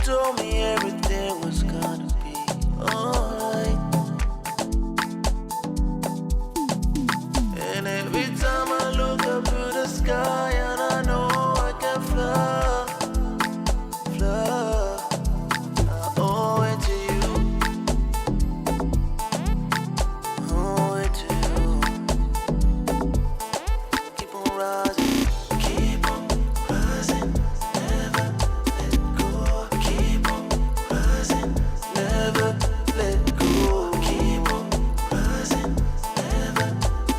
told me everything was gonna be alright. And every time I look up to the sky, and I know I can fly, fly. I owe it to you, owe it to you. Keep on rising, keep on rising, never let go. Keep on rising, never let go. Keep on rising, never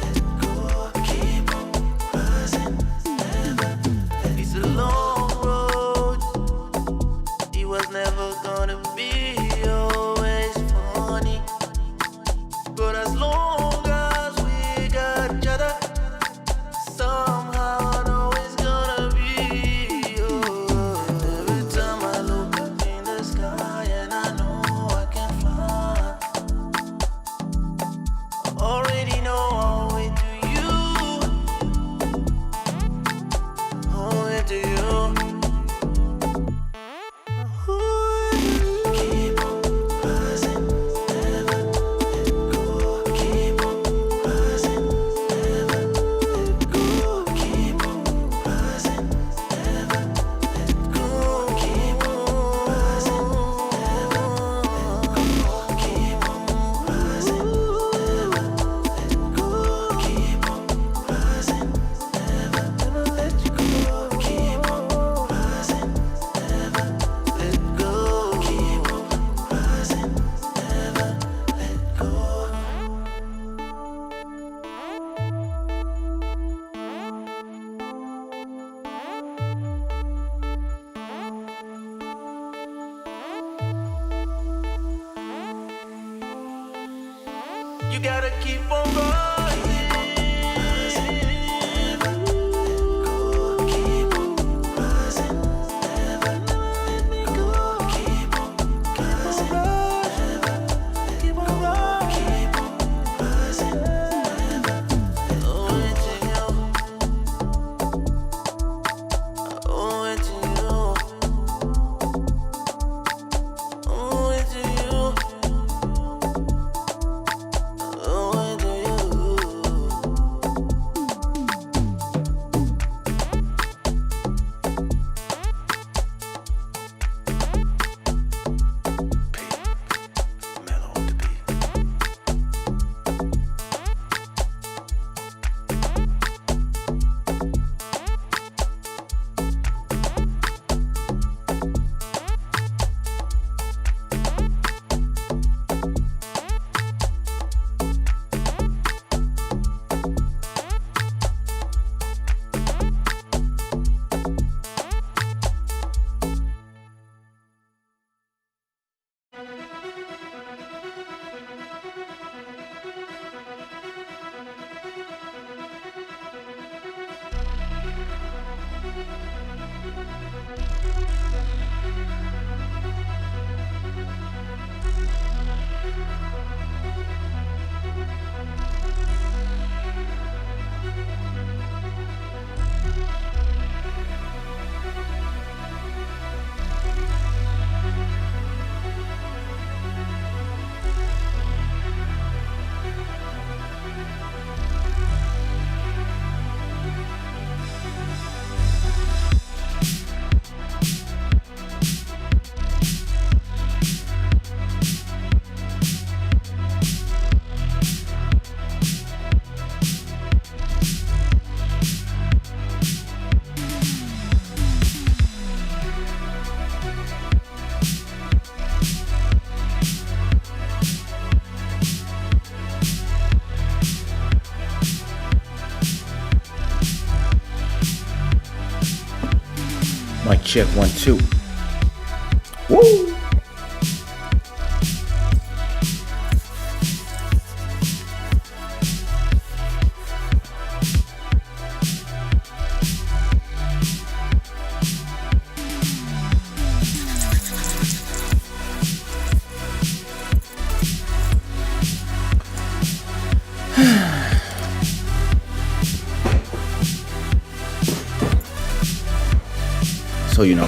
let go. Keep on rising, never let go. It's a long road. It was never gonna be always funny, but as long as we got each other, somehow I know it's gonna be. Oh, every time I look up in the sky, and I know I can fly, I already know I'll wait to you, I'll wait to you. Keep on rising, never let go. Keep on rising, never let go. Keep on rising, never let go. Keep on rising, never let go. Keep on rising, never let go. Keep on rising, never let you go. Keep on rising, never let go. Keep on rising, never let go. You gotta keep on rising. Never let go. Keep on rising. Never let me go. Keep on rising. Never keep on rising. Keep on rising. Never owe it to you. I owe it to you. Owe it to you. Owe it to you. Mellow on the beat. Mic check 1 2. Woo! So you know,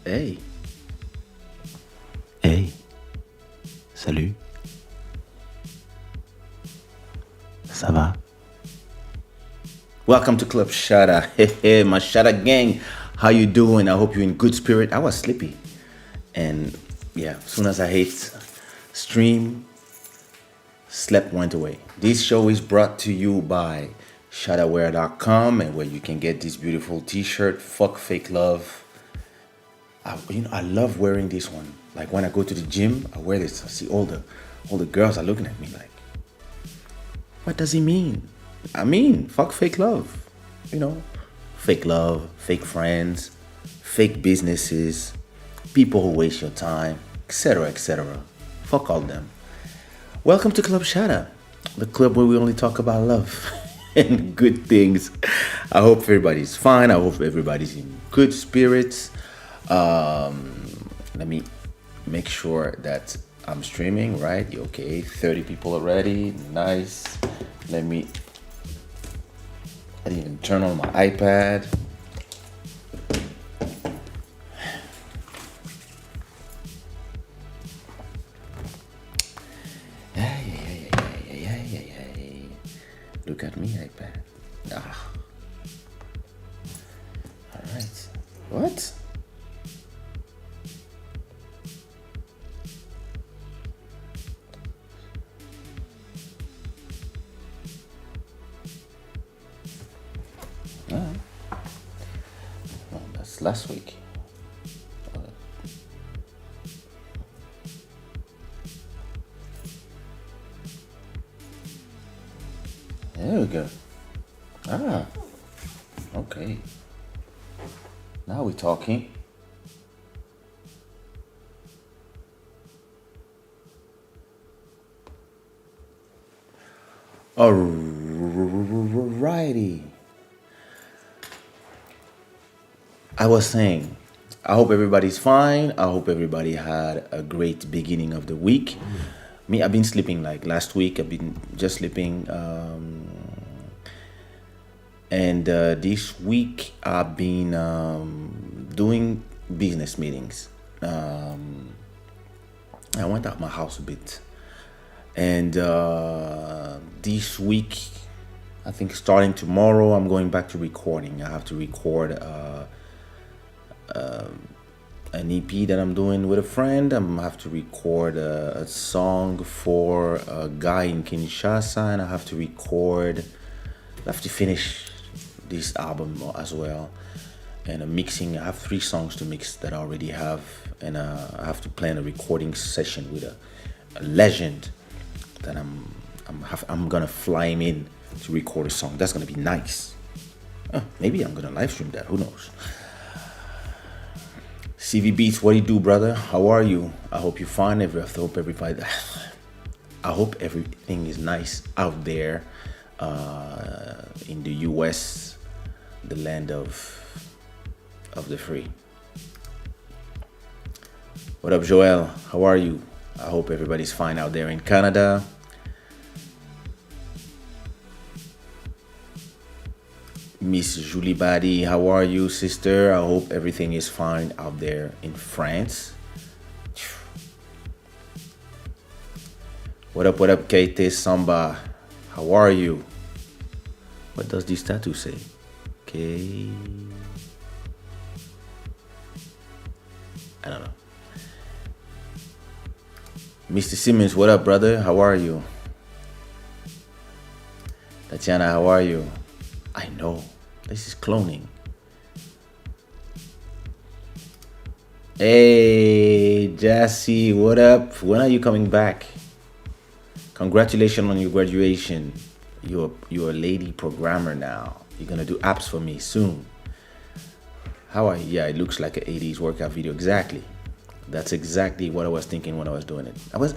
Hey. Hey. Salut. Ça va? Welcome to Club Shada. Hey, my Shada gang. How you doing? I hope you're in good spirit. I was sleepy. And yeah, as soon as I hit stream, slept went away. This show is brought to you by shadaware.com, and where you can get this beautiful t-shirt, Fuck Fake Love. I love wearing this one. Like when I go to the gym, I wear this. I see all the girls are looking at me like, what does he mean? I mean, fuck fake love. Fake love, fake friends, fake businesses, people who waste your time, etc., etc. Fuck all them. Welcome to Club Shada, the club where we only talk about love and good things. I hope everybody's fine. I hope everybody's in good spirits. Let me make sure that I'm streaming, right? Okay, 30 people already. Nice. I didn't even turn on my iPad. Yeah. Look at me, iPad. All right. What? Oh, that's last week. There we go. Okay. Now we're talking. Alrighty. I was saying, I hope everybody's fine. I hope everybody had a great beginning of the week. Me, I've been sleeping like last week. I've been just sleeping. And this week I've been doing business meetings. I went out my house a bit. And this week, I think starting tomorrow, I'm going back to recording. I have to record an EP that I'm doing with a friend. I have to record a song for a guy in Kinshasa, and I have to finish this album as well. And a mixing, I have 3 songs to mix that I already have, and I have to plan a recording session with a legend that I'm gonna fly him in to record a song. That's gonna be nice. Maybe I'm gonna live stream that. Who knows? CV Beats, what do you do, brother? How are you? I hope you're fine. I hope everything is nice out there in the US, the land of the free. What up, Joel? How are you? I hope everybody's fine out there in Canada. Miss Julie Badi, how are you, sister? I hope everything is fine out there in France. What up, Kate Samba? How are you? What does this tattoo say? Okay. I don't know. Mr. Simmons, what up, brother? How are you? Tatiana, how are you? I know. This is cloning. Hey, Jassy, what up? When are you coming back? Congratulations on your graduation. You're a lady programmer now. You're gonna do apps for me soon. How are you? Yeah, it looks like an 80s workout video. Exactly. That's exactly what I was thinking when I was doing it. I was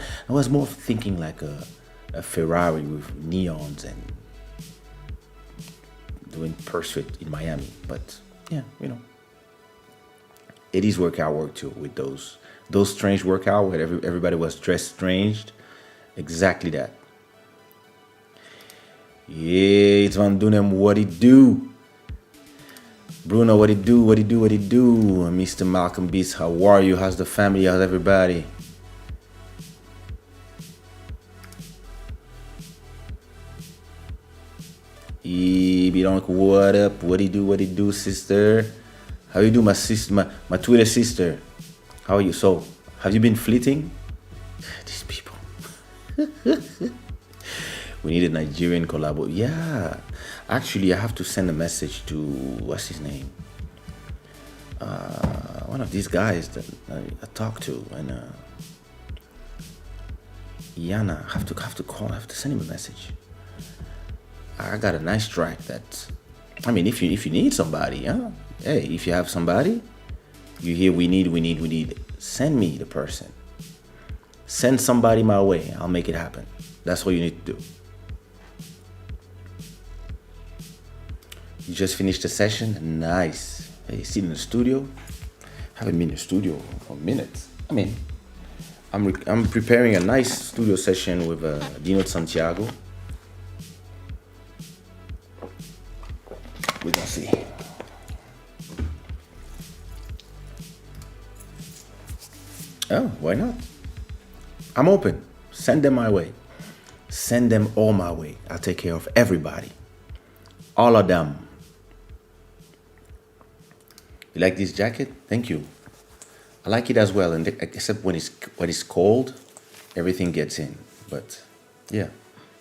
more thinking like a Ferrari with neons and doing pursuit in Miami. But yeah, 80s workout work too with those strange workout where everybody was dressed strange. Exactly that. Yeah, it's Van Dunem. What it do? Bruno, what it do? What it do? What it do? Mr. Malcolm Beast, how are you? How's the family? How's everybody? Bidonk, what up? What it do? What it do, sister? How you do, my sister, my Twitter sister? How are you? So, have you been fleeting? These people. We need a Nigerian collab. Yeah, actually, I have to send a message to what's his name? One of these guys that I talked to, and Yana. I have to call. I have to send him a message. I got a nice track that. I mean, if you need somebody, huh? Hey, if you have somebody, you hear we need. Send me the person. Send somebody my way. I'll make it happen. That's what you need to do. You just finished the session. Nice. Hey, you still in the studio? Haven't been in the studio for a minute. I mean, I'm preparing a nice studio session with Dino Santiago. We're gonna see. Oh, why not? I'm open. Send them my way. Send them all my way. I'll take care of everybody. All of them. You like this jacket? Thank you. I like it as well, and except when it's cold, everything gets in. But yeah,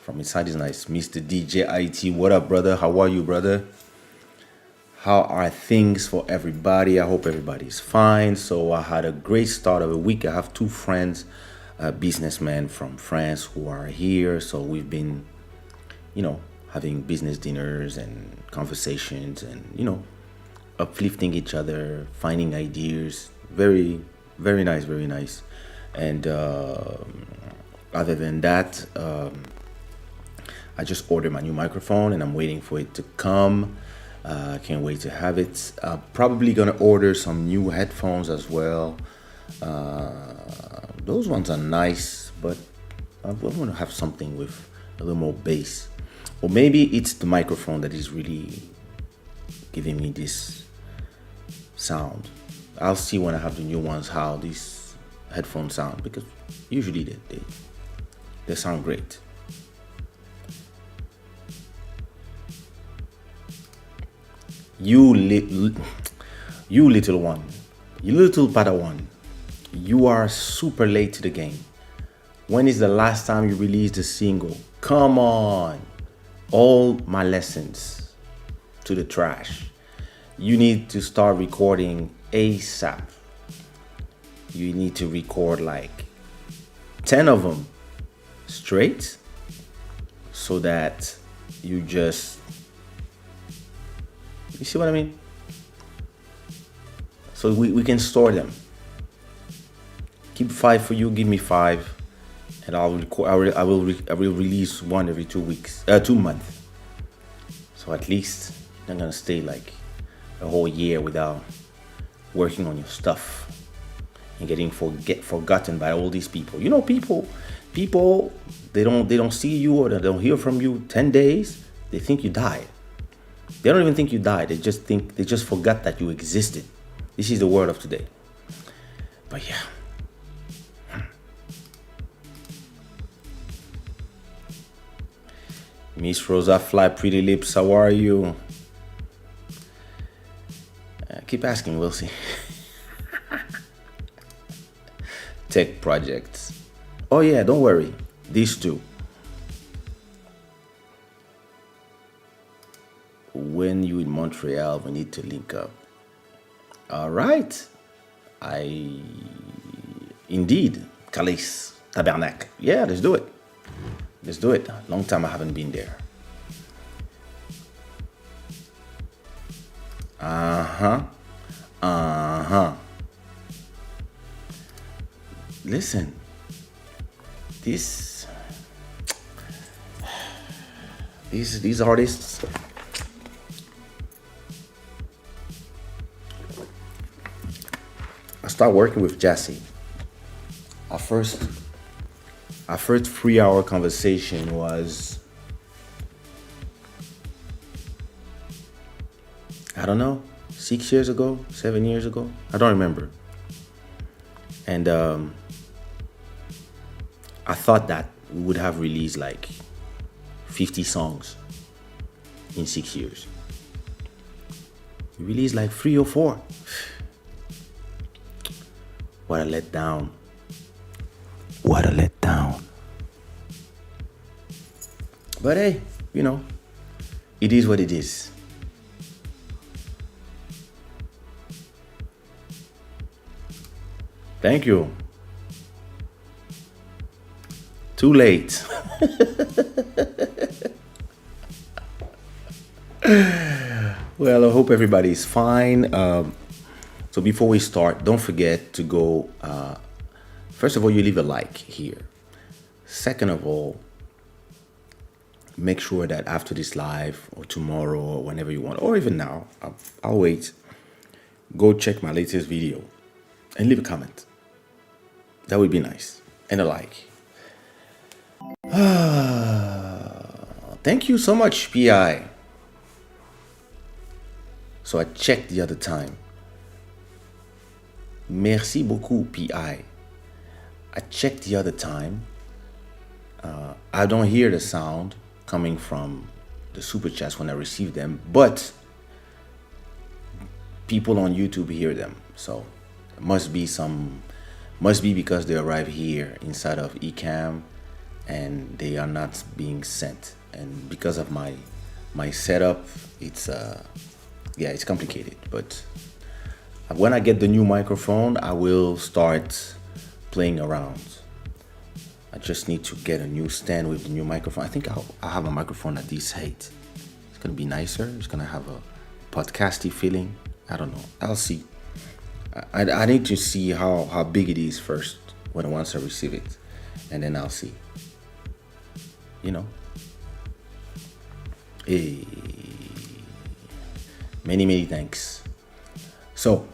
from inside is nice. Mr. DJ IT, what up, brother? How are you, brother? How are things for everybody? I hope everybody's fine. So I had a great start of the week. I have two friends, businessmen from France who are here. So we've been, having business dinners and conversations and, uplifting each other, finding ideas. Very, very nice, very nice. And other than that, I just ordered my new microphone and I'm waiting for it to come. I can't wait to have it. Probably gonna order some new headphones as well. Those ones are nice, but I want to have something with a little more bass. Or maybe it's the microphone that is really giving me this sound. I'll see when I have the new ones how these headphones sound, because usually they sound great. You little one, you little Padawan, you are super late to the game. When is the last time you released a single? Come on. All my lessons to the trash. You need to start recording ASAP. You need to record like 10 of them straight so that you see what I mean? So we can store them. Keep 5 for you, give me 5, and I will release one every 2 weeks, 2 months. So at least I'm gonna stay like a whole year without working on your stuff and getting forgotten by all these people. People they don't see you or they don't hear from you 10 days. They think you died. They don't even think you died. They just forgot that you existed. This is the word of today. But yeah. Miss Rosa Fly, pretty lips, how are you? Keep asking, we'll see. Tech projects. Oh yeah, don't worry. These two. When you in Montreal, we need to link up. All right. Indeed. Calais, Tabernacle. Yeah, let's do it. Let's do it. Long time I haven't been there. Listen. These artists. I start working with Jesse. Our first 3-hour conversation was, I don't know, 6 years ago, 7 years ago. I don't remember. And I thought that we would have released like 50 songs in 6 years. We released like 3 or 4. What a letdown. What a letdown. But hey, it is what it is. Thank you. Too late. Well, I hope everybody's fine. So before we start, don't forget to go. First of all, you leave a like here. Second of all, make sure that after this live or tomorrow or whenever you want, or even now, I'll wait. Go check my latest video and leave a comment. That would be nice. And a like. Thank you so much, PI. So I checked the other time. Merci beaucoup, PI. I checked the other time. I don't hear the sound coming from the super chats when I receive them, but people on YouTube hear them. So it must be because they arrive here inside of Ecamm and they are not being sent. And because of my setup, it's complicated. But when I get the new microphone, I will start playing around. I just need to get a new stand with the new microphone. I think I'll have a microphone at this height. It's gonna be nicer. It's gonna have a podcasty feeling. I don't know. I'll see. I need to see how big it is first once I receive it, and then I'll see. Hey, many thanks. So,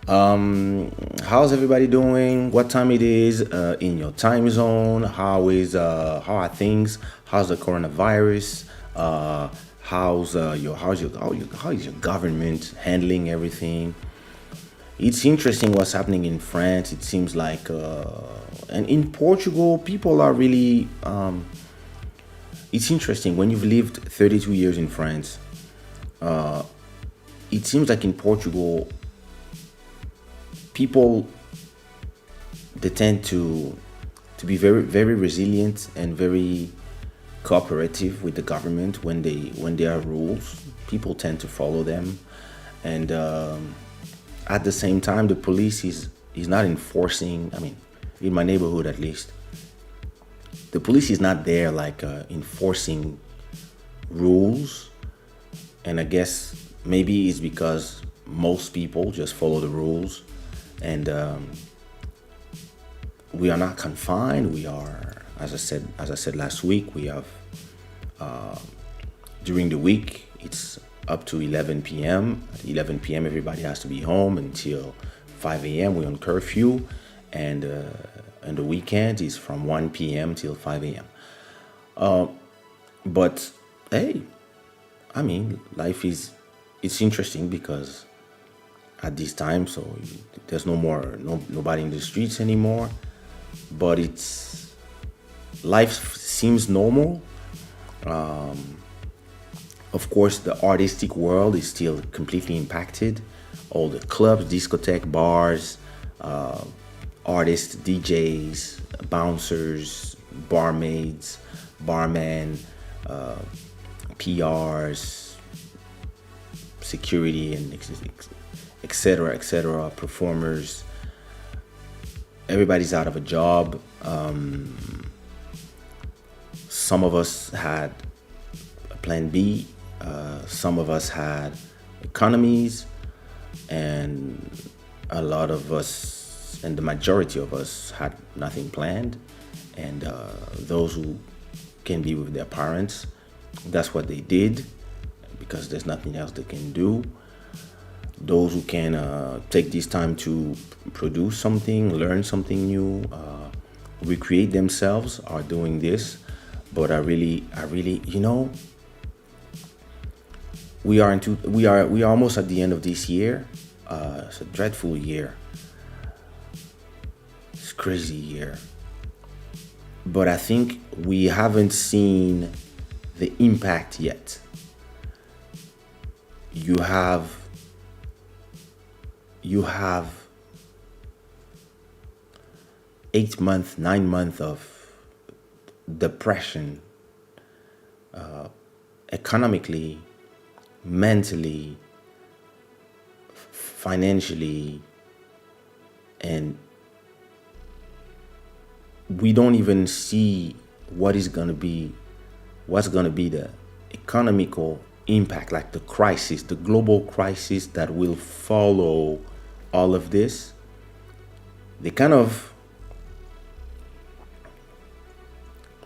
how's everybody doing? What time it is in your time zone? How are things? How's the coronavirus? How is your government handling everything? It's interesting what's happening in France. It seems like, and in Portugal, people are really. It's interesting when you've lived 32 years in France. It seems like in Portugal, people they tend to be very resilient and very cooperative with the government when there are rules. People tend to follow them, and at the same time, the police is not enforcing. I mean, in my neighborhood at least, the police is not there like enforcing rules. And I guess maybe it's because most people just follow the rules, and we are not confined. We are, as I said last week, we have during the week it's up to 11 p.m. At 11 p.m. everybody has to be home until 5 a.m. We're on curfew, and the weekend is from 1 p.m. till 5 a.m. But hey, I mean, it's interesting because at this time, so there's nobody in the streets anymore, but life seems normal. Of course, the artistic world is still completely impacted. All the clubs, discotheque, bars, artists, DJs, bouncers, barmaids, barmen, PRs, security, and etc., performers. Everybody's out of a job. Some of us had a plan B. Some of us had economies, and a lot of us, and the majority of us, had nothing planned. And those who can be with their parents, that's what they did, because there's nothing else they can do. Those who can take this time to produce something, learn something new, recreate themselves, are doing this. But I really, we are almost at the end of this year. It's a dreadful year. It's a crazy year. But I think we haven't seen the impact yet. You have you have 8 months, 9 months of depression, economically, mentally, financially, and we don't even see what's going to be the economical impact, like the crisis, the global crisis that will follow all of this. They kind of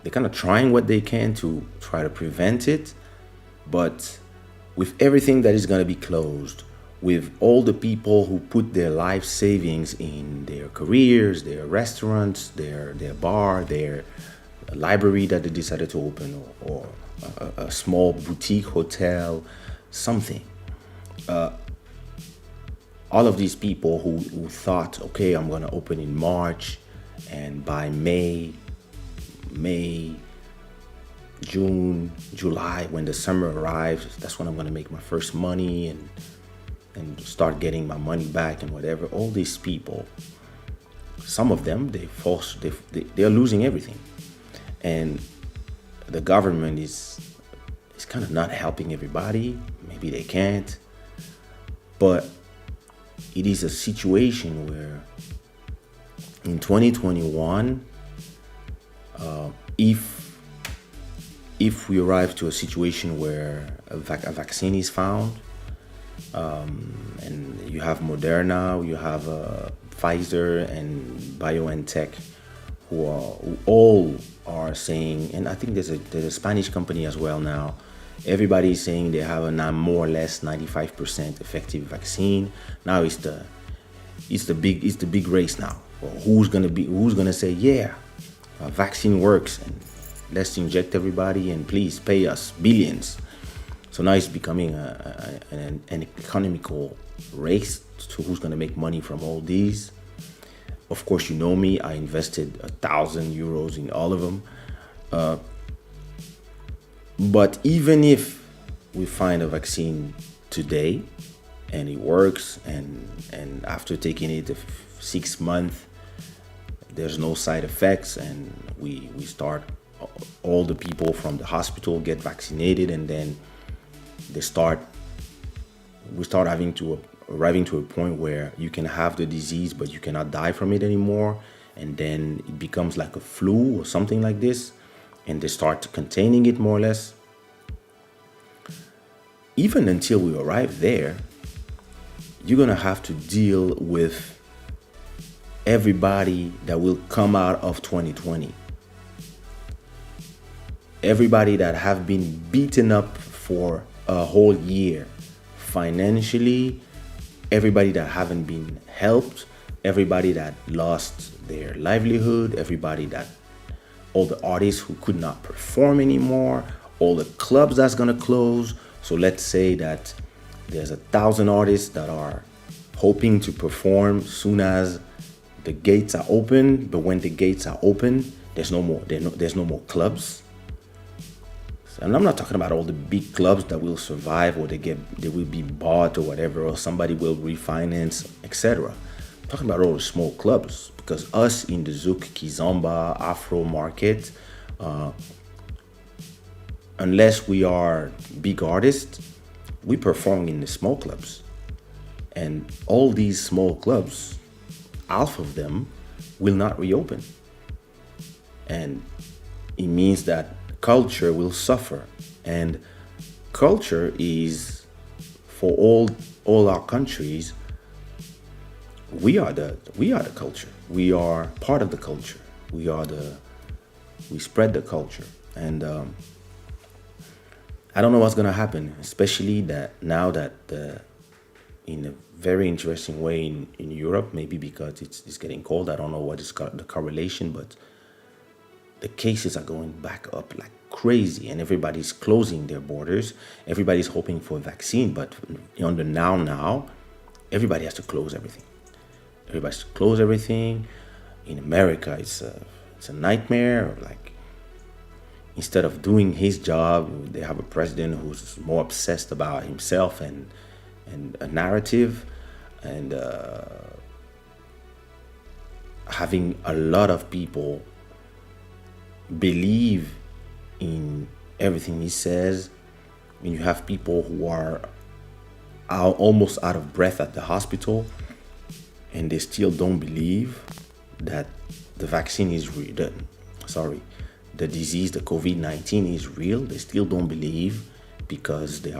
they're kind of trying what they can to try to prevent it, but with everything that is going to be closed, with all the people who put their life savings in their careers, their restaurants, their bar, their library that they decided to open, or a small boutique hotel, something. All of these people who thought, okay, I'm going to open in March, and by May, June, July, when the summer arrives, that's when I'm going to make my first money and start getting my money back and whatever. All these people, some of them, they're losing everything, and the government is kind of not helping everybody. Maybe they can't, but it is a situation where in 2021, if we arrive to a situation where a vaccine is found, and you have Moderna, you have Pfizer and BioNTech, who all are saying, and I think there's a Spanish company as well now. Everybody is saying they have a now more or less 95% effective vaccine. Now it's the big race now. Well, who's gonna say, yeah, a vaccine works, and let's inject everybody and please pay us billions. So now it's becoming an economical race to who's going to make money from all these. Of course, you know me, I invested 1,000 euros in all of them. But even if we find a vaccine today and it works, and after taking it 6 months, there's no side effects, and we start, all the people from the hospital get vaccinated, and then we start arriving to a point where you can have the disease but you cannot die from it anymore, and then it becomes like a flu or something like this, and they start containing it more or less. Even until we arrive there, you're gonna have to deal with everybody that will come out of 2020. Everybody that have been beaten up for a whole year financially, everybody that haven't been helped, everybody that lost their livelihood, all the artists who could not perform anymore, all the clubs that's gonna close. So let's say that there's 1,000 artists that are hoping to perform soon as the gates are open, but when the gates are open, there's no more clubs. And I'm not talking about all the big clubs that will survive, or they will be bought or whatever, or somebody will refinance, etc. I'm talking about all the small clubs, because us in the Zouk, Kizomba, Afro market, unless we are big artists, we perform in the small clubs. And all these small clubs, half of them will not reopen. And it means that culture will suffer, and culture is, for all our countries, we are the culture. We are part of the culture. We spread the culture, and I don't know what's gonna happen, especially that now that in a very interesting way in Europe, maybe because it's getting cold. I don't know what is the correlation, but the cases are going back up like crazy, and everybody's closing their borders. Everybody's hoping for a vaccine, but on the now, everybody has to close everything. Everybody has to close everything. In America, it's a nightmare. Like, instead of doing his job, they have a president who's more obsessed about himself and a narrative, and having a lot of people believe in everything he says. When you have people who are almost out of breath at the hospital, and they still don't believe that the vaccine is real. The disease, the COVID-19 is real. They still don't believe because they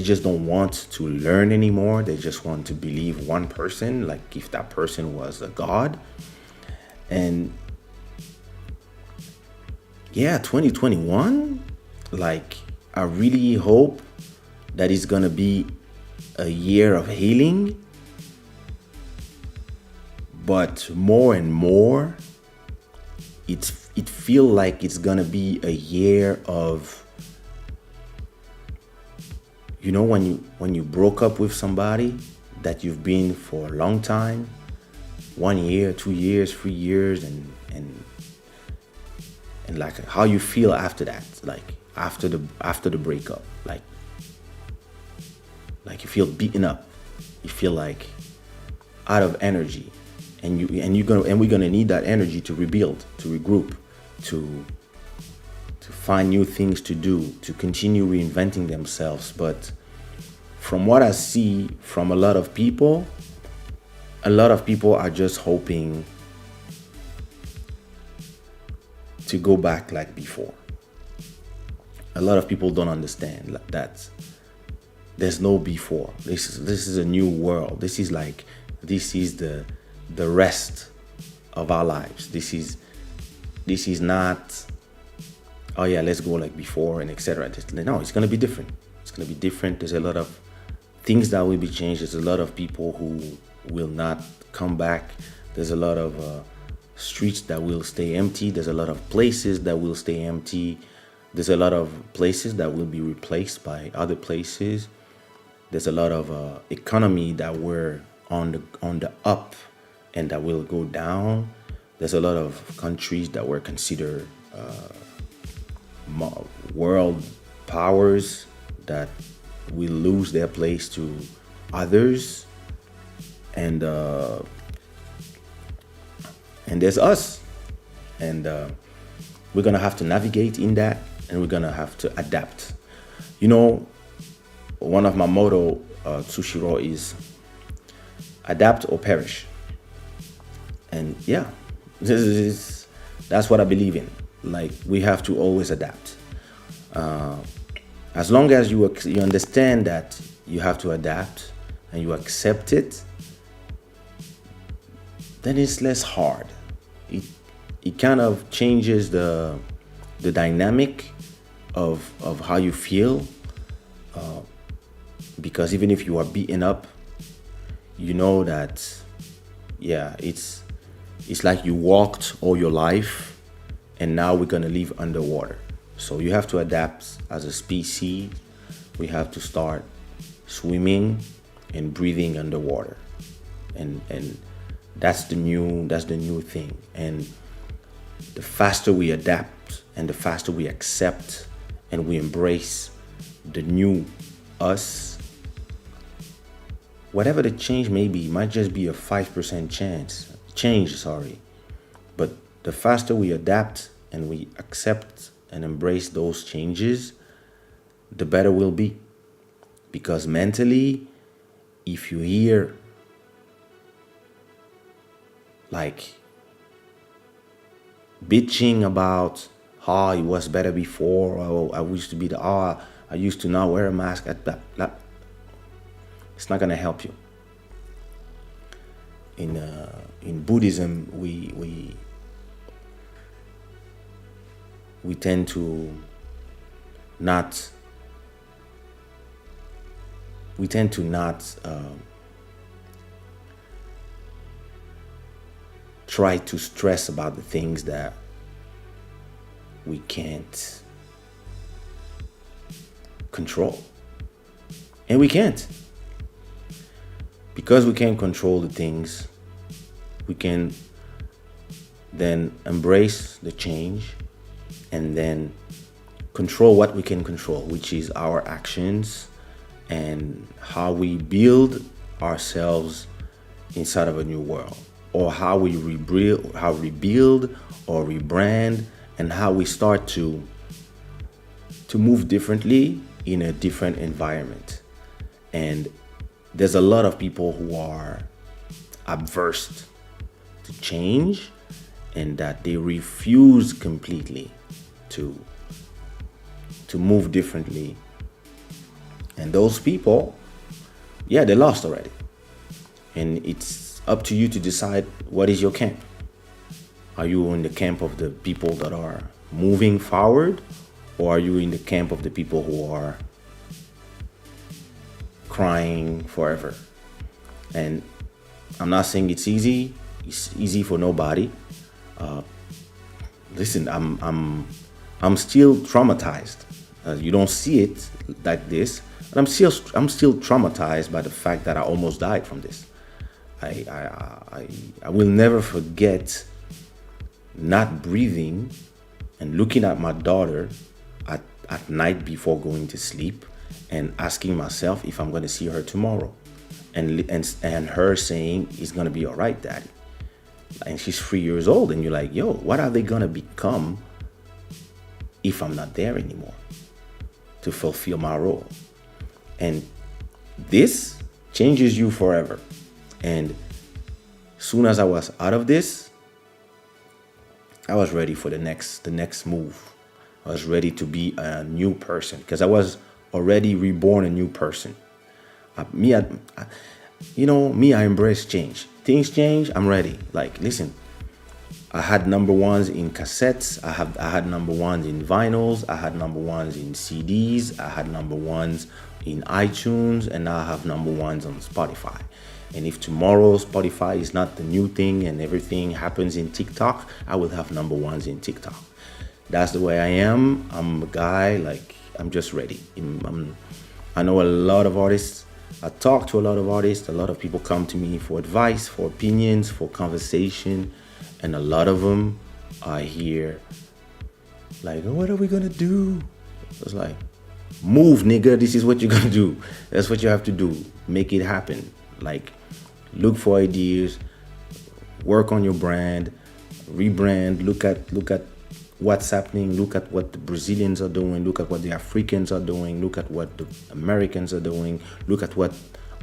just don't want to learn anymore. They just want to believe one person, like if that person was a god. And yeah, 2021, like, I really hope that it's gonna be a year of healing, but more and more, it feel like it's gonna be a year of, when you broke up with somebody that you've been for a long time, 1 year, 2 years, 3 years, and like how you feel after that, like after the breakup, like you feel beaten up, you feel like out of energy, and we're gonna need that energy to rebuild, to regroup, to find new things to do, to continue reinventing themselves. But from what I see from a lot of people are just hoping to go back like before. A lot of people don't understand that there's no before. This is a new world. This is the rest of our lives. This is not, oh yeah, let's go like before and etc. No, it's gonna be different. It's gonna be different. There's a lot of things that will be changed. There's a lot of people who will not come back. There's a lot of streets that will stay empty. There's a lot of places that will stay empty. There's a lot of places that will be replaced by other places. There's a lot of economy that were on the up and that will go down. There's a lot of countries that were considered world powers that will lose their place to others, and there's us, and we're gonna have to navigate in that, and we're gonna have to adapt. One of my motto, Tsushiro, is adapt or perish. And yeah, that's what I believe in. Like, we have to always adapt. As long as you understand that you have to adapt and you accept it, then it's less hard. It kind of changes the dynamic of how you feel, because even if you are beaten up, you know that, yeah, it's like you walked all your life and now we're gonna live underwater. So you have to adapt as a species. We have to start swimming and breathing underwater, and that's the new thing. And the faster we adapt and the faster we accept and we embrace the new us, whatever the change may be, it might just be a 5% change, but the faster we adapt and we accept and embrace those changes, the better we'll be. Because mentally, if you hear like bitching about how it was better before, or I used to not wear a mask, it's not gonna help you. In Buddhism, we tend to not try to stress about the things that we can't control. And we can't. Because we can't control the things, we can then embrace the change and then control what we can control, which is our actions and how we build ourselves inside of a new world, or how we rebuild or rebrand, and how we start to move differently in a different environment. And there's a lot of people who are averse to change, and that they refuse completely to move differently. And those people, yeah, they lost already. And it's up to you to decide what is your camp. Are you in the camp of the people that are moving forward, or are you in the camp of the people who are crying forever? And I'm not saying it's easy. It's easy for nobody. Listen, I'm still traumatized. You don't see it like this, but I'm still traumatized by the fact that I almost died from this. I will never forget not breathing and looking at my daughter at night before going to sleep and asking myself if I'm going to see her tomorrow, and her saying, "It's going to be all right, Daddy." And she's 3 years old, and you're like, yo, what are they going to become if I'm not there anymore to fulfill my role? And this changes you forever. And soon as I was out of this, I was ready for the next move. I was ready to be a new person, because I was already reborn a new person. I embrace change. Things change, I'm ready. Like, listen, I had number ones in cassettes. I had number ones in vinyls. I had number ones in CDs. I had number ones in iTunes, and now I have number ones on Spotify. And if tomorrow Spotify is not the new thing and everything happens in TikTok, I will have number ones in TikTok. That's the way I am. I'm a guy, like, I'm just ready. I know a lot of artists. I talk to a lot of artists. A lot of people come to me for advice, for opinions, for conversation. And a lot of them are here like, oh, what are we going to do? It's like, move, nigga. This is what you're going to do. That's what you have to do. Make it happen. Like, look for ideas, work on your brand, rebrand, look at what's happening, look at what the Brazilians are doing, look at what the Africans are doing, look at what the Americans are doing, look at what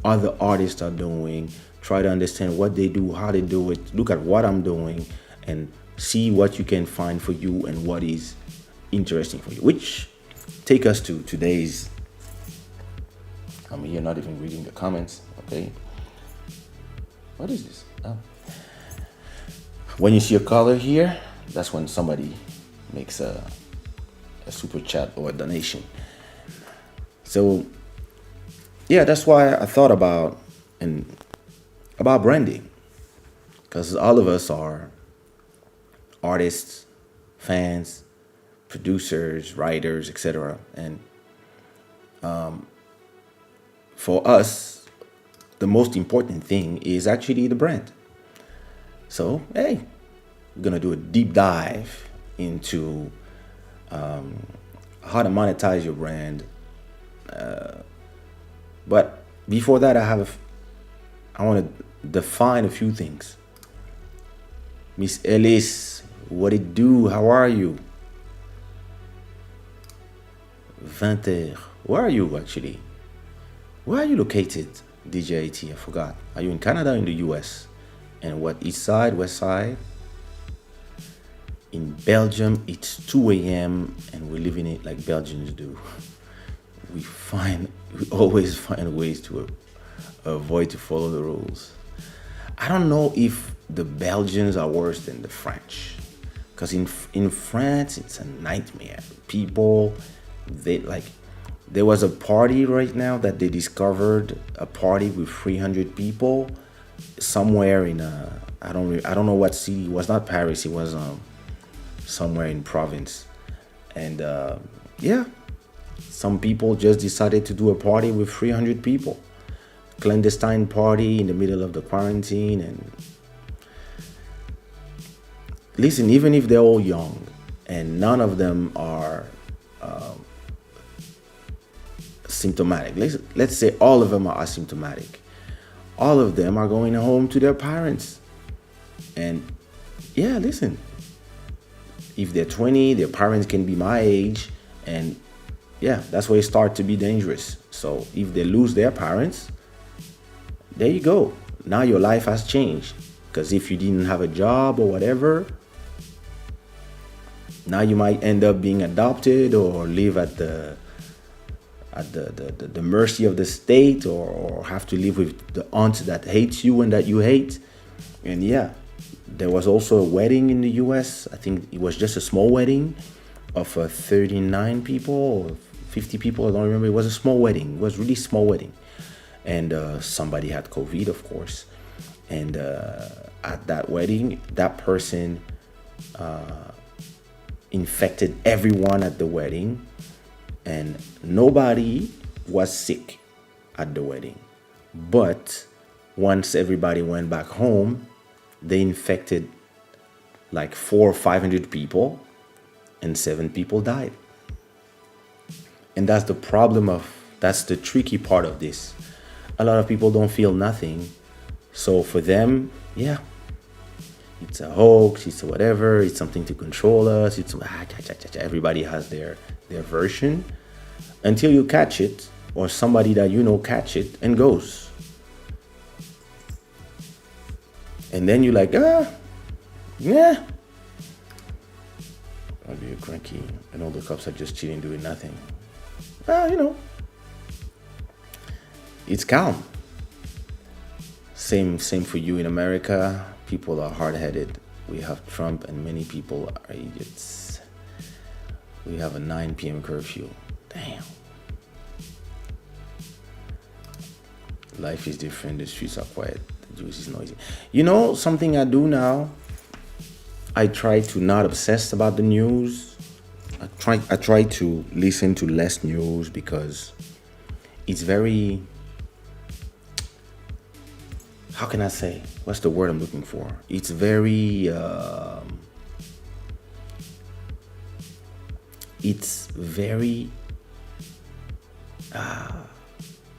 other artists are doing, try to understand what they do, how they do it, look at what I'm doing, and see what you can find for you and what is interesting for you. Which take us to today's, you're not even reading the comments, okay? What is this? Oh. When you see a color here, that's when somebody makes a super chat or a donation. So yeah, that's why I thought about branding, because all of us are artists, fans, producers, writers, etc. And for us, the most important thing is actually the brand. So hey, we're gonna do a deep dive into how to monetize your brand. But before that, I want to define a few things. Miss Ellis, what it do? How are you? 20. Where are you actually? Where are you located, DJ IT? I forgot. Are you in Canada or in the US? And what, east side, west side? In Belgium, it's 2 a.m. and we're living it like Belgians do. We always find ways to avoid to follow the rules. I don't know if the Belgians are worse than the French, because in France it's a nightmare. People, there was a party right now that they discovered, a party with 300 people somewhere in I don't know what city. It was not Paris. It was somewhere in province, And yeah, some people just decided to do a party with 300 people, clandestine party in the middle of the quarantine. And listen, even if they're all young and none of them are symptomatic, let's say all of them are asymptomatic, all of them are going home to their parents. And yeah, listen, if they're 20, their parents can be my age. And yeah, that's where it starts to be dangerous. So if they lose their parents, there you go. Now your life has changed. Because if you didn't have a job or whatever, now you might end up being adopted or live at the mercy of the state, or have to live with the aunt that hates you and that you hate. And yeah, there was also a wedding in the US. I think it was just a small wedding of 39 people or 50 people. I don't remember. It was a small wedding. It was really small wedding. And somebody had COVID, of course. And at that wedding, that person infected everyone at the wedding. And nobody was sick at the wedding. But once everybody went back home, they infected like 400 or 500 people, and 7 people died. And that's the tricky part of this. A lot of people don't feel nothing. So for them, yeah, it's a hoax, it's a whatever, it's something to control us, everybody has their version, until you catch it, or somebody that you know catch it and goes. And then you're like, yeah. Or you're cranky and all the cops are just chilling, doing nothing. Well, it's calm. Same for you in America. People are hard-headed. We have Trump and many people are idiots. We have a 9 p.m. curfew. Damn. Life is different. The streets are quiet. The juice is noisy. Something I do now, I try to not obsess about the news. I try to listen to less news because it's very, how can I say? What's the word I'm looking for? It's very,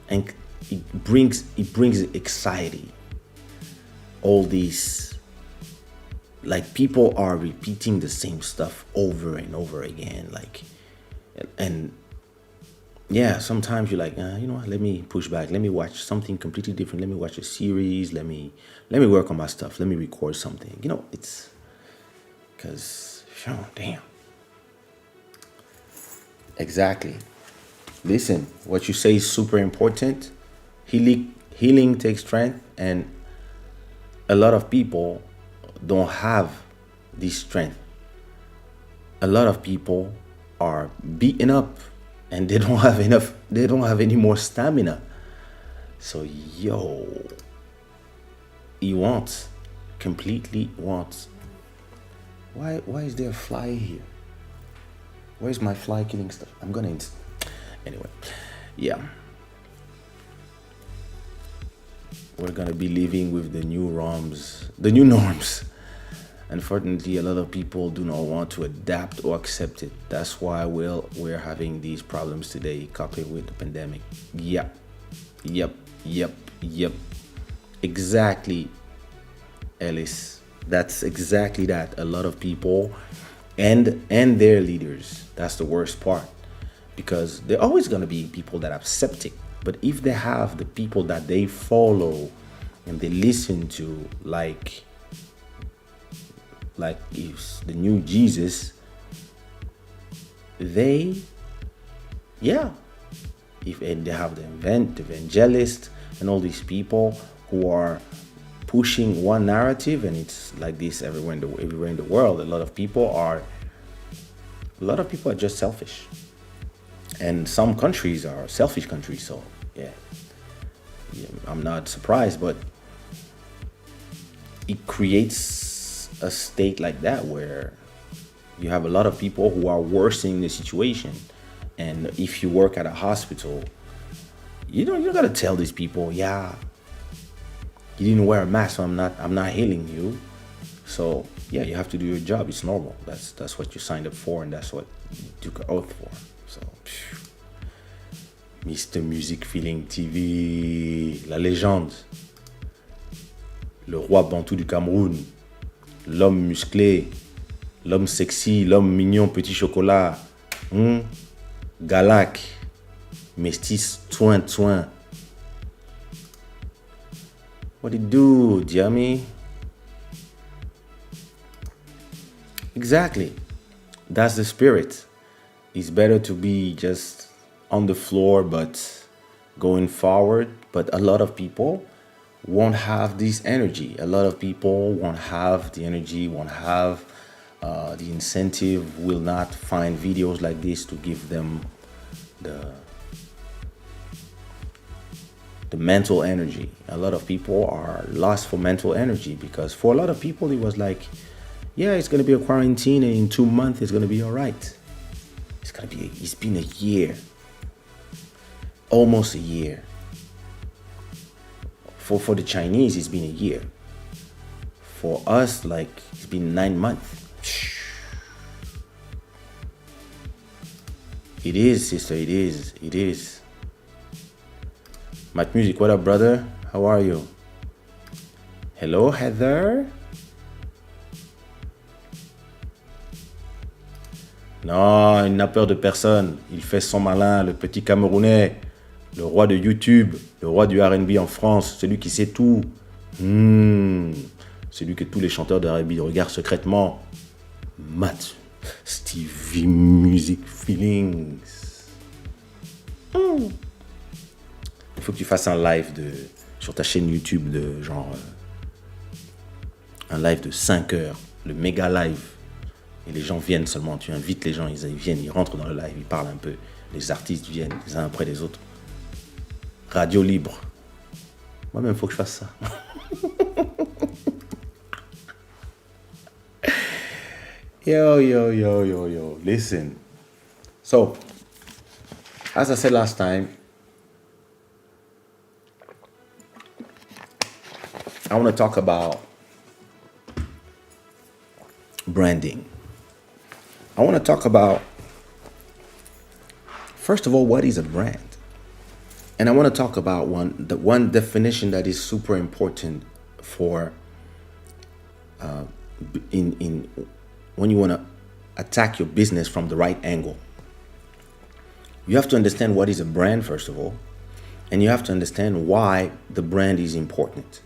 and it brings anxiety. All these, like, people are repeating the same stuff over and over again, and yeah, sometimes you're like, let me push back, let me watch something completely different, let me watch a series, let me work on my stuff, let me record something. It's because, damn. Exactly. Listen, what you say is super important. Healing takes strength, and a lot of people don't have this strength. A lot of people are beaten up and they don't have any more stamina. So he wants, completely wants. Why is there a fly here? Where's my fly killing stuff? Anyway, yeah. We're gonna be living with the new norms. Unfortunately, a lot of people do not want to adapt or accept it. That's why we're having these problems today, coping with the pandemic. Yep. Exactly, Ellis. That's exactly that. A lot of people and their leaders. That's the worst part. Because there are always gonna be people that are skeptic. But if they have the people that they follow and they listen to, like if the new Jesus, and they have the evangelist and all these people who are pushing one narrative, and it's like this everywhere in the world. A lot of people are just selfish, and some countries are selfish countries. So yeah, I'm not surprised, but it creates a state like that where You have a lot of people who are worsening the situation. And if you work at a hospital, you gotta tell these people, yeah, you didn't wear a mask, so I'm not healing you. So yeah, you have to do your job. It's normal. That's what you signed up for, and that's what you took an oath for. So, Mr. Music Feeling TV, la légende, le roi bantou du Cameroun, l'homme musclé, l'homme sexy, l'homme mignon, petit chocolat, Galac, Mestis, Twin. What it do, Jamie? Exactly. That's the spirit. It's better to be just on the floor but going forward. But a lot of people won't have this energy. A lot of people won't have the energy, won't have the incentive, will not find videos like this to give them the mental energy. A lot of people are lost for mental energy because for a lot of people it was like, yeah, it's gonna be a quarantine and in 2 months it's gonna be all right. It's been a year, almost a year. For the Chinese, it's been a year. For us, like, it's been 9 months. It is, sister, it is. Matt Music, what up, brother? How are you? Hello, Heather? Non, il n'a peur de personne. Il fait son malin, le petit Camerounais, le roi de YouTube, le roi du R&B en France, celui qui sait tout. Celui que tous les chanteurs de R&B regardent secrètement. Matt, Stevie Music Feelings. Il faut que tu fasses un live sur ta chaîne YouTube de genre... un live de 5 heures, le méga live. Et les gens viennent seulement, tu invites les gens, ils viennent, ils rentrent dans le live, ils parlent un peu. Les artistes viennent, les uns après les autres. Radio libre. Moi-même, il faut que je fasse ça. Yo. Listen. So, as I said last time, I want to talk about branding. I want to talk about, first of all, what is a brand? And I want to talk about one definition that is super important for when you want to attack your business from the right angle. You have to understand what is a brand, first of all, and you have to understand why the brand is important.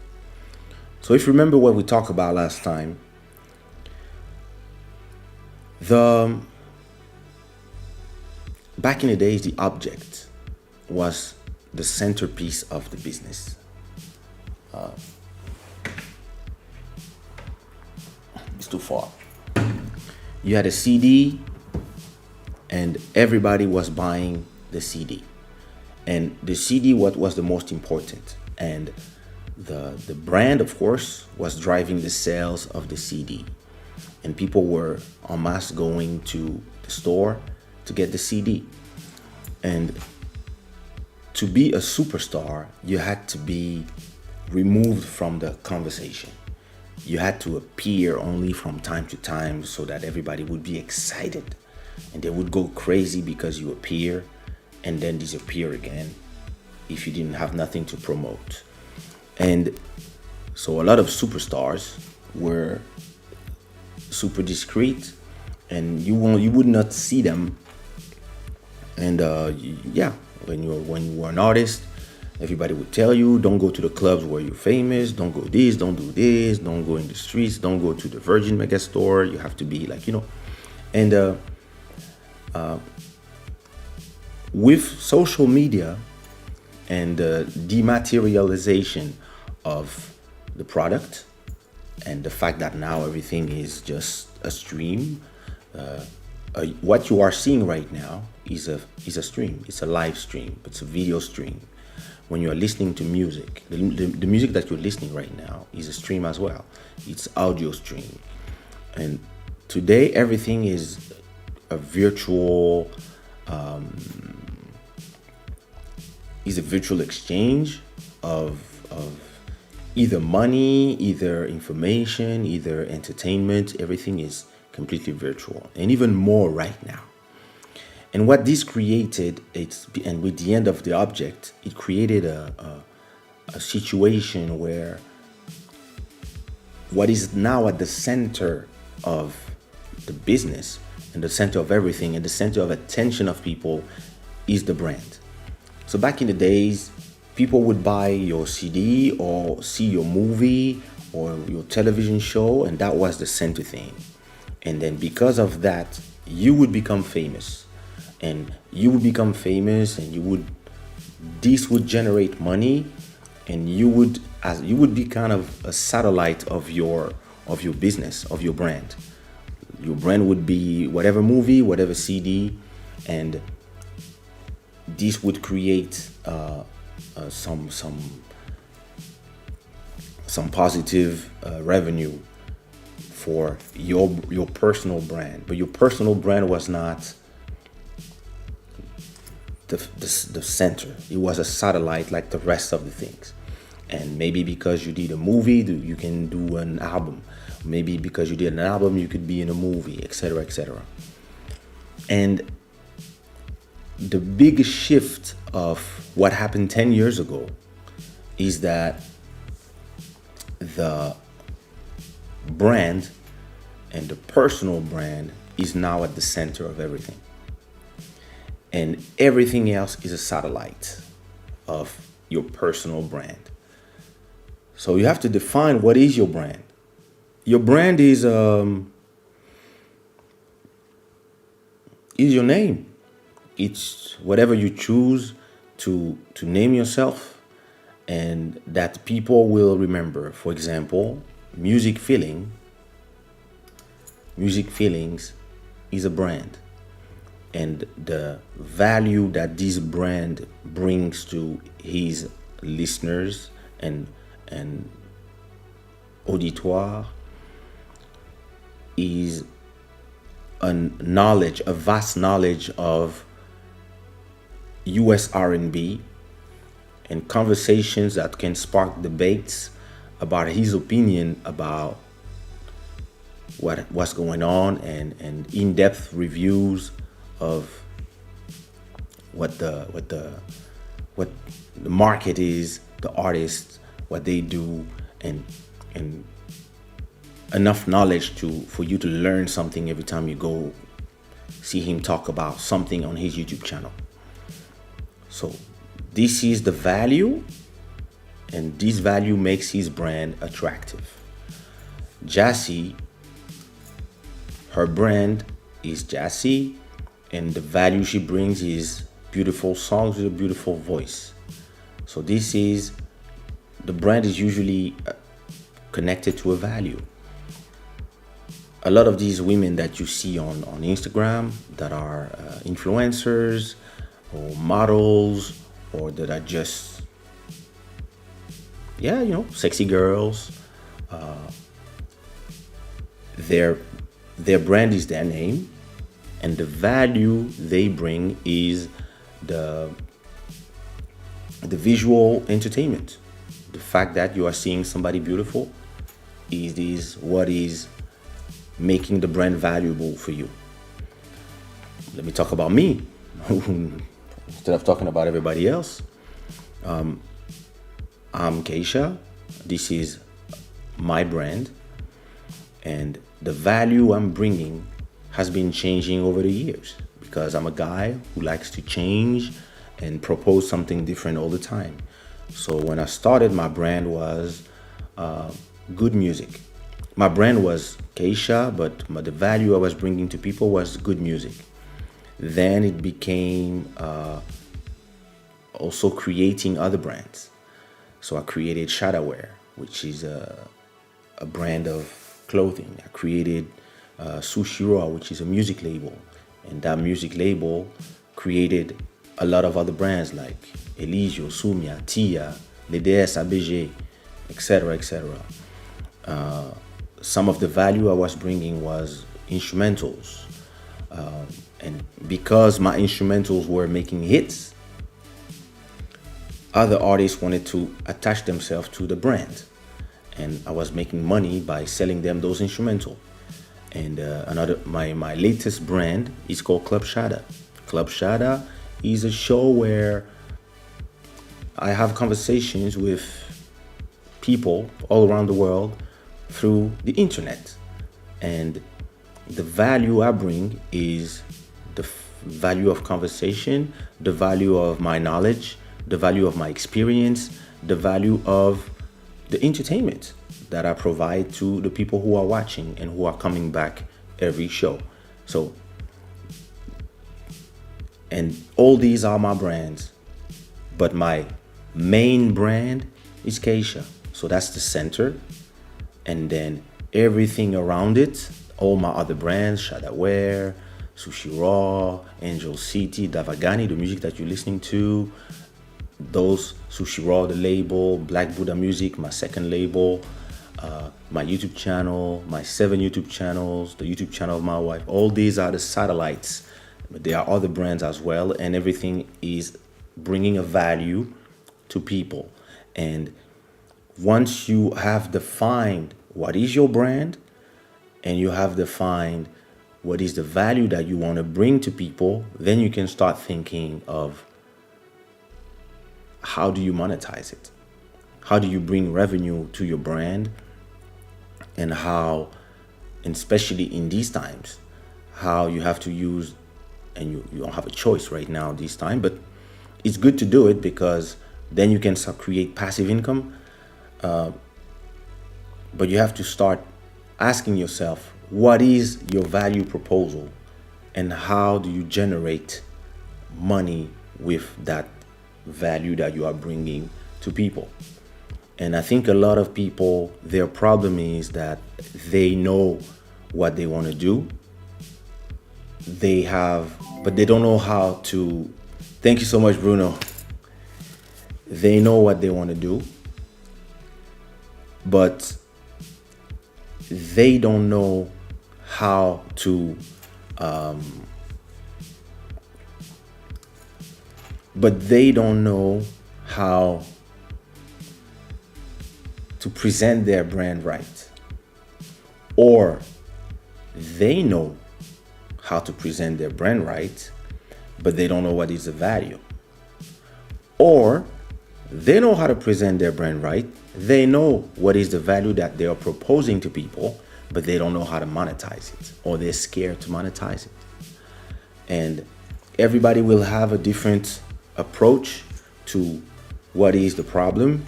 So if you remember what we talked about last time, back in the days, the object was the centerpiece of the business. It's too far. You had a CD, and everybody was buying the CD. And the CD, what was the most important? And the brand, of course, was driving the sales of the CD. And people were en masse going to the store to get the CD. And to be a superstar, you had to be removed from the conversation. You had to appear only from time to time so that everybody would be excited. And they would go crazy because you appear and then disappear again if you didn't have nothing to promote. And so a lot of superstars were super discreet, and you would not see them. And when you were an artist, everybody would tell you, don't go to the clubs where you're famous, don't go this, don't do this, don't go in the streets, don't go to the Virgin Mega Store. You have to be like, and with social media and the dematerialization of the product, and the fact that now everything is just a stream, what you are seeing right now is a stream. It's a live stream. It's a video stream. When you are listening to music, the music that you're listening right now is a stream as well. It's audio stream. And Today, everything is a virtual, is a virtual exchange of either money, either information, either entertainment. Everything is completely virtual, and even more right now. And what this created, and with the end of the object, it created a situation where what is now at the center of the business and the center of everything and the center of attention of people is the brand. So back in the days, people would buy your CD or see your movie or your television show, and that was the center thing. And then because of that, you would become famous. And you would become famous, and this would generate money, and you would be kind of a satellite of your business, of your brand. Your brand would be whatever movie, whatever CD, and this would create some positive revenue for your personal brand. But your personal brand was not the center. It was a satellite like the rest of the things. And maybe because you did a movie, you can do an album. Maybe because you did an album, you could be in a movie, etc., etc. And the big shift of what happened 10 years ago is that the brand and the personal brand is now at the center of everything. And everything else is a satellite of your personal brand. So you have to define what is your brand. Your brand is your name. It's whatever you choose to name yourself and that people will remember. For example, Music Feelings is a brand. And the value that this brand brings to his listeners and auditoire is a vast knowledge of US R&B and conversations that can spark debates about his opinion about what's going on, and in-depth reviews of what the market is, the artists, what they do, and enough knowledge for you to learn something every time you go see him talk about something on his YouTube channel. So this is the value, and this value makes his brand attractive. Jassy, her brand is Jassy, and the value she brings is beautiful songs with a beautiful voice. So the brand is usually connected to a value. A lot of these women that you see on Instagram that are influencers or models, or that are just, sexy girls, their brand is their name, and the value they bring is the visual entertainment. The fact that you are seeing somebody beautiful is what is making the brand valuable for you. Let me talk about me instead of talking about everybody else. I'm Kaysha. This is my brand, and the value I'm bringing has been changing over the years because I'm a guy who likes to change and propose something different all the time. So when I started, my brand was good music. My brand was Kaysha, but the value I was bringing to people was good music. Then it became also creating other brands. So I created Shada, which is a brand of clothing. I created Sushiro, which is a music label. And that music label created a lot of other brands like Eligio, Sumia, Tia, Ledes, ABG, etc., etc. Some of the value I was bringing was instrumentals. And because my instrumentals were making hits, other artists wanted to attach themselves to the brand. And I was making money by selling them those instrumental. And my latest brand is called Club Shada. Club Shada is a show where I have conversations with people all around the world through the internet. And the value I bring is the value of conversation, the value of my knowledge, the value of my experience, the value of the entertainment that I provide to the people who are watching and who are coming back every show. So, and all these are my brands, but my main brand is Kaysha. So that's the center. And then everything around it, all my other brands, Shada Wear, Sushi Raw, Angel City, Davagani, the music that you're listening to, those, Sushi Raw, the label, Black Buddha Music, my second label, my YouTube channel, my 7 YouTube channels, the YouTube channel of my wife. All these are the satellites, but there are other brands as well, and everything is bringing a value to people. And once you have defined what is your brand, and you have defined what is the value that you want to bring to people, then you can start thinking of how do you monetize it? How do you bring revenue to your brand? And how, and especially in these times, how you have to use, and you don't have a choice right now this time, but it's good to do it because then you can start create passive income. But you have to start asking yourself, what is your value proposal and how do you generate money with that value that you are bringing to people? And I think a lot of people, their problem is that they know what they want to do. But they don't know how to. Thank you so much, Bruno. They know what they want to do, but they don't know how to present their brand right. Or they know how to present their brand right, but they don't know what is the value. Or they know how to present their brand right, they know what is the value that they are proposing to people, but they don't know how to monetize it, or they're scared to monetize it. And everybody will have a different approach to what is the problem.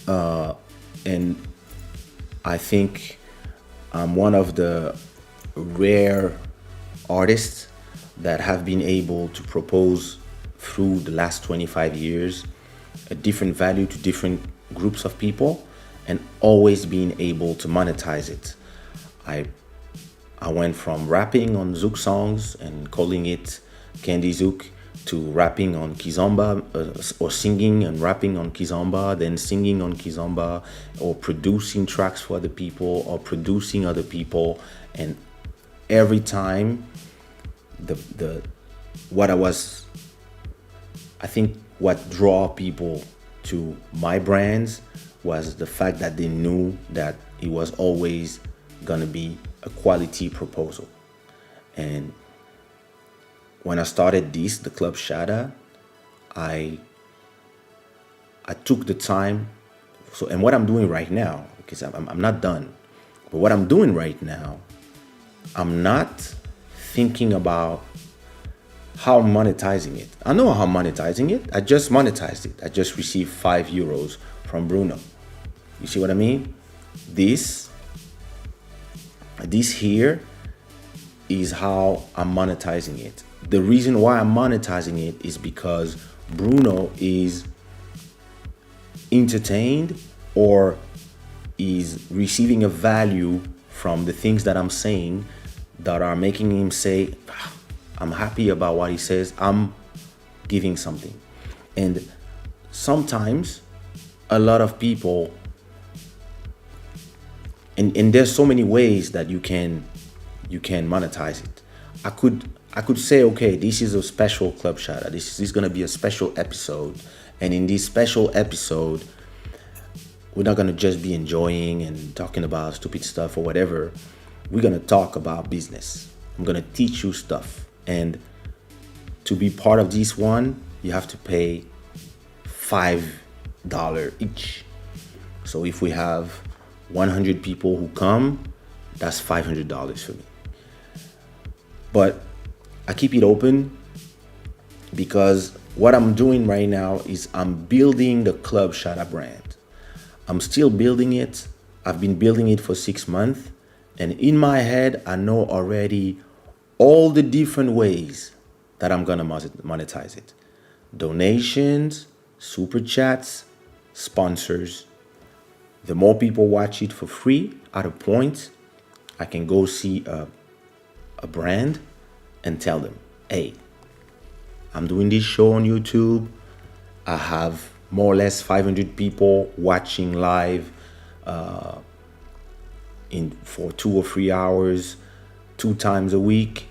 And I think I'm one of the rare artists that have been able to propose through the last 25 years a different value to different groups of people and always being able to monetize it. I went from rapping on Zouk songs and calling it Candy Zouk to rapping on Kizomba, or singing and rapping on Kizomba, then singing on Kizomba, or producing tracks for other people or producing other people. And every time I think what draw people to my brands was the fact that they knew that it was always gonna be a quality proposal. And when I started the Club Shada, I took the time. So, and what I'm doing right now, because I'm not done, but what I'm doing right now, I'm not thinking about how I'm monetizing it. I know how I'm monetizing it. I just monetized it. I just received €5 from Bruno. You see what I mean? This here is how I'm monetizing it. The reason why I'm monetizing it is because Bruno is entertained or is receiving a value from the things that I'm saying that are making him say, I'm happy about what he says. I'm giving something. And sometimes a lot of people, and there's so many ways that you can you can monetize it. I could say, okay, this is a special Club Shada. This is gonna be a special episode, and in this special episode, we're not gonna just be enjoying and talking about stupid stuff or whatever. We're gonna talk about business. I'm gonna teach you stuff, and to be part of this one, you have to pay $5 each. So if we have 100 people who come, that's $500 for me. But I keep it open because what I'm doing right now is I'm building the Club Shada brand. I'm still building it. I've been building it for 6 months. And in my head, I know already all the different ways that I'm going to monetize it. Donations, super chats, sponsors. The more people watch it for free, at a point, I can go see a brand and tell them, hey, I'm doing this show on YouTube. I have more or less 500 people watching live for 2 or 3 hours, 2 times a week.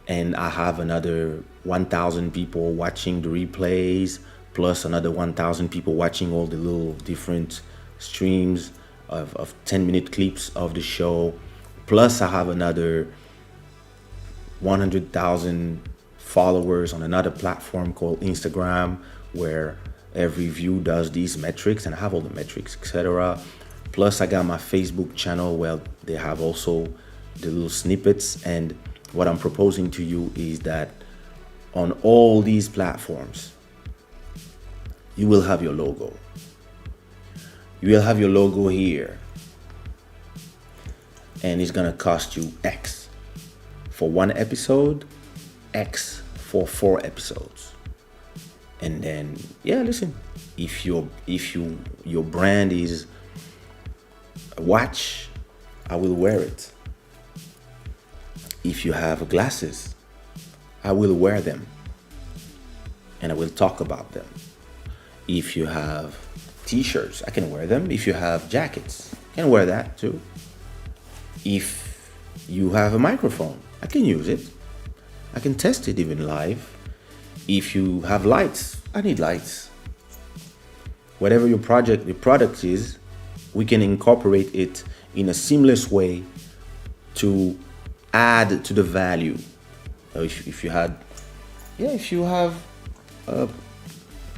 And I have another 1,000 people watching the replays, plus another 1,000 people watching all the little different streams of 10-minute clips of the show. Plus I have another 100,000 followers on another platform called Instagram, where every view does these metrics, and I have all the metrics, etc. Plus I got my Facebook channel where they have also the little snippets. And what I'm proposing to you is that on all these platforms, you will have your logo. You will have your logo here, and it's gonna cost you X for 1 episode, X for 4 episodes. And then, yeah, listen, if your brand is a watch, I will wear it. If you have glasses, I will wear them, and I will talk about them. If you have t-shirts, I can wear them. If you have jackets, I can wear that too. If you have a microphone, I can use it. I can test it even live. If you have lights, I need lights. Whatever your product is, we can incorporate it in a seamless way to add to the value. If you have a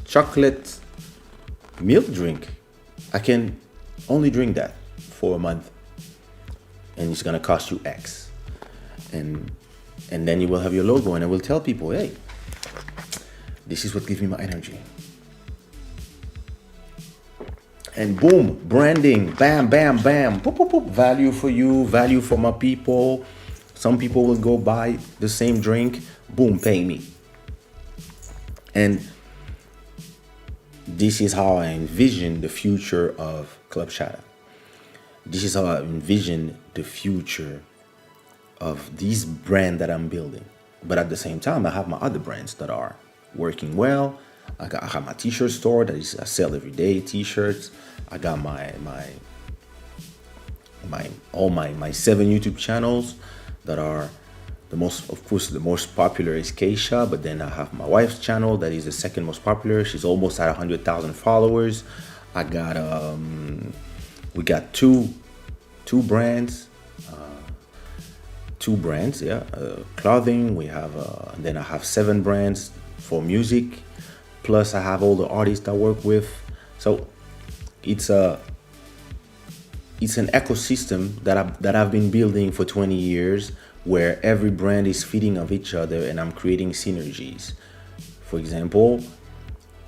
chocolate milk drink, I can only drink that for a month, and it's gonna cost you X. And then you will have your logo, and I will tell people, hey, this is what gives me my energy. And boom, branding, bam, bam, bam, boop, boop, boop. Value for you, value for my people. Some people will go buy the same drink, boom, pay me. And this is how I envision the future of Club Shada. This is how I envision the future of this brand that I'm building. But at the same time, I have my other brands that are working well. I have my t-shirt store that I sell every day t-shirts. I got my 7 YouTube channels that are the most, of course, the most popular is Kaysha, but then I have my wife's channel that is the second most popular. She's almost at 100,000 followers. I got we got two brands, clothing. We have and then I have 7 brands for music. Plus I have all the artists I work with. So it's an ecosystem that I've been building for 20 years, where every brand is feeding off each other, and I'm creating synergies. For example,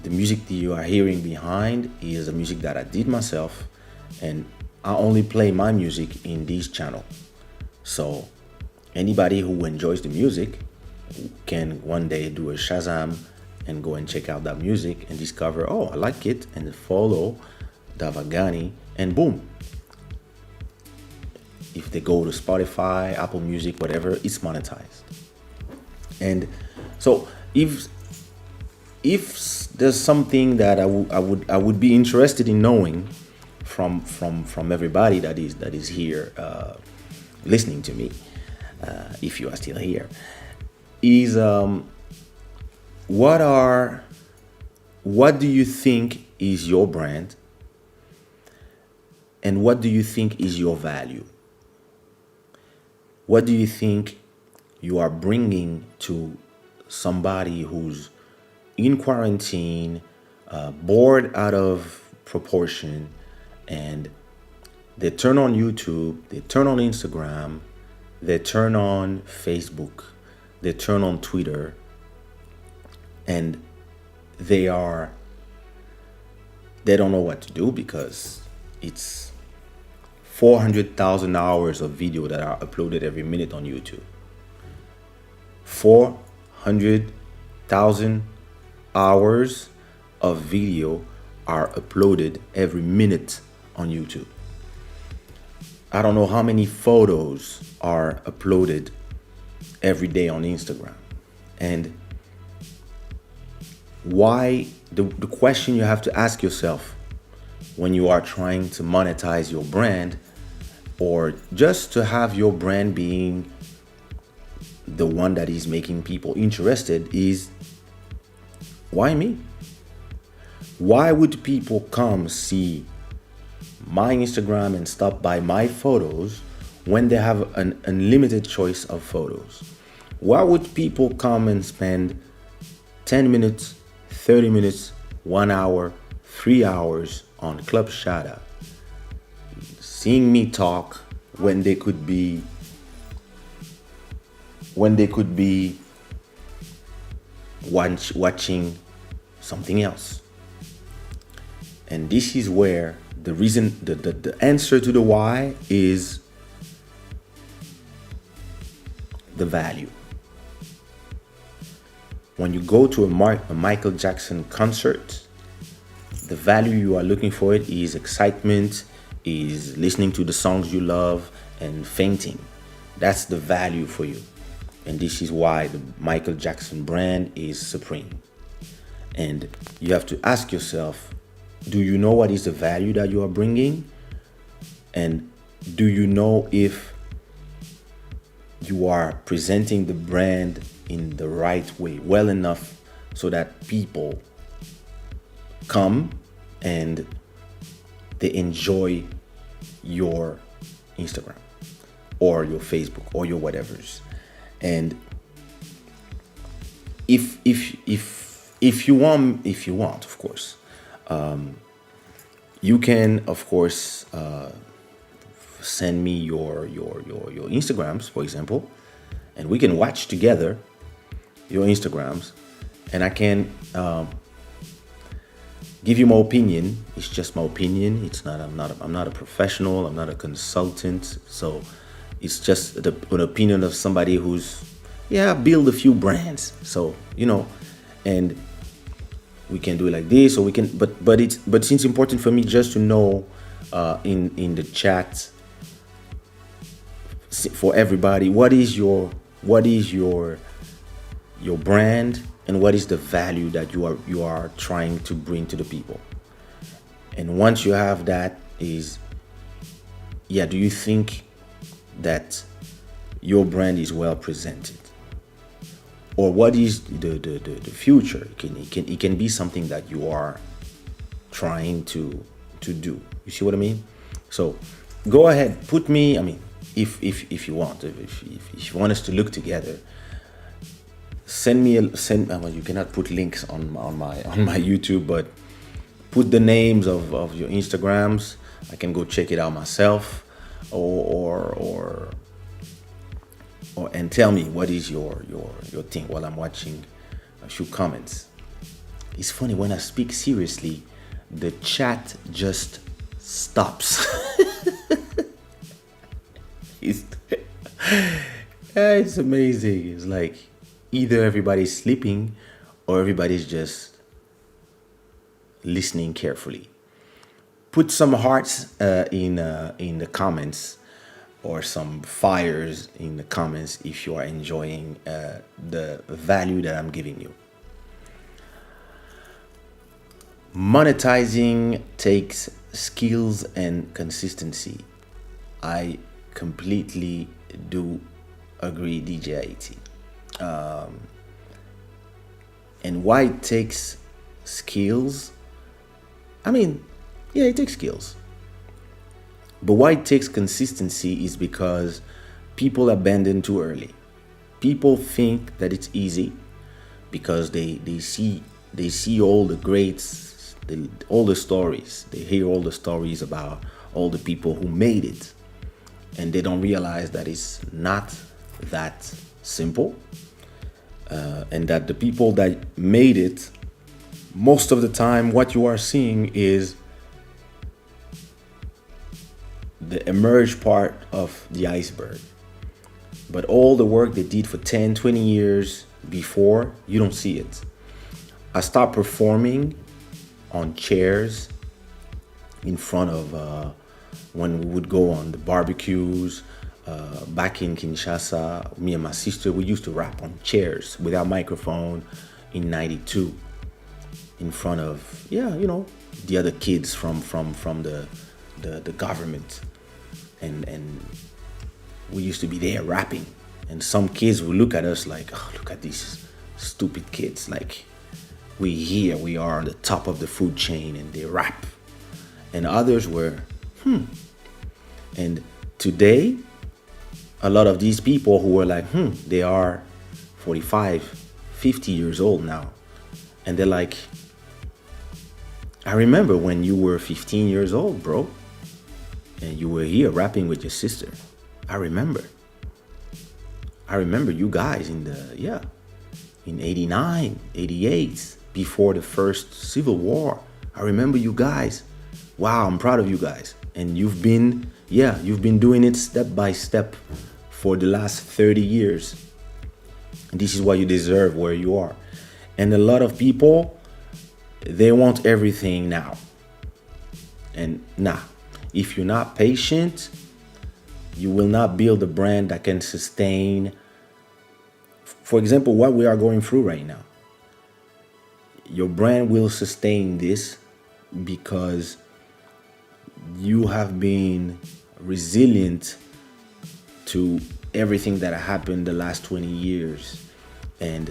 the music that you are hearing behind is a music that I did myself, and I only play my music in this channel. So anybody who enjoys the music can one day do a Shazam and go and check out that music and discover, oh, I like it, and follow Davagani, and boom. If they go to Spotify, Apple Music, whatever, it's monetized. And so if there's something that I would be interested in knowing from everybody that is here listening to me, if you are still here, is what are what do you think is your brand, and what do you think is your value? What do you think you are bringing to somebody who's in quarantine, bored out of proportion, and they turn on YouTube, they turn on Instagram, they turn on Facebook, they turn on Twitter, and they are they don't know what to do because it's 400,000 hours of video that are uploaded every minute on YouTube. 400,000 hours of video are uploaded every minute on YouTube. I don't know how many photos are uploaded every day on Instagram. And why the question you have to ask yourself when you are trying to monetize your brand, or just to have your brand being the one that is making people interested, is why me? Why would people come see my Instagram and stop by my photos when they have an unlimited choice of photos? Why would people come and spend 10 minutes, 30 minutes, 1 hour, 3 hours on Club Shada seeing me talk when they could be watching something else? And this is where the reason, the answer to the why is the value. When you go to a Michael Jackson concert, the value you are looking for it is excitement, is listening to the songs you love, and fainting. That's the value for you. And this is why the Michael Jackson brand is supreme. And you have to ask yourself, do you know what is the value that you are bringing? And do you know if you are presenting the brand in the right way, well enough so that people come and they enjoy your Instagram or your Facebook or your whatevers? And if you want, of course, you can, of course, send me your Instagrams, for example, and we can watch together your Instagrams, and I can give you my opinion. It's just my opinion. It's not. I'm not a professional. I'm not a consultant. So it's just an opinion of somebody who's build a few brands. So and we can do it like this, or we can. But it's important for me just to know in the chat for everybody what is your brand, and what is the value that you are trying to bring to the people. And once you have that, is do you think that your brand is well presented, or what is the future? It can be something that you are trying to do. You see what I mean? So go ahead, put me. I mean, if you want, if you want us to look together, send me well, you cannot put links on my YouTube, but put the names of your Instagrams. I can go check it out myself, or and tell me what is your thing while I'm watching a few comments. It's funny, when I speak seriously, the chat just stops. It's amazing. It's like either everybody's sleeping or everybody's just listening carefully. Put some hearts in the comments, or some fires in the comments if you are enjoying the value that I'm giving you. Monetizing takes skills and consistency. I completely do agree, DJ IT. And why it takes skills? I mean, yeah, it takes skills. But why it takes consistency is because people abandon too early. People think that it's easy because they see all the greats, all the stories. They hear all the stories about all the people who made it, and they don't realize that it's not that simple, and that the people that made it, most of the time, what you are seeing is the emerge part of the iceberg. But all the work they did for 10, 20 years before, you don't see it. I stopped performing on chairs in front of when we would go on the barbecues. Back in Kinshasa, me and my sister, we used to rap on chairs without microphone in 92 in front of, yeah, the other kids from the government. And we used to be there rapping. And some kids would look at us like, oh, look at these stupid kids. Like, we are on the top of the food chain and they rap. And others were, And today, a lot of these people who were like, they are 45, 50 years old now. And they're like, I remember when you were 15 years old, bro. And you were here rapping with your sister. I remember you guys in 89, 88, before the first Civil War. I remember you guys. Wow, I'm proud of you guys. And you've been doing it step by step for the last 30 years. And this is why you deserve where you are. And a lot of people, they want everything now. And if you're not patient, you will not build a brand that can sustain, for example, what we are going through right now. Your brand will sustain this because you have been resilient to everything that happened the last 20 years. And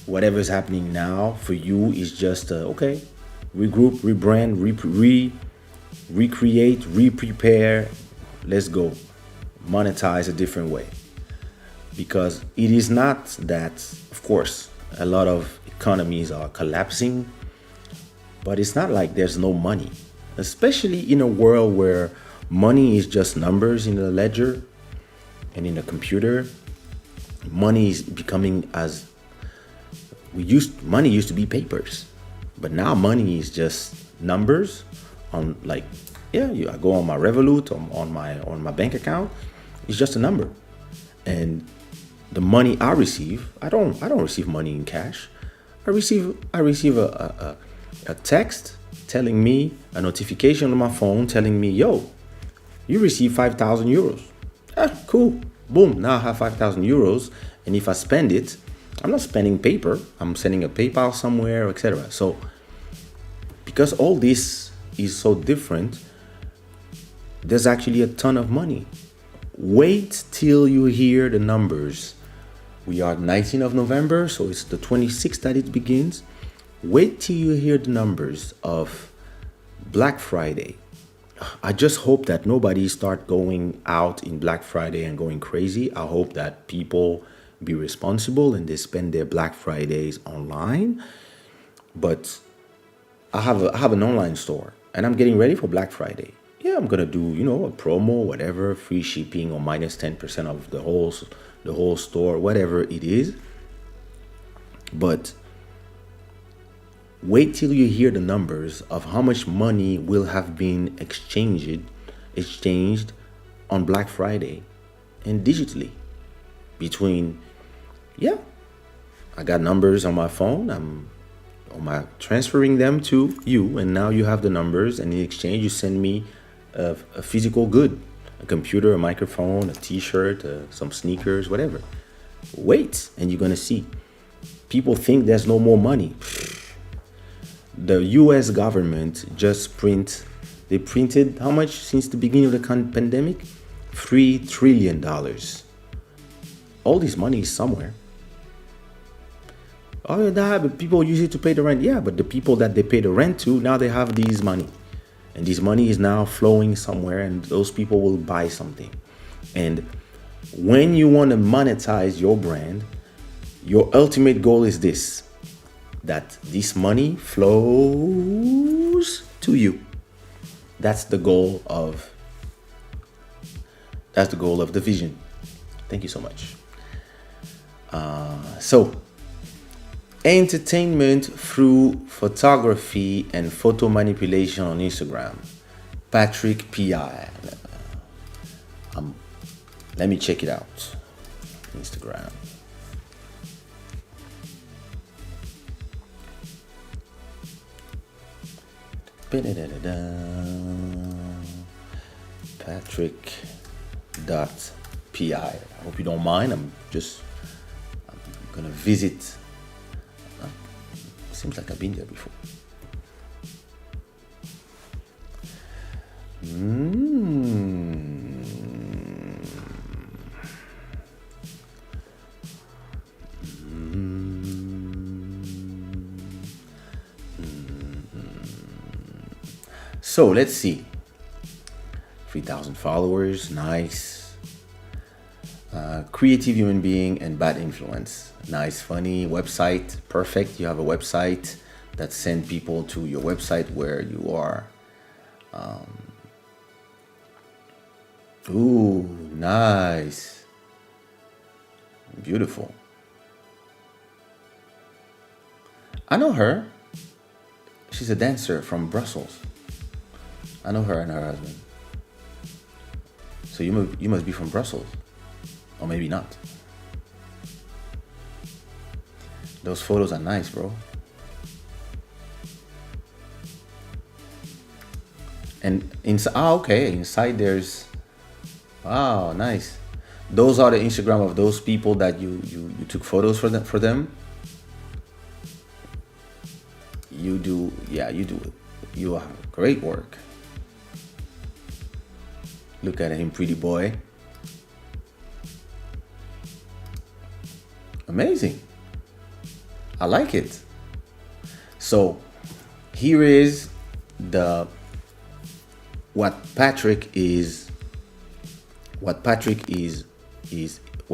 whatever is happening now for you is just, okay, regroup, rebrand, recreate, re-prepare, let's go. Monetize a different way. Because it is not that, of course, a lot of economies are collapsing, but it's not like there's no money. Especially in a world where money is just numbers in a ledger and in a computer. Money is becoming money used to be papers, but now money is just numbers on, like, I go on my Revolut, on my bank account, it's just a number. And the money I receive, I don't receive money in cash. I receive a text telling me, a notification on my phone telling me, yo, you received 5,000 euros. Cool. Boom. Now I have 5,000 euros. And if I spend it, I'm not spending paper. I'm sending a PayPal somewhere, etc. So because all this is so different, there's actually a ton of money. Wait till you hear the numbers. We are 19th of November, so it's the 26th that it begins. Wait till you hear the numbers of Black Friday. I just hope that nobody start going out in Black Friday and going crazy. I hope that people be responsible and they spend their Black Fridays online. But I have an online store and I'm getting ready for Black Friday. Yeah, I'm gonna do, a promo, whatever, free shipping or minus 10% of the whole store, whatever it is. But wait till you hear the numbers of how much money will have been exchanged on Black Friday and digitally. I got numbers on my phone. I'm transferring them to you, and now you have the numbers, and in exchange you send me a physical good, a computer, a microphone, a t-shirt, some sneakers, whatever. Wait, and you're gonna see. People think there's no more money. The US government just printed how much since the beginning of the pandemic? $3 trillion. All this money is somewhere. Oh, yeah, but people use it to pay the rent. Yeah, but the people that they pay the rent to, now they have these money. And this money is now flowing somewhere, and those people will buy something. And when you want to monetize your brand, your ultimate goal is this: that this money flows to you. That's the goal of the vision. Thank you so much. So entertainment through photography and photo manipulation on Instagram. Patrick P.I. Let me check it out. Instagram. Patrick.pi. I hope you don't mind. I'm gonna visit. Seems like I've been there before. So let's see. 3,000 followers, nice. Creative human being and bad influence, nice, funny. Website, perfect. You have a website that send people to your website where you are. Ooh, nice, beautiful. I know her. She's a dancer from Brussels. I know her and her husband. So you must be from Brussels, or maybe not. Those photos are nice, bro. And inside, okay, inside there's, wow, nice. Those are the Instagram of those people that you took photos for them. You do, yeah, you do. You have great work. Look at him, pretty boy. Amazing. I like it. So here is what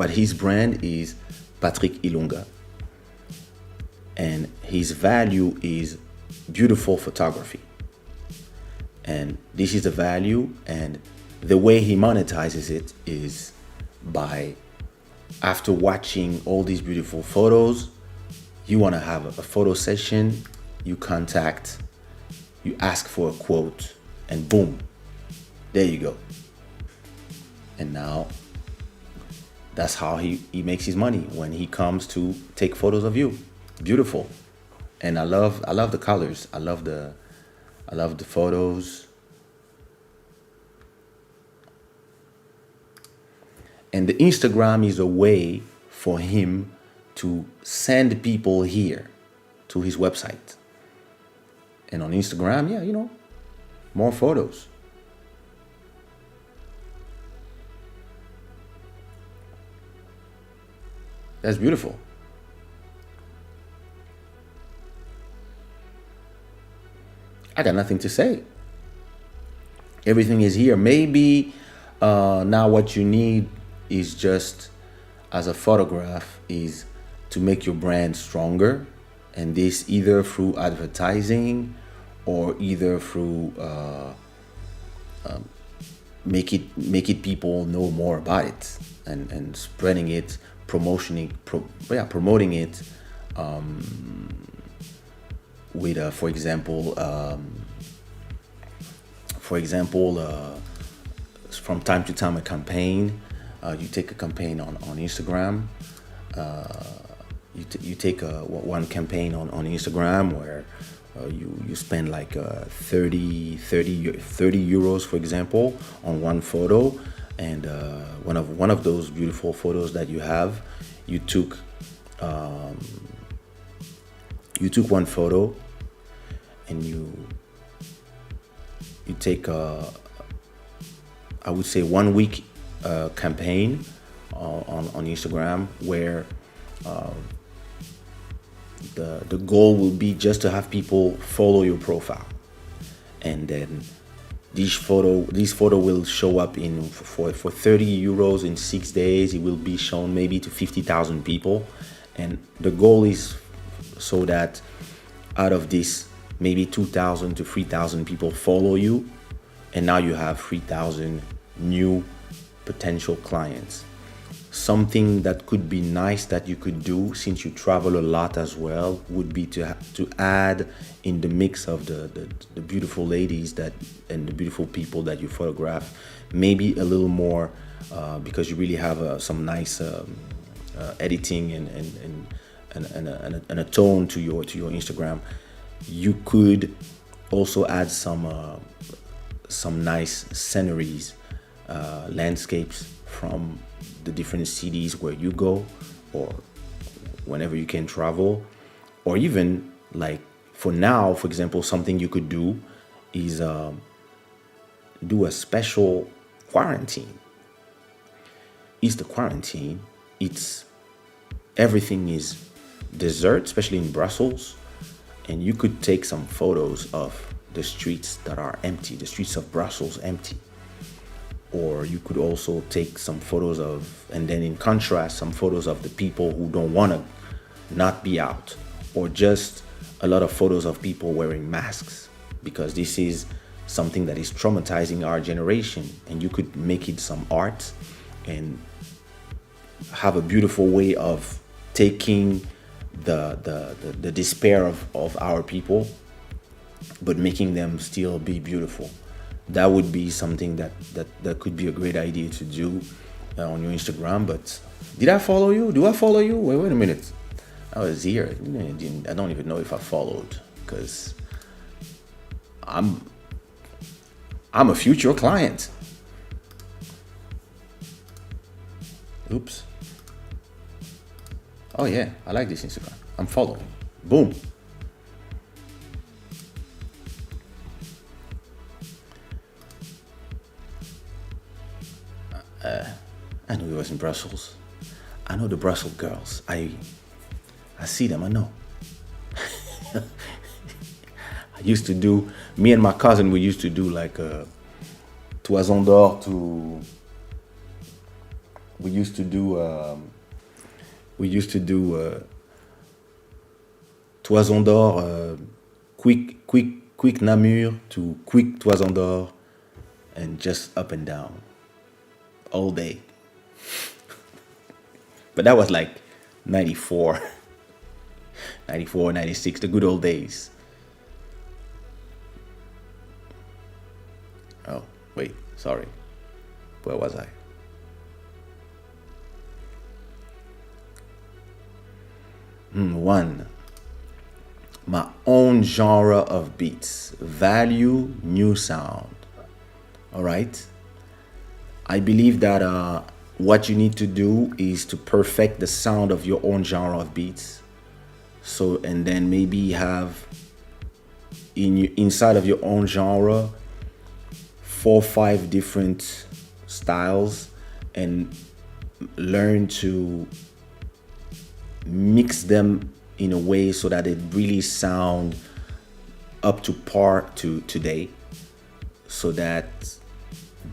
his brand is. Patrick Ilunga, and his value is beautiful photography. And this is the value, and the way he monetizes it is by, after watching all these beautiful photos, you want to have a photo session, you ask for a quote, and boom, there you go. And now that's how he makes his money, when he comes to take photos of you. Beautiful. And I love the colors. I love the photos. And the Instagram is a way for him to send people here to his website. And on Instagram, yeah, more photos. That's beautiful. I got nothing to say. Everything is here. Maybe now what you need is just, as a photograph, is to make your brand stronger, and this either through advertising or either through make it people know more about it, and spreading it, promoting it with for example from time to time a campaign. You take a campaign on Instagram. You take one campaign on Instagram where you spend like 30 euros, for example, on one photo, and one of those beautiful photos that you have, you took one photo, and you take I would say 1 week campaign on Instagram where the goal will be just to have people follow your profile, and then this photo will show up in for 30 euros in 6 days. It will be shown maybe to 50,000 people, and the goal is so that out of this maybe 2,000 to 3,000 people follow you, and now you have 3,000 new potential clients. Something that could be nice that you could do, since you travel a lot as well, would be to add in the mix of the beautiful ladies that and the beautiful people that you photograph, maybe a little more, because you really have some nice editing and a tone to your Instagram. You could also add some nice sceneries, landscapes from the different cities where you go, or whenever you can travel, or even like for now, for example, something you could do is do a special quarantine. Easter quarantine. It's everything is desert, especially in Brussels, and you could take some photos of the streets that are empty, the streets of Brussels empty. Or you could also take some photos of, and then in contrast, some photos of the people who don't want to not be out, or just a lot of photos of people wearing masks, because this is something that is traumatizing our generation. And you could make it some art and have a beautiful way of taking the despair of our people, but making them still be beautiful. That would be something that could be a great idea to do on your Instagram. But did I follow you? Do I follow you? Wait a minute. I was here. I don't even know if I followed, because I'm a future client. Oops. Oh yeah, I like this Instagram. I'm following. Boom. I knew he was in Brussels. I know the Brussels girls. I see them. I know. I used to do. Me and my cousin, we used to do like a Toison d'Or to. We used to do. Toison d'Or, quick Namur to quick Toison d'Or, and just up and down all day. But that was like 94, 96, the good old days. Oh, wait, sorry. Where was I? One, my own genre of beats, value, new sound. All right. I believe that what you need to do is to perfect the sound of your own genre of beats. So, and then maybe have inside of your own genre 4 or 5 different styles, and learn to mix them in a way so that it really sound up to par to today, so that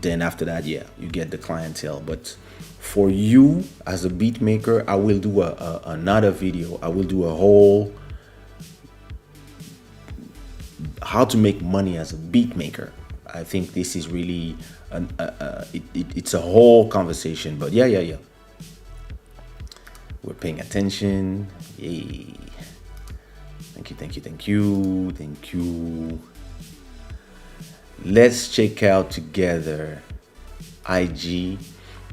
then after that, yeah, you get the clientele. But for you as a beat maker, I will do another video. I will do a whole how to make money as a beat maker. I think this is really it's a whole conversation. But yeah, we're paying attention. Yay. Thank you. Let's check out together IG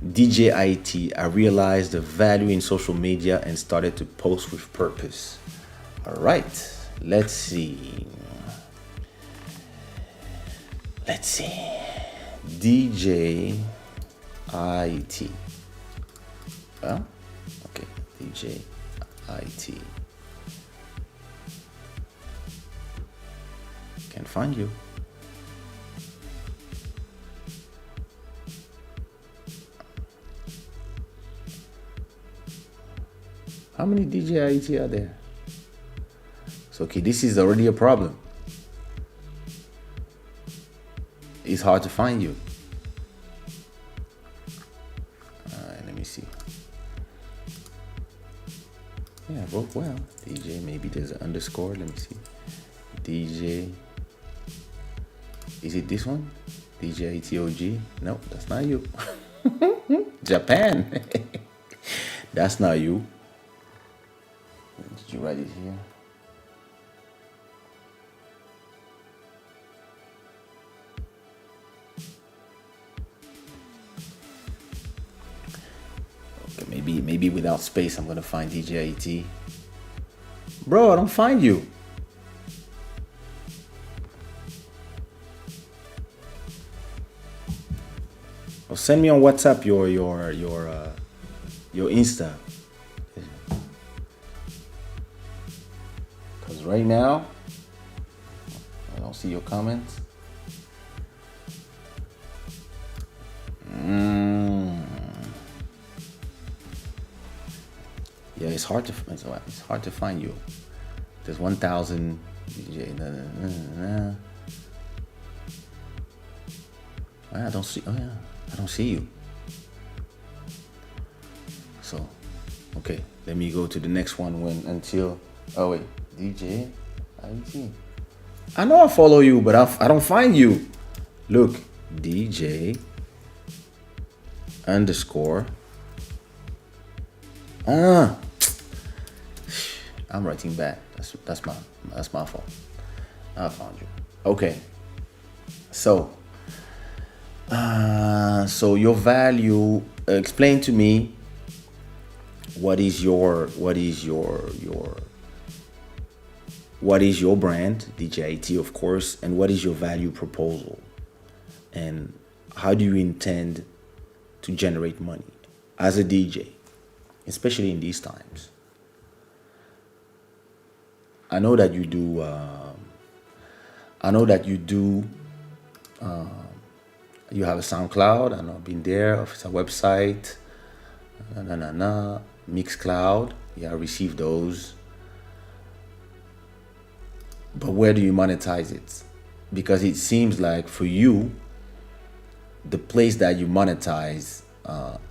DJ IT. I realized the value in social media and started to post with purpose. All right, let's see. DJ IT. Well, okay, DJ IT. Can't find you. How many DJ IT are there? So okay, this is already a problem. It's hard to find you. Let me see. Yeah, vote well. DJ, maybe there's an underscore. Let me see. DJ. Is it this one? DJ ITOG? No, that's not you. Japan. That's not you. Did you write it here? Okay, maybe without space I'm gonna find DJ IT. Bro, I don't find you. Or send me on WhatsApp your Insta. Because right now I don't see your comments. Yeah, it's hard to find you. There's 1,000 DJ. I don't see. Oh yeah, I don't see you. So, okay, let me go to the next one until. Oh wait, DJ, IT. I know I follow you, but I don't find you. Look, DJ underscore. I'm writing bad. That's my fault. I found you. Okay. So your value. Explain to me. What is your brand, DJIT, of course, and what is your value proposal, and how do you intend to generate money as a DJ, especially in these times? I know that you do. You have a SoundCloud. I know I've been there. It's a website. Mixcloud. Yeah, I receive those. But where do you monetize it? Because it seems like for you, the place that you monetize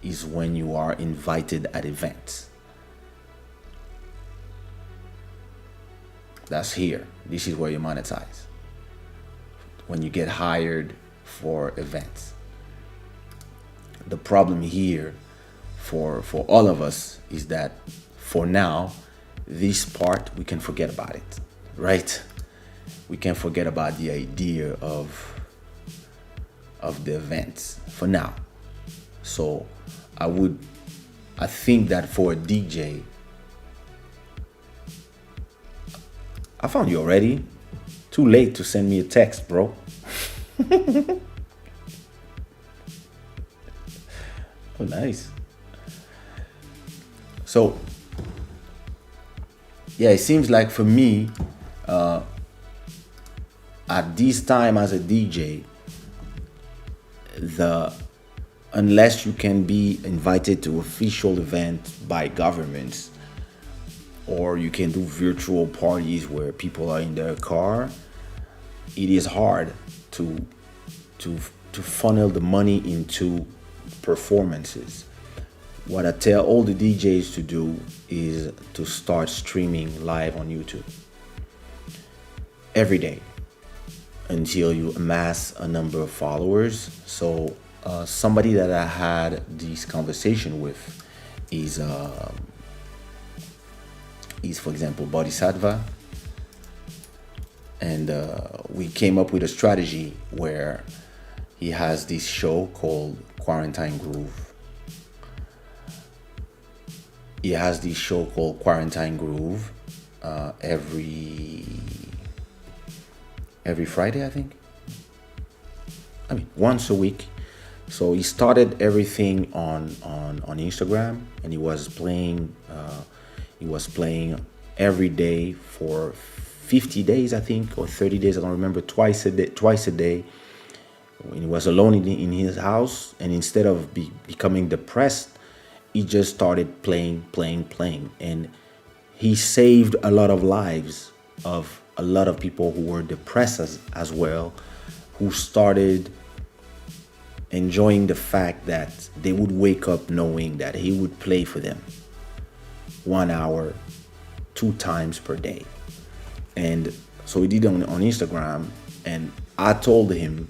is when you are invited at events. That's here. This is where you monetize. When you get hired for events. The problem here for all of us is that for now, this part, we can forget about it, right? We can forget about the idea of the events for now. So I think that for a DJ, I found you already. Too late to send me a text, bro. Oh, nice. So, yeah, it seems like for me, at this time as a DJ, unless you can be invited to official events by governments, or you can do virtual parties where people are in their car, it is hard to funnel the money into performances. What I tell all the DJs to do is to start streaming live on YouTube every day until you amass a number of followers. So somebody that I had this conversation with is for example Bodhisattva, and we came up with a strategy where he has this show called Quarantine Groove. He has this show called Quarantine Groove every Friday, I think. I mean, once a week. So he started everything on Instagram, and he was playing every day for 50 days, I think, or 30 days. I don't remember. Twice a day. When he was alone in his house, and instead of becoming depressed, he just started playing, and he saved a lot of lives of a lot of people who were depressed as well, who started enjoying the fact that they would wake up knowing that he would play for them 1 hour, 2 times per day. And so he did on Instagram, and I told him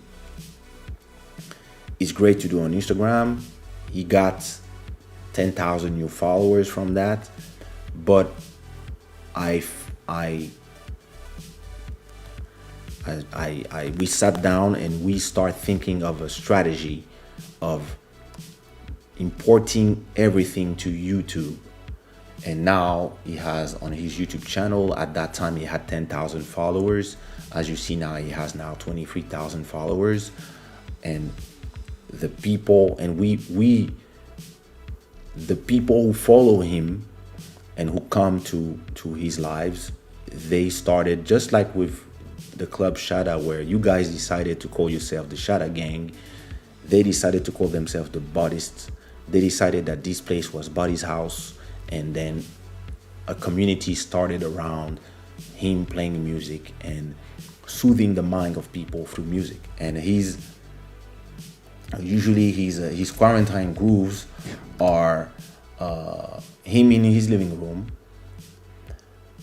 it's great to do on Instagram. He got 10,000 new followers from that, but I we sat down and we start thinking of a strategy of importing everything to YouTube. And now he has on his YouTube channel, at that time he had 10,000 followers. As you see now, he has now 23,000 followers. And the people, and the people who follow him and who come to his lives, they started just like with the club Shada, where you guys decided to call yourself the Shada gang. They decided to call themselves the Bodists. They decided that this place was Body's house, and then a community started around him playing music and soothing the mind of people through music. And his quarantine grooves are him in his living room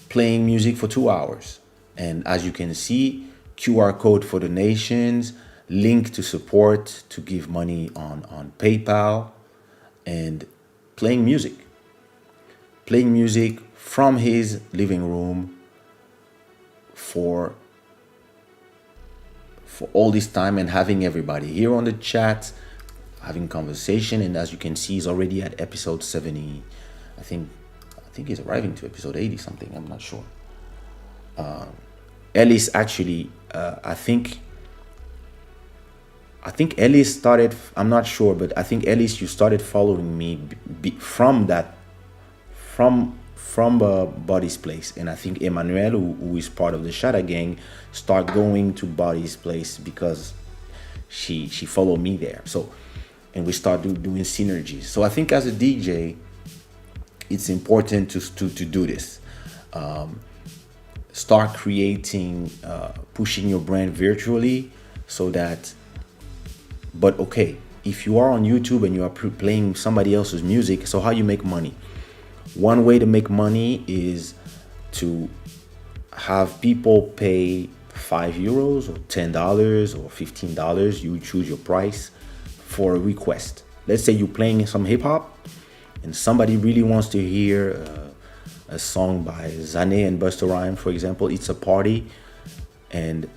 playing music for 2 hours. And as you can see, QR code for donations, link to support, to give money on PayPal, and playing music from his living room for all this time, and having everybody here on the chat, having conversation. And as you can see, he's already at episode 70. I think he's arriving to episode 80 something. I'm not sure. Ellis actually, I think Ellis started. I'm not sure, but I think Ellis, you started following me from Body's place, and I think Emmanuel, who is part of the Shada gang, start going to Body's place because she followed me there. So, and we start doing synergies. So I think as a DJ, it's important to do this. Start creating, pushing your brand virtually, so that. But okay, if you are on YouTube and you are playing somebody else's music, so how you make money? One way to make money is to have people pay €5 or $10 or $15. You choose your price for a request. Let's say you're playing some hip hop and somebody really wants to hear a song by Zane and Busta Rhymes, for example. It's a party, and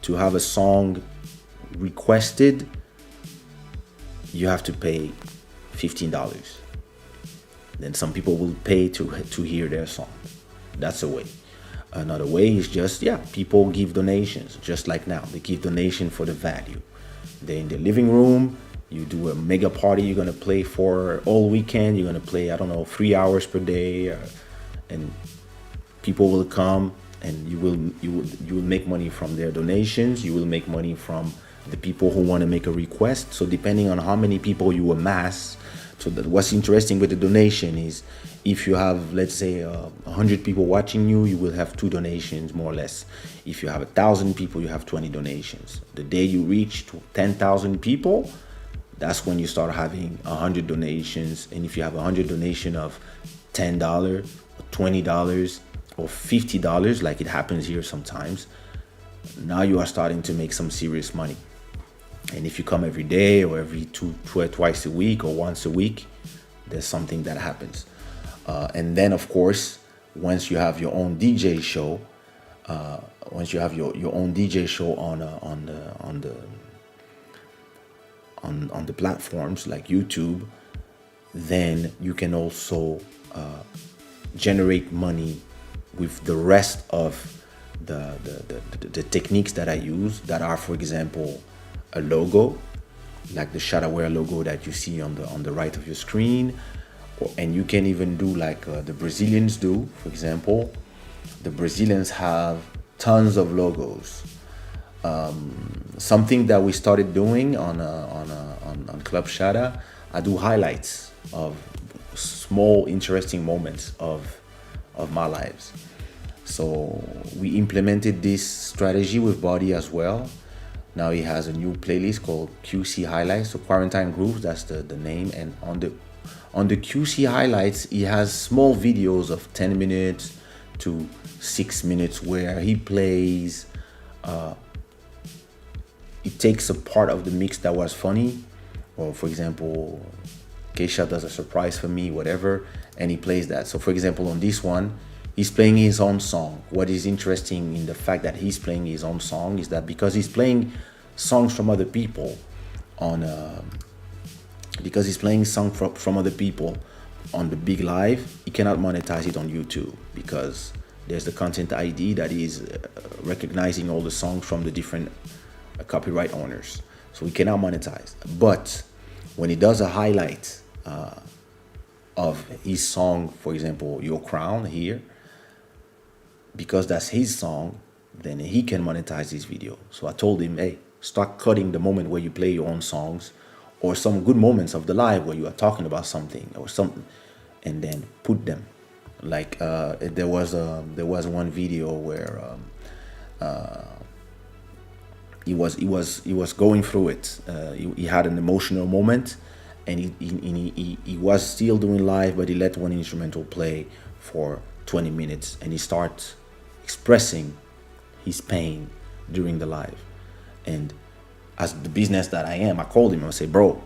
to have a song requested, you have to pay $15. Then some people will pay to hear their song. That's a way. Another way is just, people give donations, just like now. They give donation for the value. They're in the living room, you do a mega party, you're gonna play for all weekend, you're gonna play, 3 hours per day, and people will come, and you will make money from their donations. You will make money from the people who want to make a request. So depending on how many people you amass, so that what's interesting with the donation is, if you have, let's say, 100 people watching you, you will have 2 donations, more or less. If you have 1,000 people, you have 20 donations. The day you reach 10,000 people, that's when you start having 100 donations. And if you have 100 donation of $10 or $20 or $50, like it happens here sometimes, now you are starting to make some serious money. And if you come every day, or every twice a week, or once a week, there's something that happens. And then, of course, once you have your own DJ show, on the platforms like YouTube, then you can also generate money with the rest of the techniques that I use, that are, for example, a logo, like the Shadaware logo that you see on the right of your screen. And you can even do like the Brazilians do. For example, the Brazilians have tons of logos. Something that we started doing on Club Shada, I do highlights of small interesting moments of my lives. So we implemented this strategy with Body as well. Now he has a new playlist called QC Highlights. So Quarantine Grooves, that's the name. And on the QC Highlights, he has small videos of 10 minutes to 6 minutes where he plays. He takes a part of the mix that was funny, or for example, Kaysha does a surprise for me, whatever, and he plays that. So for example, on this one, he's playing his own song. What is interesting in the fact that he's playing his own song is that because he's playing songs from other people on because he's playing songs from other people on the big live, he cannot monetize it on YouTube because there's the content ID that is recognizing all the songs from the different copyright owners. So he cannot monetize. But when he does a highlight of his song, for example, Your Crown here, because that's his song, then he can monetize this video. So I told him, hey, start cutting the moment where you play your own songs or some good moments of the live where you are talking about something or something, and then put them. Like there was one video where he was going through it. He had an emotional moment, and he was still doing live, but he let one instrumental play for 20 minutes, and he starts expressing his pain during the live. And as the business that I am, I called him. I say, bro,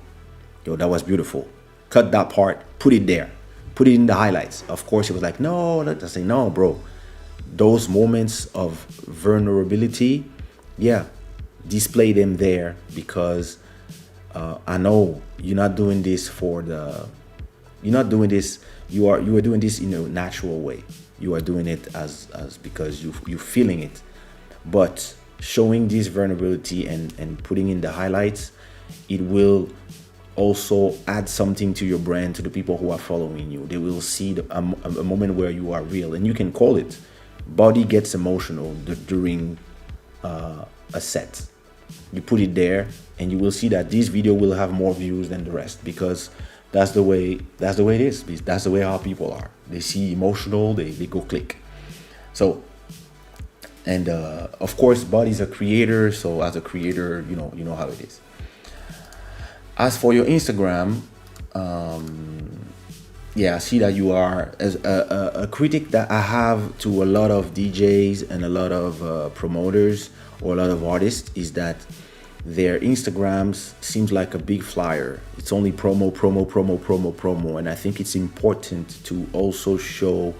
yo, that was beautiful. Cut that part, put it there, put it in the highlights. Of course, he was like, no. I say, no, bro. Those moments of vulnerability, yeah, display them there because I know you're not doing this you are doing this in a natural way. You are doing it as because you're feeling it. But showing this vulnerability and putting in the highlights, it will also add something to your brand, to the people who are following you. They will see a moment where you are real, and you can call it Body Gets Emotional during a set. You put it there, and you will see that this video will have more views than the rest because that's the way it is. That's the way how people are. They see emotional, they go click. So, and of course, Body's a creator, so as a creator, you know how it is. As for your Instagram, yeah, I see that you are as a critic that I have to a lot of DJs and a lot of promoters or a lot of artists is that their Instagrams seems like a big flyer. It's only promo, and I think it's important to also show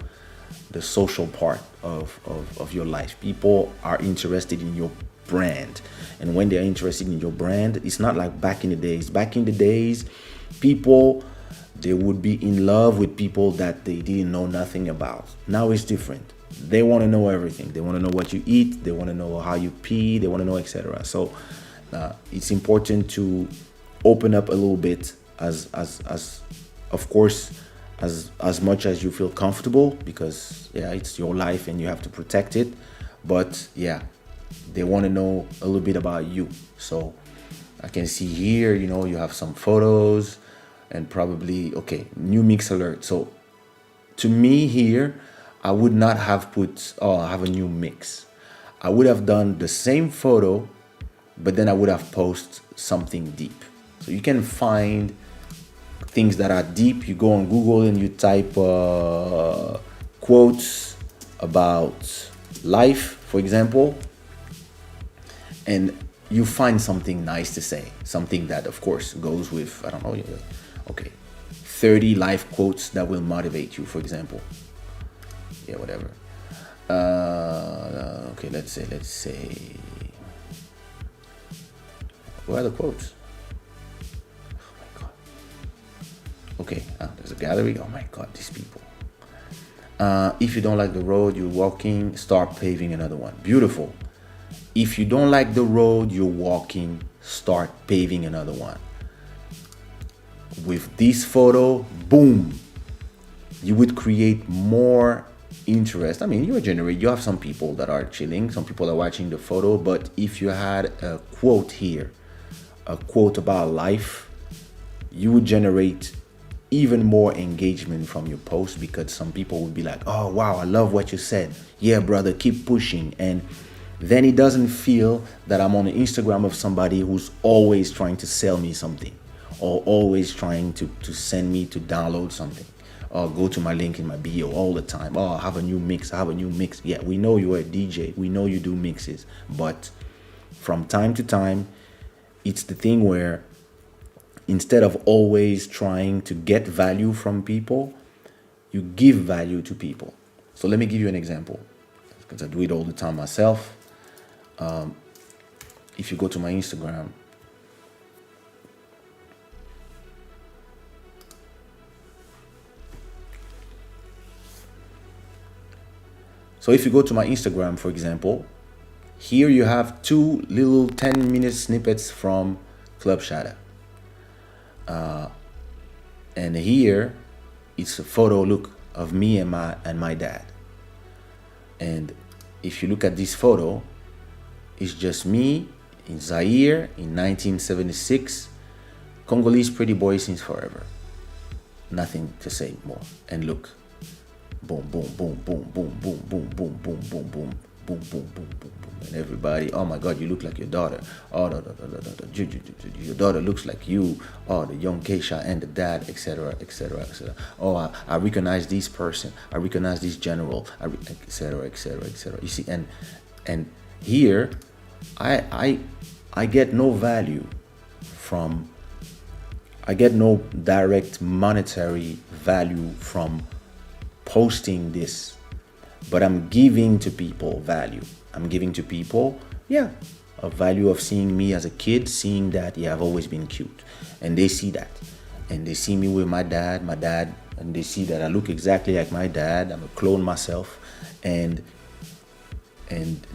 the social part of your life. People are interested in your brand, and when they're interested in your brand, it's not like back in the days. People, they would be in love with people that they didn't know nothing about. Now it's different. They want to know everything. They want to know what you eat. They want to know how you pee. They want to know, etc. So it's important to open up a little bit, as of course, as much as you feel comfortable, because yeah, it's your life and you have to protect it. But yeah, they want to know a little bit about you. So I can see here, you have some photos and probably, okay, new mix alert. So to me here, I would not have put, I have a new mix. I would have done the same photo, but then I would have posted something deep. So you can find things that are deep. You go on Google and you type quotes about life, for example, and you find something nice to say, something that of course goes with, I don't know, okay, 30 life quotes that will motivate you, for example. Yeah, whatever. Okay, let's say, where are the quotes? Oh my God. Okay, there's a gallery. Oh my God, these people. If you don't like the road you're walking, start paving another one. Beautiful. If you don't like the road you're walking, start paving another one. With this photo, boom, you would create more interest. I mean, you have some people that are chilling, some people are watching the photo, but if you had a quote here, a quote about life, you would generate even more engagement from your post, because some people would be like, oh wow, I love what you said, yeah brother, keep pushing. And then it doesn't feel that I'm on the Instagram of somebody who's always trying to sell me something, or always trying to send me to download something, or go to my link in my bio all the time. Oh, I have a new mix, I have a new mix. Yeah, we know you're a DJ, we know you do mixes, but from time to time, it's the thing where instead of always trying to get value from people, you give value to people. So let me give you an example, because I do it all the time myself. If you go to my Instagram, for example, here you have two little 10-minute snippets from Club Shada. And here it's a photo look of me and my dad. And if you look at this photo, it's just me in Zaire in 1976, Congolese pretty boy since forever. Nothing to say more. And look, boom, boom, boom, boom, boom, boom, boom, boom, boom, boom, boom, boom, boom, boom, boom, boom. And everybody, oh my God, you look like your daughter. Oh, your daughter looks like you. Oh, the young Kaysha and the dad, etc., etc., etc. Oh, I recognize this person. I recognize this general, etc., etc., etc. You see, and here, I get no value from. I get no direct monetary value from posting this, but I'm giving to people value. I'm giving to people, yeah, a value of seeing me as a kid, seeing that, yeah, I've always been cute. And they see that. And they see me with my dad, and they see that I look exactly like my dad. I'm a clone myself. And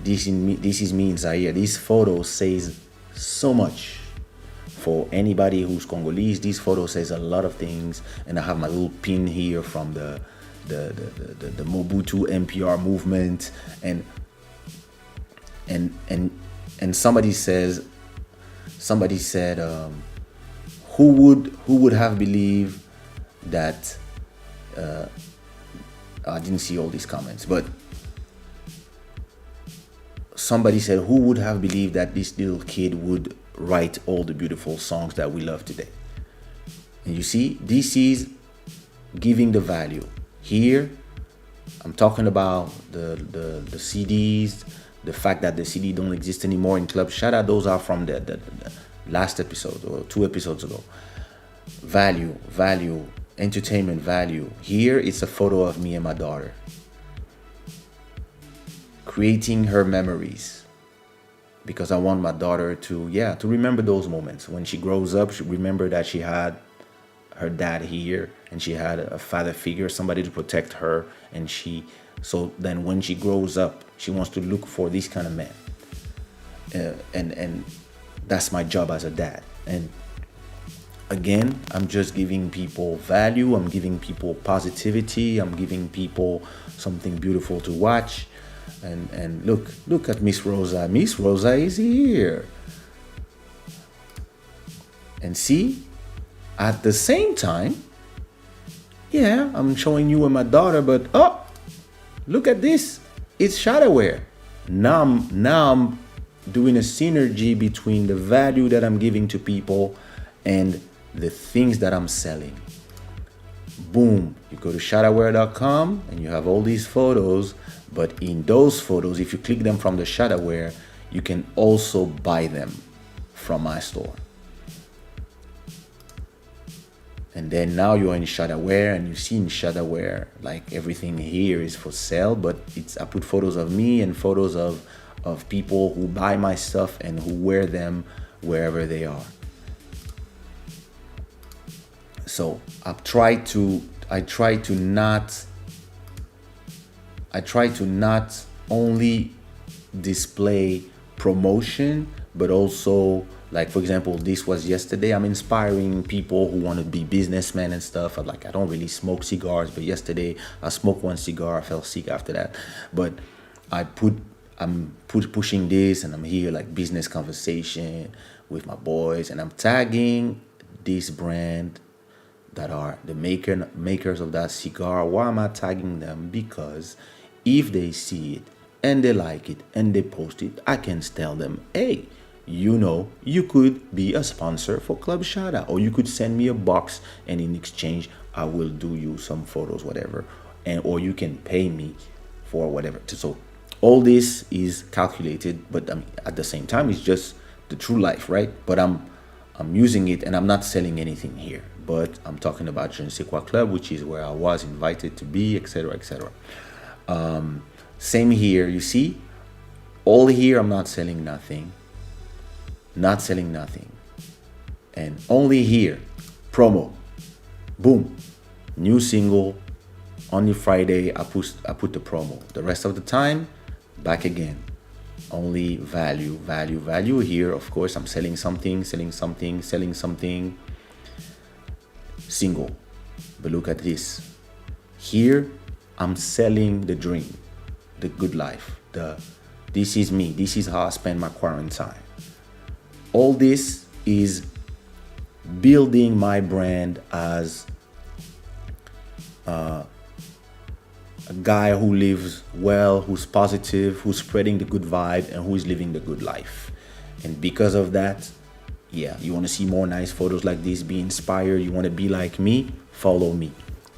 this is me in Zaire. This photo says so much. For anybody who's Congolese, this photo says a lot of things. And I have my little pin here from the Mobutu MPR movement, and somebody said, who would have believed that? I didn't see all these comments, but somebody said, who would have believed that this little kid would write all the beautiful songs that we love today? And you see, this is giving the value. Here, I'm talking about the CDs, the fact that the CD don't exist anymore in Club Shada. Those are from the last episode or 2 episodes ago. Value, entertainment value. Here, it's a photo of me and my daughter, creating her memories, because I want my daughter to remember those moments. When she grows up, she remember that she had her dad here, and she had a father figure, somebody to protect her, and so then when she grows up, she wants to look for this kind of man, and that's my job as a dad. And again, I'm just giving people value, I'm giving people positivity, I'm giving people something beautiful to watch. And look at Miss Rosa. Miss Rosa is here. And see, at the same time, yeah, I'm showing you and my daughter, but oh, look at this. It's Shadaware. Now I'm doing a synergy between the value that I'm giving to people and the things that I'm selling. Boom. You go to shadaware.com and you have all these photos. But in those photos, if you click them from the Shadaware, you can also buy them from my store. And then now you're in Shadaware, and you see in Shadaware, like everything here is for sale, but I put photos of me and photos of people who buy my stuff and who wear them wherever they are. So I try to not only display promotion, but also, like, for example, this was yesterday. I'm inspiring people who want to be businessmen and stuff. I don't really smoke cigars, but yesterday I smoked one cigar. I felt sick after that. But I'm pushing this, and I'm here like business conversation with my boys, and I'm tagging this brand that are the makers of that cigar. Why am I tagging them? Because if they see it and they like it and they post it, I can tell them, hey, you could be a sponsor for Club Shada, or you could send me a box, and in exchange, I will do you some photos, whatever, and or you can pay me for whatever. So all this is calculated, but at the same time, it's just the true life, right? But I'm using it, and I'm not selling anything here. But I'm talking about Je ne sais quoi club, which is where I was invited to be, etc., etc. Same here. You see, all here, I'm not selling nothing. Not selling nothing. And only here, promo. Boom. New single. Only Friday, I put the promo. The rest of the time, back again. Only value, value, value. Here, of course, I'm selling something, selling something, selling something. Single. But look at this. Here, I'm selling the dream, the good life. This is me. This is how I spend my quarantine. All this is building my brand as a guy who lives well, who's positive, who's spreading the good vibe, and who's living the good life. And because of that, yeah, you want to see more nice photos like this, be inspired, you want to be like me, follow me.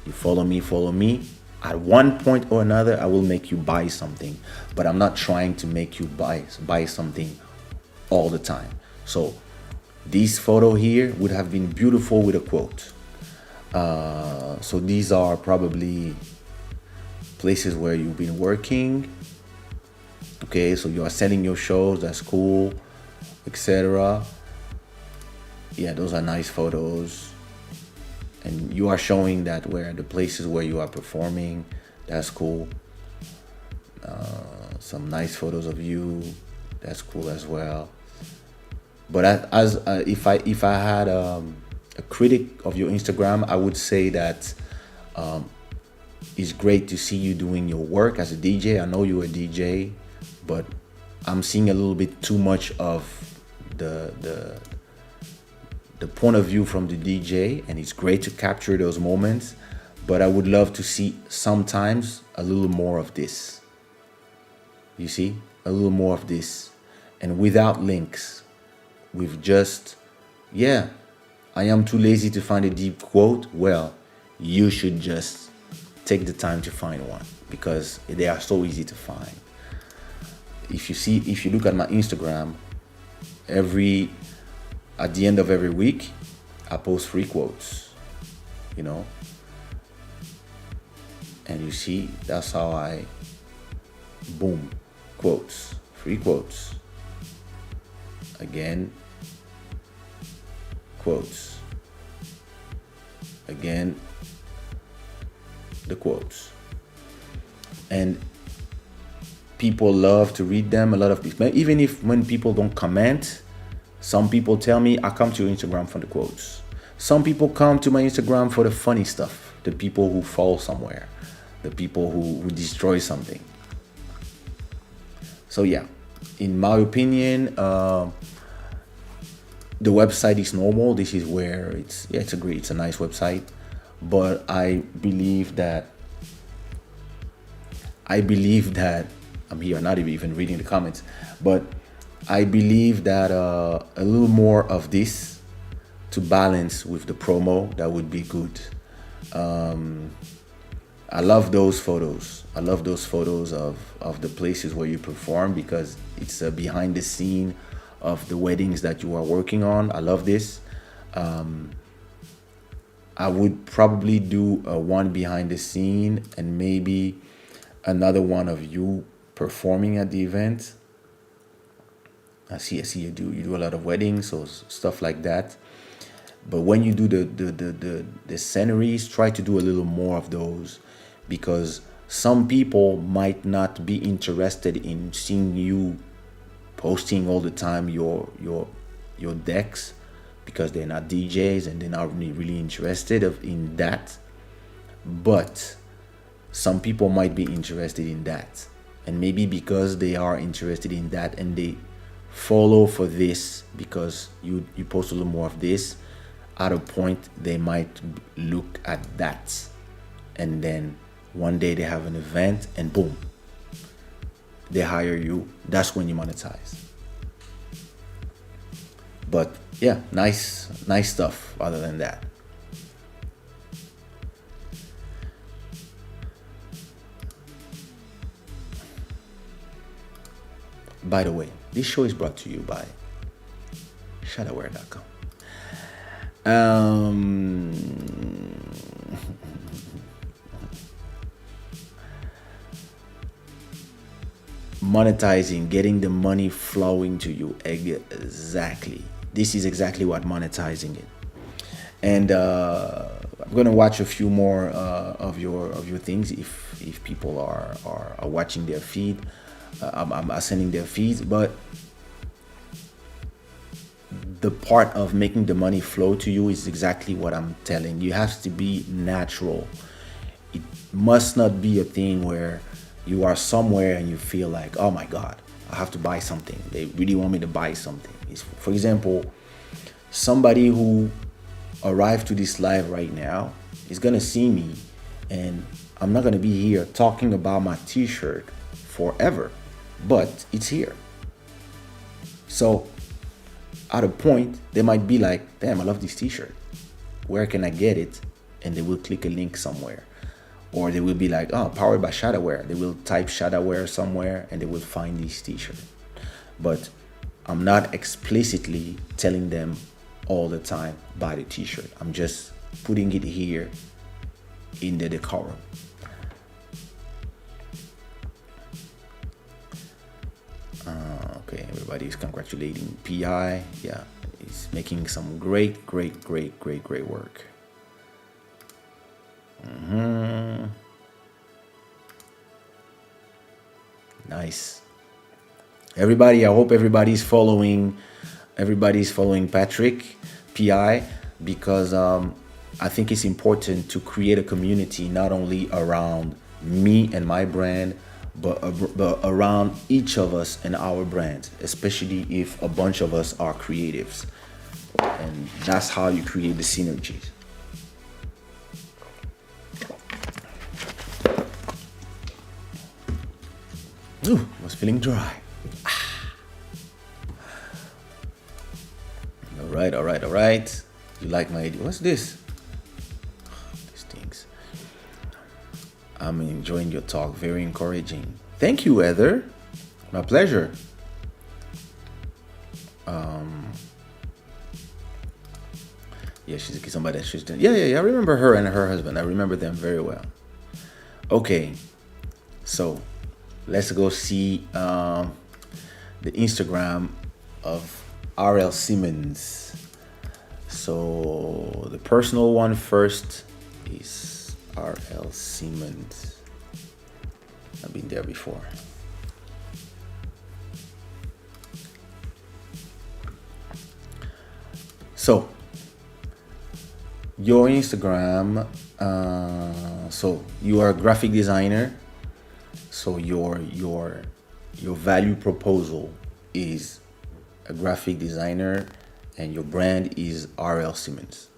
You follow me. At one point or another, I will make you buy something, but I'm not trying to make you buy something all the time. So this photo here would have been beautiful with a quote. So these are probably places where you've been working. Okay, so you are selling your shows, that's cool, etc. Yeah, those are nice photos. And you are showing that where the places where you are performing, that's cool. Some nice photos of you, that's cool as well. But if I had a critic of your Instagram, I would say that it's great to see you doing your work as a DJ. I know you're a DJ, but I'm seeing a little bit too much of the point of view from the DJ, and it's great to capture those moments. But I would love to see sometimes a little more of this. You see, a little more of this, and without links. With just, yeah, I am too lazy to find a deep quote. Well, you should just take the time to find one, because they are so easy to find. If you look at my Instagram, at the end of every week, I post free quotes, and you see, that's how I, boom, quotes, free quotes. Again, quotes. Again, the quotes. And people love to read them. A lot of people, even when people don't comment, some people tell me, I come to your Instagram for the quotes. Some people come to my Instagram for the funny stuff, the people who fall somewhere, the people who destroy something. So yeah, in my opinion, the website is normal. This is where it's a nice website. But I believe that I'm here, not even reading the comments, but I believe that a little more of this to balance with the promo, that would be good. I love those photos. I love those photos of the places where you perform, because it's a behind the scene of the weddings that you are working on. I love this. I would probably do one behind the scene and maybe another one of you performing at the event. I see you do a lot of weddings, so stuff like that. But when you do the sceneries, try to do a little more of those, because some people might not be interested in seeing you posting all the time your decks, because they're not DJs and they're not really interested in that. But some people might be interested in that, and maybe because they are interested in that and they follow for this, because you post a little more of this, at a point they might look at that, and then one day they have an event and boom, they hire you. That's when you monetize. But yeah, nice stuff other than that. By the way, this show is brought to you by shadaware.com. Monetizing, getting the money flowing to you. Exactly. This is exactly what monetizing is. And I'm gonna watch a few more of your things if people are watching their feed. I'm sending their feeds, but the part of making the money flow to you is exactly what I'm telling you. It has to be natural. It must not be a thing where you are somewhere and you feel like, oh my God, I have to buy something. They really want me to buy something. For example, somebody who arrived to this live right now is gonna see me, and I'm not gonna be here talking about my t-shirt forever, but it's here. So at a point, they might be like, damn, I love this t-shirt. Where can I get it? And they will click a link somewhere. Or they will be like, oh, powered by Shadaware. They will type Shadaware somewhere and they will find this t-shirt. But I'm not explicitly telling them all the time, buy the t-shirt. I'm just putting it here in the decorum. Okay, everybody's congratulating PI. Yeah, he's making some great work. Nice. Everybody, I hope everybody's following Patrick PI, because I think it's important to create a community not only around me and my brand, but around each of us and our brands, especially if a bunch of us are creatives. And that's how you create the synergies. Ooh, was feeling dry. All right. You like my idea? What's this? These things. I'm enjoying your talk. Very encouraging. Thank you, Heather. My pleasure. Yeah, she's somebody that she's done. Yeah. I remember her and her husband. I remember them very well. Okay, so let's go see the Instagram of RL Simmons. So the personal one first is RL Simmons. I've been there before. So your Instagram, so you are a graphic designer. So your value proposal is a graphic designer, and your brand is RL Simmons.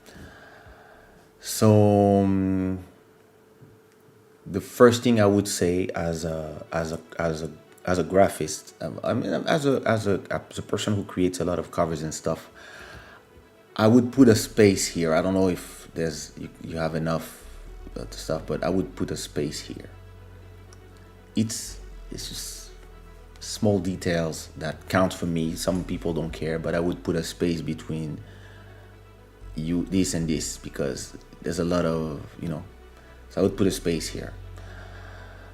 So the first thing I would say as a graphist, I mean, as a person who creates a lot of covers and stuff, I would put a space here. I don't know if you have enough stuff, but I would put a space here. It's just small details that count for me. Some people don't care, but I would put a space between this and this, because there's a lot of, so I would put a space here.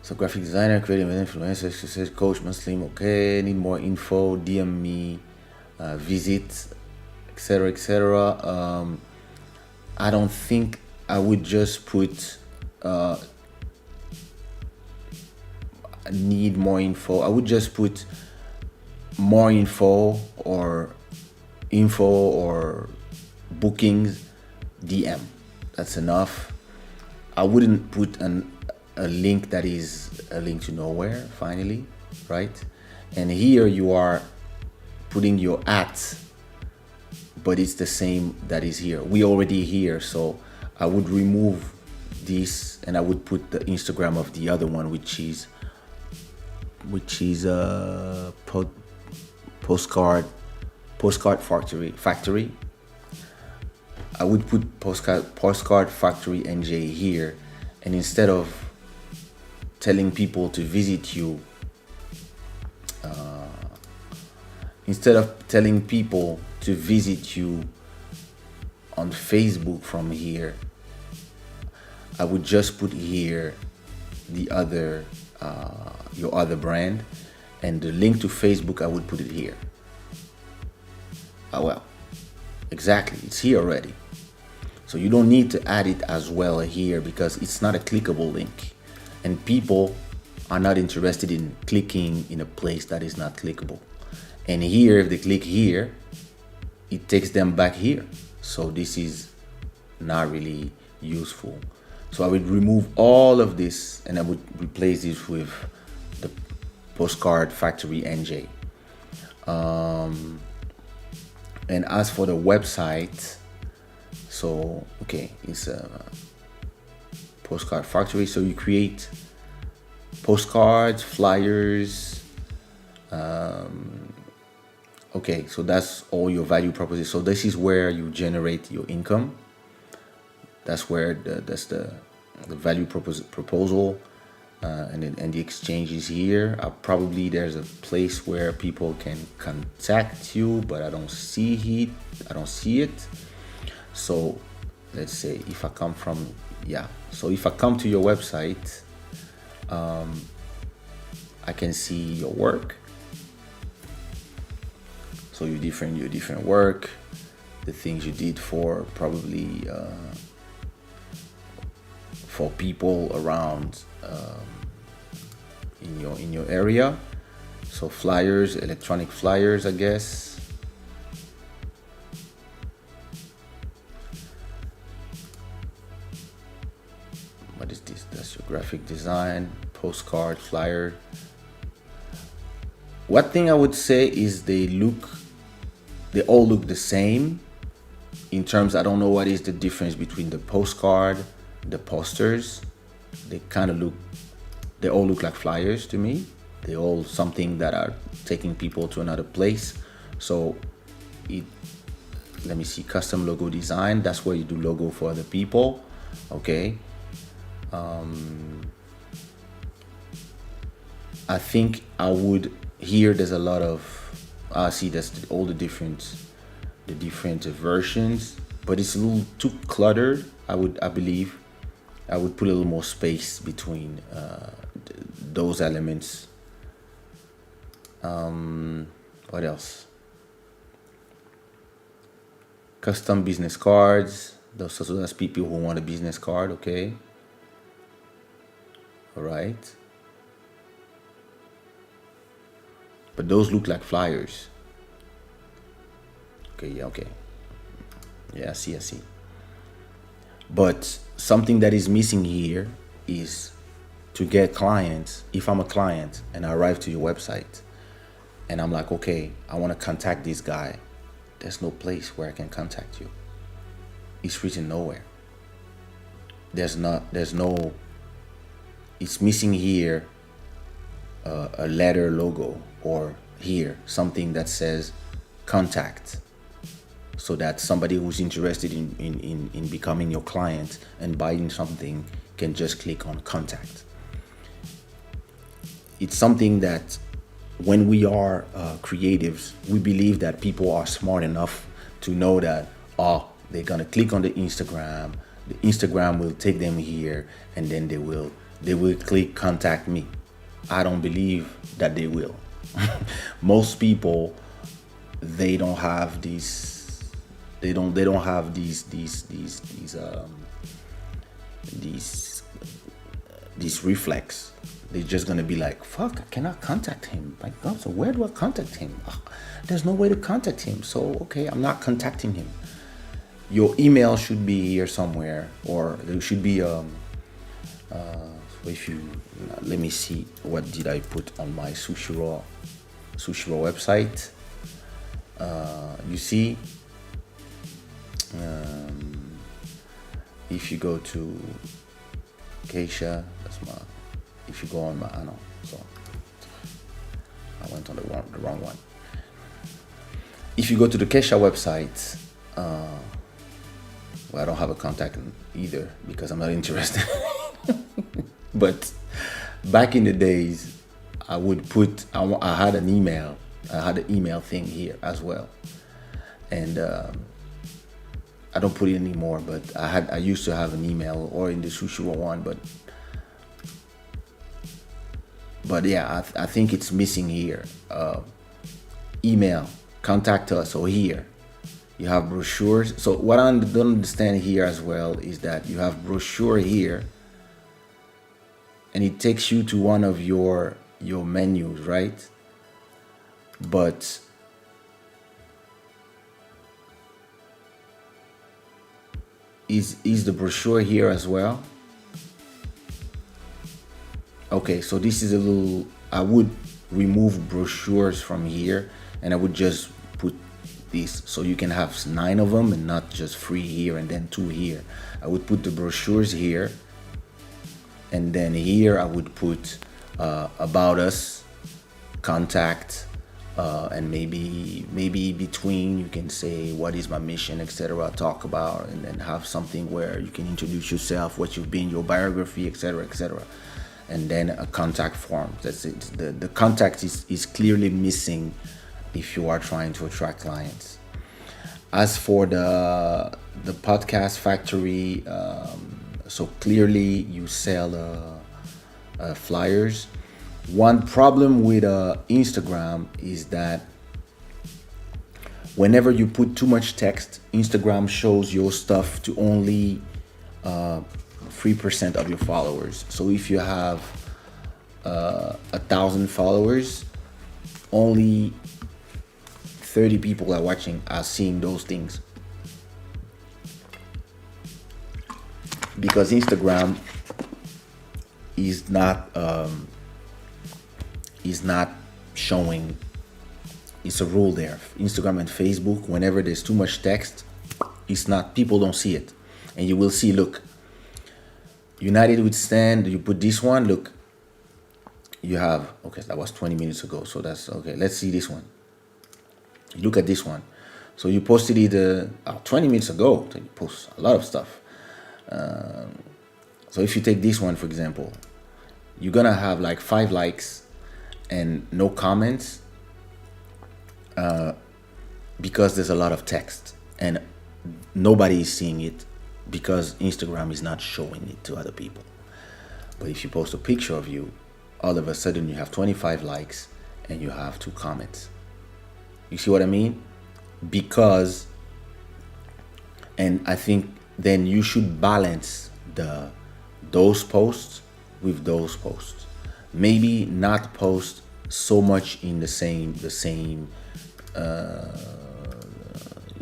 So graphic designer, creative influencer, success coach, Muslim, okay, need more info, DM me, visit, etc. I don't think I would just put need more info. I would just put more info or bookings, DM. That's enough. I wouldn't put a link that is a link to nowhere, finally, right? And here you are putting your at but it's the same that is here. We already here, so I would remove this and I would put the Instagram of the other one, which is postcard factory. I would put postcard factory NJ here, and instead of telling people to visit you, on Facebook from here, I would just put here the other your other brand, and the link to Facebook I would put it here. Oh well, exactly, it's here already. So you don't need to add it as well here because it's not a clickable link, and people are not interested in clicking in a place that is not clickable. And here, if they click here, it takes them back here. So this is not really useful. So I would remove all of this and I would replace this with the postcard factory NJ. And as for the website, so okay, it's a postcard factory. So you create postcards, flyers. Okay, so that's all your value proposition. So this is where you generate your income. That's where that's the value proposal, and the exchange is here. Probably there's a place where people can contact you, but I don't see it. So let's say if I come from so if I come to your website, I can see your work. So your different work, the things you did for probably for people around in your area. So flyers, electronic flyers, I guess. What is this? That's your graphic design, postcard, flyer. One thing I would say is they all look the same in terms, I don't know what is the difference between the postcard, the posters. They all look like flyers to me. They all something that are taking people to another place. So let me see, custom logo design, that's where you do logo for other people. Okay. I think I would, here there's a lot of, see that's all the different versions, but it's a little too cluttered. I believe I would put a little more space between those elements. What else? Custom business cards. So that's people who want a business card. Okay. All right. But those look like flyers. Okay, yeah, okay. Yeah, I see. But something that is missing here is to get clients. If I'm a client and I arrive to your website and I'm like, okay, I want to contact this guy, there's no place where I can contact you. It's written nowhere. It's missing here a letter logo, or here something that says contact, so that somebody who's interested in becoming your client and buying something can just click on contact. It's something that when we are creatives, we believe that people are smart enough to know that they're gonna click on the Instagram will take them here, and then they will click contact me. I don't believe that they will. Most people, they don't have these reflex. They're just gonna be like, fuck, I cannot contact him. Like, oh, so where do I contact him? There's no way to contact him. So okay, I'm not contacting him. Your email should be here somewhere, or there should be if you let me see, what did I put on my Sushiro website? You see, If you go to Kaysha, that's my. If you go on my, I know, so I went on the wrong one. If you go to the Kaysha website, well, I don't have a contact either because I'm not interested. But back in the days, I would put. I had an email. I had an email thing here as well, and I don't put it anymore. But I used to have an email or in the Sushi one, but yeah, I think it's missing here. Email, contact us, or here you have brochures. So what I don't understand here as well is that you have brochure here, and it takes you to one of your menus, right? But is the brochure here as well? Okay, so this is a little. I would remove brochures from here, and I would just put this, so you can have 9 of them and not just 3 here and then 2 here. I would put the brochures here, and then here I would put about us, contact, and maybe between you can say what is my mission, etc. Talk about, and then have something where you can introduce yourself, what you've been, your biography, etc., etc. And then a contact form. That's it. The contact is clearly missing if you are trying to attract clients. As for the podcast factory, so clearly you sell flyers. One problem with Instagram is that whenever you put too much text, Instagram shows your stuff to only 3% of your followers. So if you have 1,000 followers, only 30 people are seeing those things, because Instagram is not showing. It's a rule there. Instagram and Facebook, whenever there's too much text, people don't see it. And you will see, look, United would stand, you put this one, look, you have, okay, that was 20 minutes ago, so that's, okay, let's see this one. You look at this one. So you posted it 20 minutes ago, so you post a lot of stuff. So if you take this one, for example, you're gonna have like 5 likes and no comments, because there's a lot of text and nobody is seeing it, because Instagram is not showing it to other people. But if you post a picture of you, all of a sudden you have 25 likes and you have 2 comments. You see what I mean? Because, and I think then you should balance those posts with those posts. Maybe not post so much in the same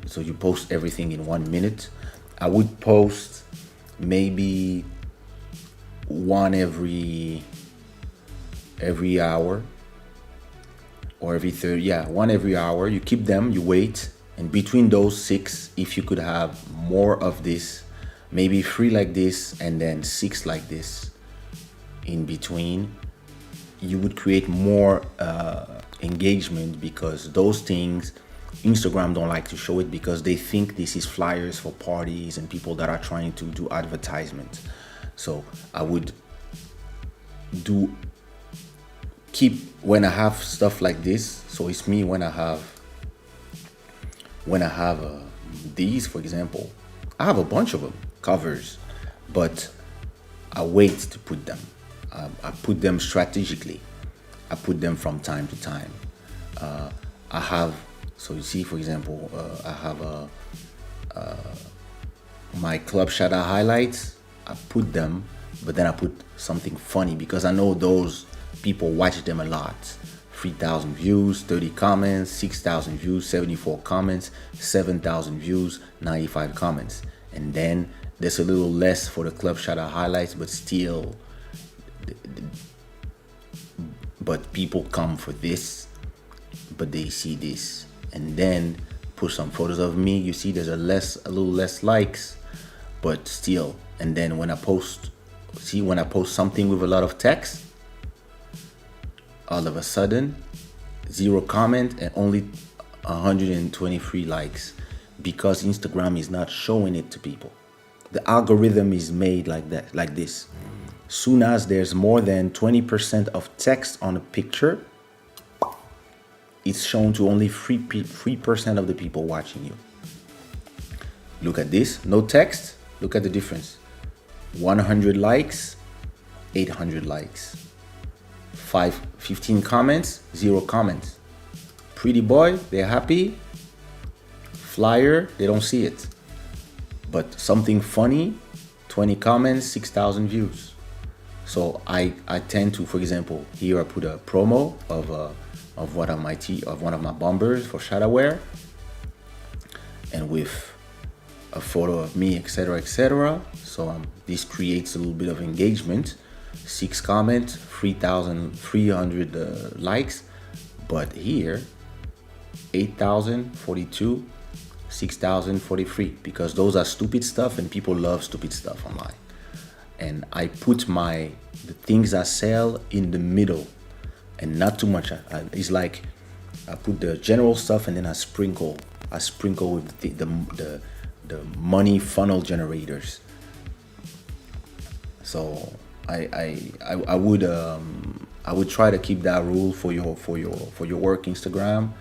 so you post everything in 1 minute. I would post maybe one every hour, or every third. Yeah, one every hour. You keep them, you wait, and between those 6, if you could have more of this, maybe 3 like this and then 6 like this in between, you would create more engagement, because those things Instagram don't like to show it, because they think this is flyers for parties and people that are trying to do advertisement. So I would keep, when I have stuff like this, so it's me when I have these, for example, I have a bunch of them, covers, but I wait to put them. I put them strategically. I put them from time to time. I have, so you see, for example, I have my Club Shada highlights. I put them, but then I put something funny, because I know those people watch them a lot. 3,000 views, 30 comments, 6,000 views, 74 comments, 7,000 views, 95 comments. And then there's a little less for the Club Shada highlights, but still, but people come for this, but they see this. And then put some photos of me, you see there's a little less likes, but still. And then when I post something with a lot of text, all of a sudden 0 comment and only 123 likes, because Instagram is not showing it to people. The algorithm is made like that, like this. Soon as there's more than 20% of text on a picture, it's shown to only 3% of the people watching you. Look at this, no text, look at the difference. 100 likes, 800 likes. 15 comments, 0 comments. Pretty boy, they're happy. Flyer, they don't see it. But something funny, 20 comments, 6,000 views. So I tend to, for example, here I put a promo of one of my bombers for Shada wear, and with a photo of me, etc., etc. So this creates a little bit of engagement. 6 comments, 3,300 likes, but here 8,042, 6,043, because those are stupid stuff and people love stupid stuff online. And I put the things I sell in the middle, and not too much. It's like I put the general stuff and then I sprinkle with the money funnel generators. So I would try to keep that rule for your work Instagram,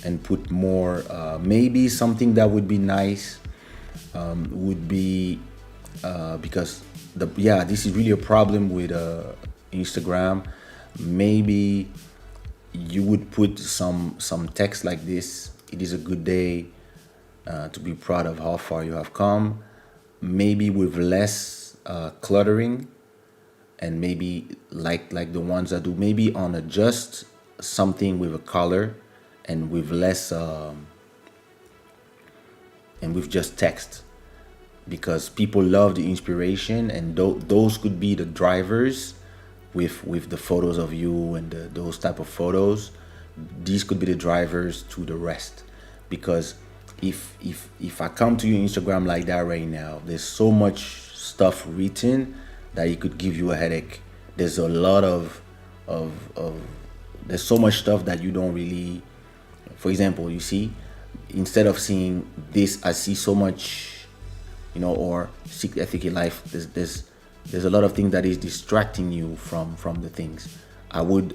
and put more. Maybe something that would be nice would be because this is really a problem with Instagram. Maybe you would put some text like this: "It is a good day to be proud of how far you have come." Maybe with less cluttering, and maybe like the ones that do, maybe on a just something with a color and with less and with just text, because people love the inspiration, and those could be the drivers with the photos of you and those type of photos. These could be the drivers to the rest, because if I come to your Instagram like that right now, there's so much stuff written that it could give you a headache. There's a lot of there's so much stuff that you don't really. For example, you see, instead of seeing this, I see so much, or seek ethical life. There's a lot of things that is distracting you from the things. I would,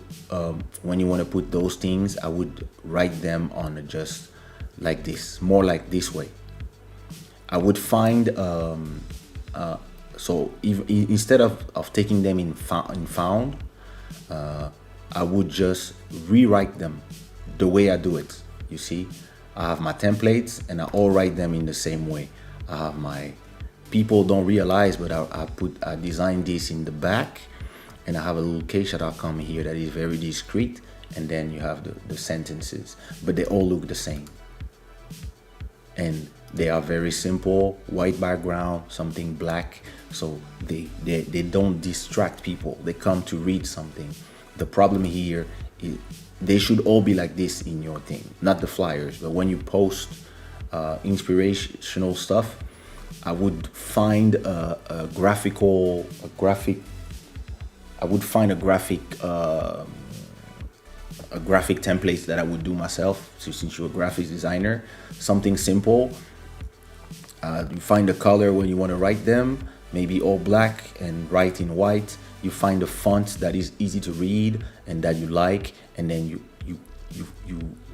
when you want to put those things, I would write them on just like this, more like this way. I would find, so instead of taking them in found, I would just rewrite them the way I do it. You see, I have my templates and I all write them in the same way. I have my, people don't realize, but I designed this in the back, and I have a little Kaysha.com here that is very discreet, and then you have the sentences, but they all look the same. And they are very simple, white background, something black, so they don't distract people. They come to read something. The problem here is they should all be like this in your thing, not the flyers, but when you post inspirational stuff, I would find a graphic template that I would do myself. So since you're a graphics designer, something simple. You find a color when you want to write them, maybe all black and write in white. You find a font that is easy to read and that you like, and then you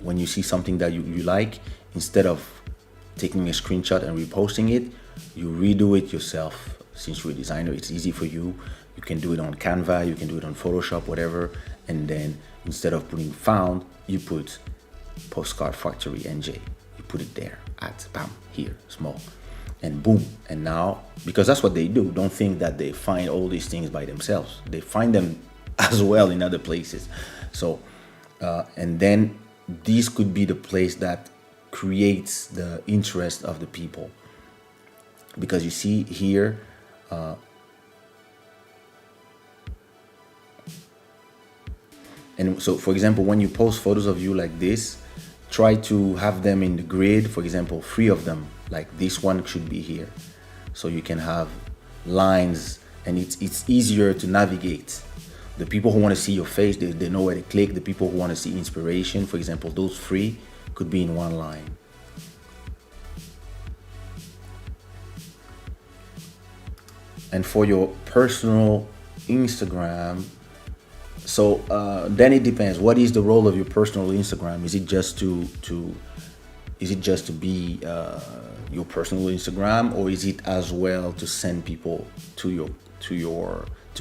when you see something that you like, instead of taking a screenshot and reposting it, you redo it yourself. Since you're a designer, it's easy for you. You can do it on Canva, you can do it on Photoshop, whatever, and then instead of putting found, you put Postcard Factory NJ. You put it there at bam, here, small, and boom. And now, because that's what they do, don't think that they find all these things by themselves. They find them as well in other places. So and then this could be the place that creates the interest of the people, because you see here and so, for example, when you post photos of you like this, try to have them in the grid. For example, 3 of them, like this one should be here, so you can have lines, and it's easier to navigate. The people who want to see your face, they know where to click. The people who want to see inspiration, for example, those 3 could be in one line. And for your personal Instagram, so then it depends. What is the role of your personal Instagram? Is it just to be your personal Instagram, or is it as well to send people to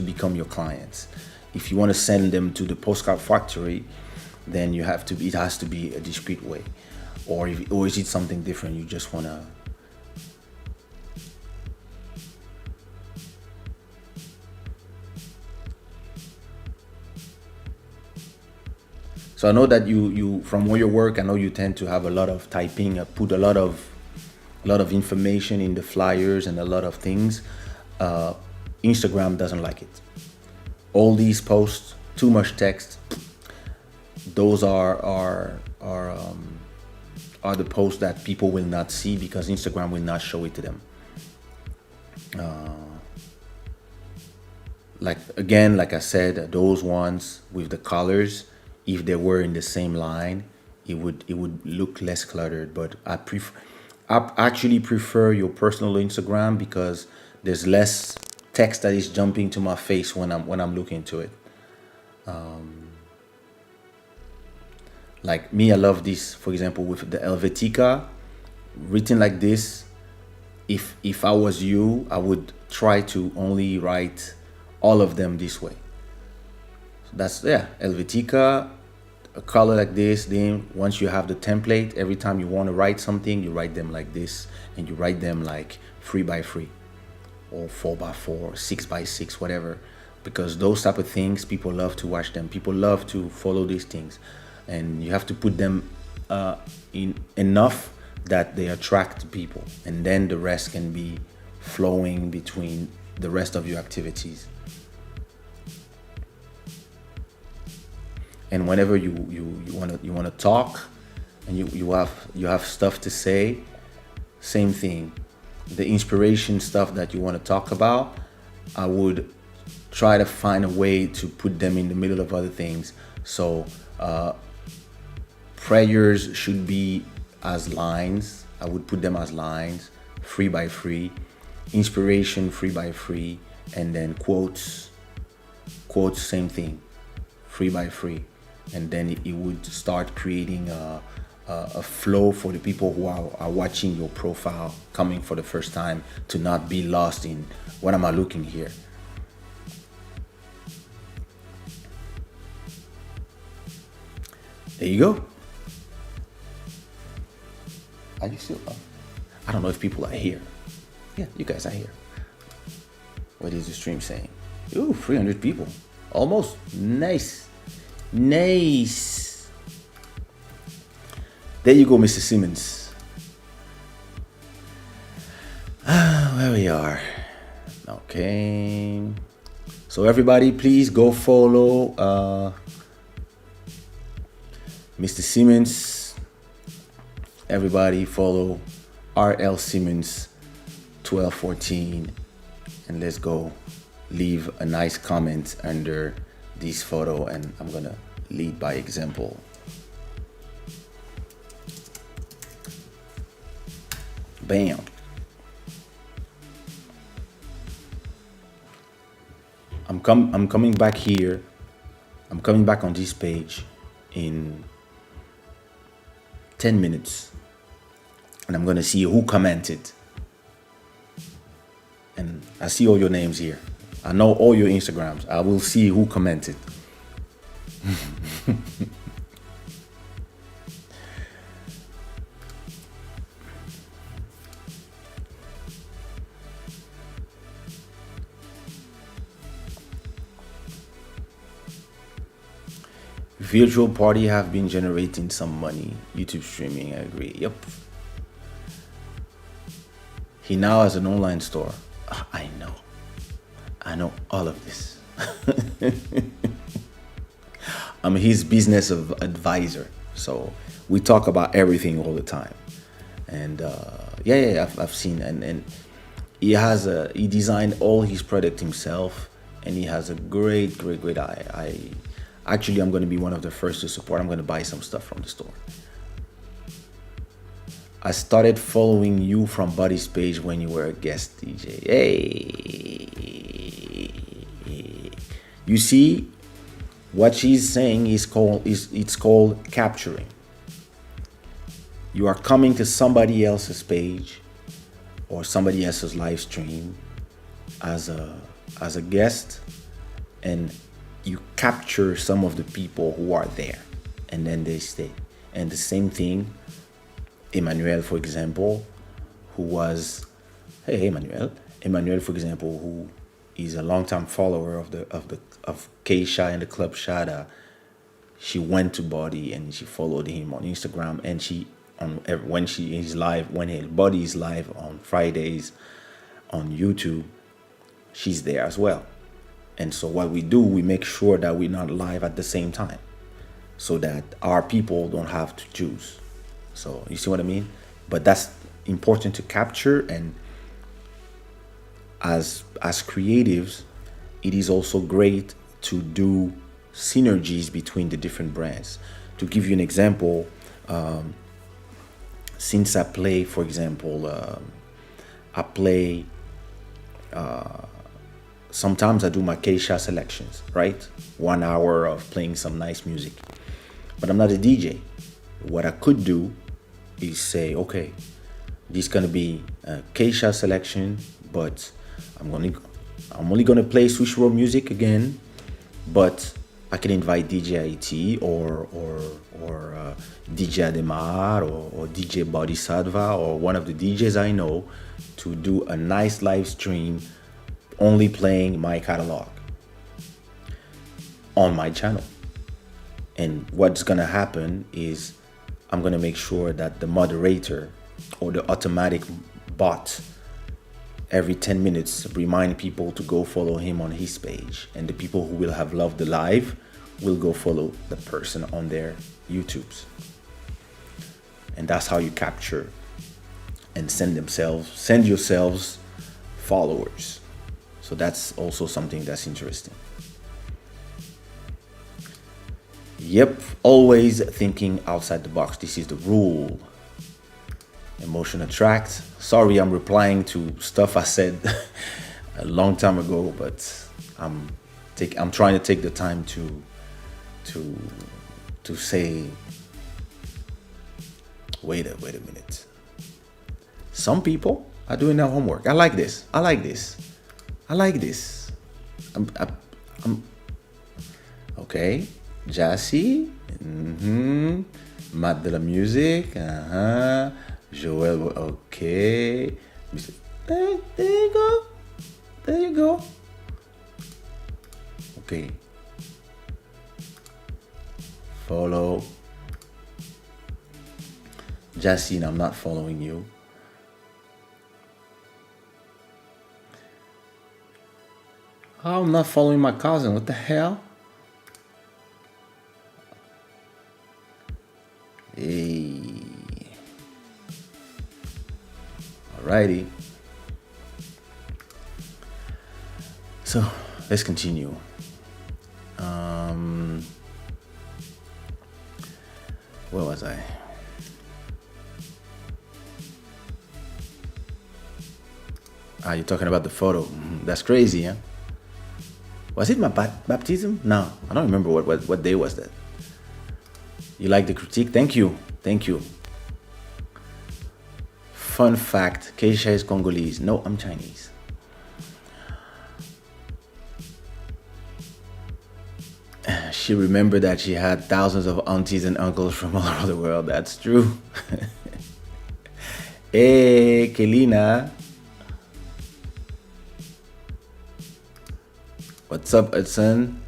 become your clients? If you want to send them to the postcard factory, then it has to be a discreet way, or is it something different? You just want to. So I know that you from where you work, I know you tend to have a lot of typing, put a lot of information in the flyers and a lot of things. Instagram doesn't like it. All these posts, too much text. Those are the posts that people will not see because Instagram will not show it to them. Like I said, those ones with the colors, if they were in the same line, it would look less cluttered. But I actually prefer your personal Instagram because there's less text that is jumping to my face when I'm looking to it. Like me, I love this. For example, with the Helvetica written like this. If I was you, I would try to only write all of them this way. That's Helvetica, a color like this. Then once you have the template, every time you want to write something, you write them like this, and you write them like 3x3 or 4x4, 6x6, whatever, because those type of things, people love to watch them. People love to follow these things, and you have to put them in enough that they attract people, and then the rest can be flowing between the rest of your activities. And whenever you want to talk, and you have stuff to say, same thing. The inspiration stuff that you want to talk about, I would try to find a way to put them in the middle of other things. So prayers should be as lines. I would put them as lines, 3x3. Inspiration, 3x3, and then quotes, same thing, 3x3. And then it would start creating a flow for the people who are watching your profile, coming for the first time, to not be lost in what am I looking here. There you go. Are you still up? I don't know if people are here. Yeah, you guys are here. What is the stream saying? Ooh, 300 people. Almost. Nice. Nice. There you go, Mr. Simmons. Where we are. Okay. So everybody, please go follow Mr. Simmons. Everybody follow RL Simmons 1214, and let's go leave a nice comment under this photo, and I'm gonna lead by example. Bam. I'm coming back here. I'm coming back on this page in 10 minutes, and I'm gonna see who commented. And I see all your names here. I know all your Instagrams. I will see who commented. Virtual party have been generating some money. YouTube streaming, I agree. Yep. He now has an online store. I know all of this. I'm his business advisor. So we talk about everything all the time. And yeah, I've seen, and he designed all his product himself, and he has a great eye. Actually, I'm going to be one of the first to support. I'm going to buy some stuff from the store. I started following you from Buddy's page when you were a guest DJ. Hey, you see, what she's saying it's called capturing. You are coming to somebody else's page or somebody else's live stream as a guest, and you capture some of the people who are there, and then they stay. And the same thing, Emmanuel, for example, who was, hey Emmanuel, for example, who is a longtime follower of Kaysha and the club Shada. She went to Buddy and she followed him on Instagram, and when his Buddy is live on Fridays on YouTube, she's there as well. And so what we do, we make sure that we're not live at the same time, so that our people don't have to choose. So you see what I mean? But that's important to capture. And as creatives, it is also great to do synergies between the different brands. To give you an example, since I play, for example, sometimes I do my Kaysha selections, right? 1 hour of playing some nice music. But I'm not a DJ. What I could do is say, okay, this is gonna be a Kaysha selection, but I'm only gonna play Swish Roll music again, but I can invite DJ IT or DJ Ademar or DJ Bodhisattva or one of the DJs I know to do a nice live stream only playing my catalog on my channel. And what's gonna happen is I'm gonna make sure that the moderator or the automatic bot every 10 minutes remind people to go follow him on his page, and the people who will have loved the live will go follow the person on their YouTubes. And that's how you capture and send yourselves followers. So that's also something that's interesting. Yep, always thinking outside the box. This is the rule. Emotion attracts. Sorry, I'm replying to stuff I said a long time ago, but I'm trying to take the time to say, wait a minute. Some people are doing their homework. I like this. I'm okay. Jassy, Matt de la Musique, Joel, okay. There you go. Okay. Follow. Jassy, I'm not following you. Oh, I'm not following my cousin. What the hell? Hey. Alrighty. So let's continue. Where was I? You're talking about the photo. That's crazy, huh? Was it my baptism? No, I don't remember what day was that. You like the critique? Thank you. Fun fact, Kaysha is Congolese. No, I'm Chinese. She remembered that she had thousands of aunties and uncles from all over the world. That's true. Hey, Kelina. What's up, Edson?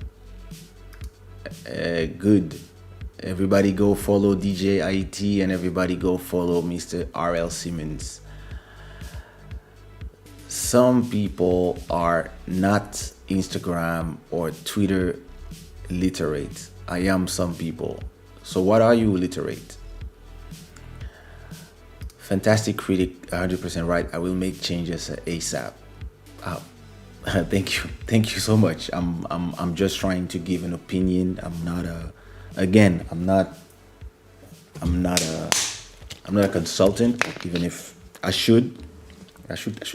Good. Everybody go follow DJ IT and everybody go follow Mr. RL Simmons. Some people are not Instagram or Twitter literate. I am some people. So what are you literate? Fantastic critic, 100% right. I will make changes ASAP. Uh, thank you so much. I'm just trying to give an opinion. I'm not a, again, I'm not a, I'm not a consultant. Even if I should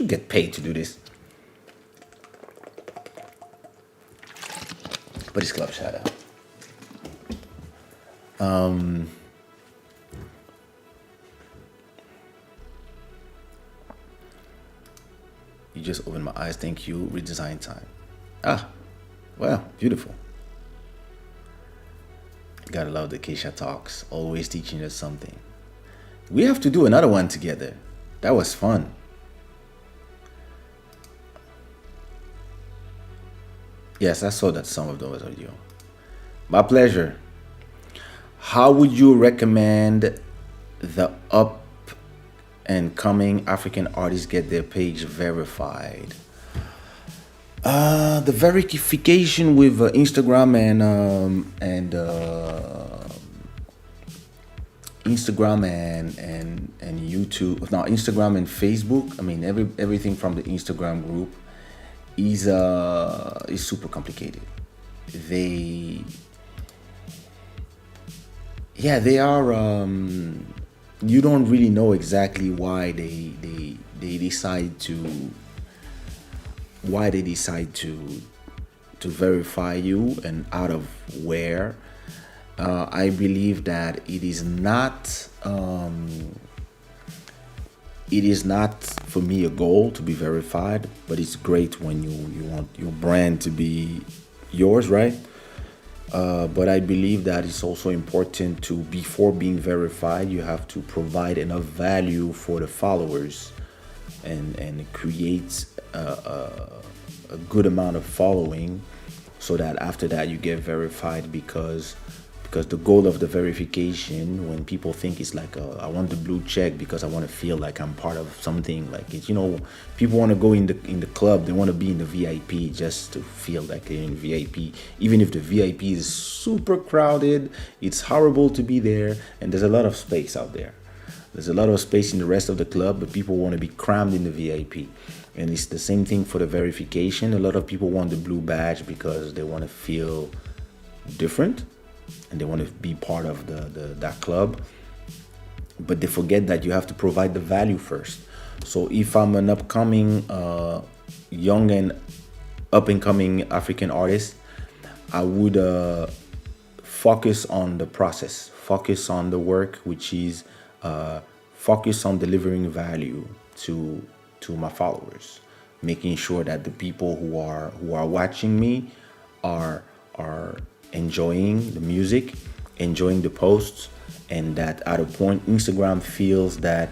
get paid to do this. But it's Club Shada. You just opened my eyes. Thank you. Redesign time. Ah, well, beautiful. Gotta love the Kaysha talks. Always teaching us something. We have to do another one together. That was fun. Yes, I saw that some of those are you. My pleasure. How would you recommend the up and coming African artists get their page verified? The verification with Instagram and YouTube. No, Instagram and Facebook. I mean, everything from the Instagram group is super complicated. They Yeah, they are. You don't really know exactly they decide to verify you and out of where. I believe that it is not for me a goal to be verified, but it's great when you want your brand to be yours, right? But I believe that it's also important to, before being verified, you have to provide enough value for the followers and create a good amount of following so that after that you get verified, because the goal of the verification, when people think it's like I want the blue check because I want to feel like I'm part of something, like it's, people want to go in the club, they want to be in the VIP just to feel like they're in VIP, even if the VIP is super crowded. It's horrible to be there, and there's a lot of space out there. There's a lot of space in the rest of the club, but people want to be crammed in the VIP. And it's the same thing for the verification. A lot of people want the blue badge because they want to feel different and they want to be part of that club, but they forget that you have to provide the value first. So if I'm an upcoming young and up and coming African artist, I would focus on the process, focus on the work, which is focus on delivering value to my followers, making sure that the people who are watching me are enjoying the music, enjoying the posts, and that at a point Instagram feels that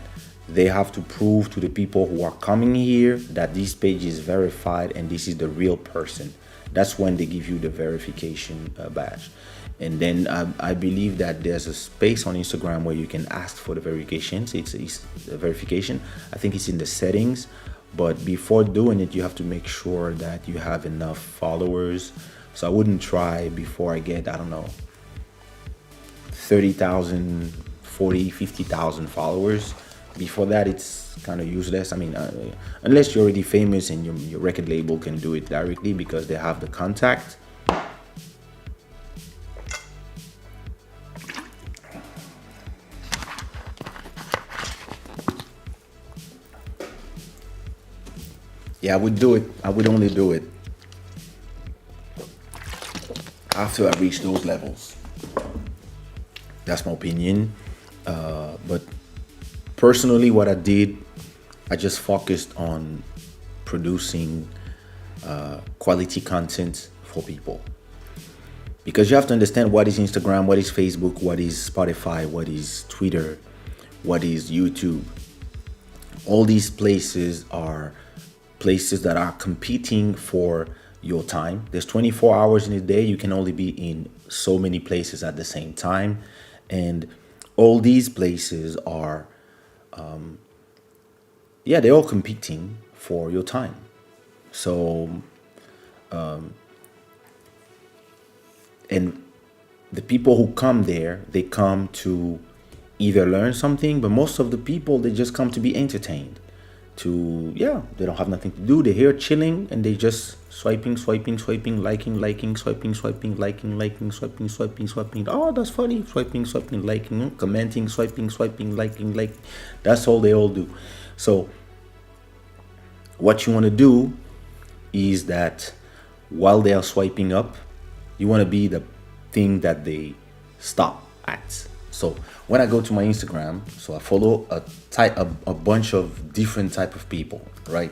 they have to prove to the people who are coming here that this page is verified and this is the real person. That's when they give you the verification badge. And then I believe that there's a space on Instagram where you can ask for the verifications. It's the verification. I think it's in the settings. But before doing it, you have to make sure that you have enough followers. So I wouldn't try before I get, I don't know, 30,000, 40, 50,000 followers. Before that, it's kind of useless. I mean, unless you're already famous and your record label can do it directly because they have the contact. Yeah, I would do it. I would only do it after I reach those levels. That's my opinion. But personally, what I did, I just focused on producing quality content for people. Because you have to understand what is Instagram, what is Facebook, what is Spotify, what is Twitter, what is YouTube. All these places are places that are competing for your time. There's 24 hours in a day. You can only be in so many places at the same time. And all these places are, they're all competing for your time. So, and the people who come there, they come to either learn something, but most of the people, they just come to be entertained. To, yeah, they don't have nothing to do. They're here chilling and they just swiping, liking, swiping, liking. Oh, that's funny. Swiping, liking, commenting, swiping, liking. That's all they all do. So what you want to do is that while they are swiping up, you want to be the thing that they stop at. So when I go to my Instagram, so I follow a bunch of different type of people, right?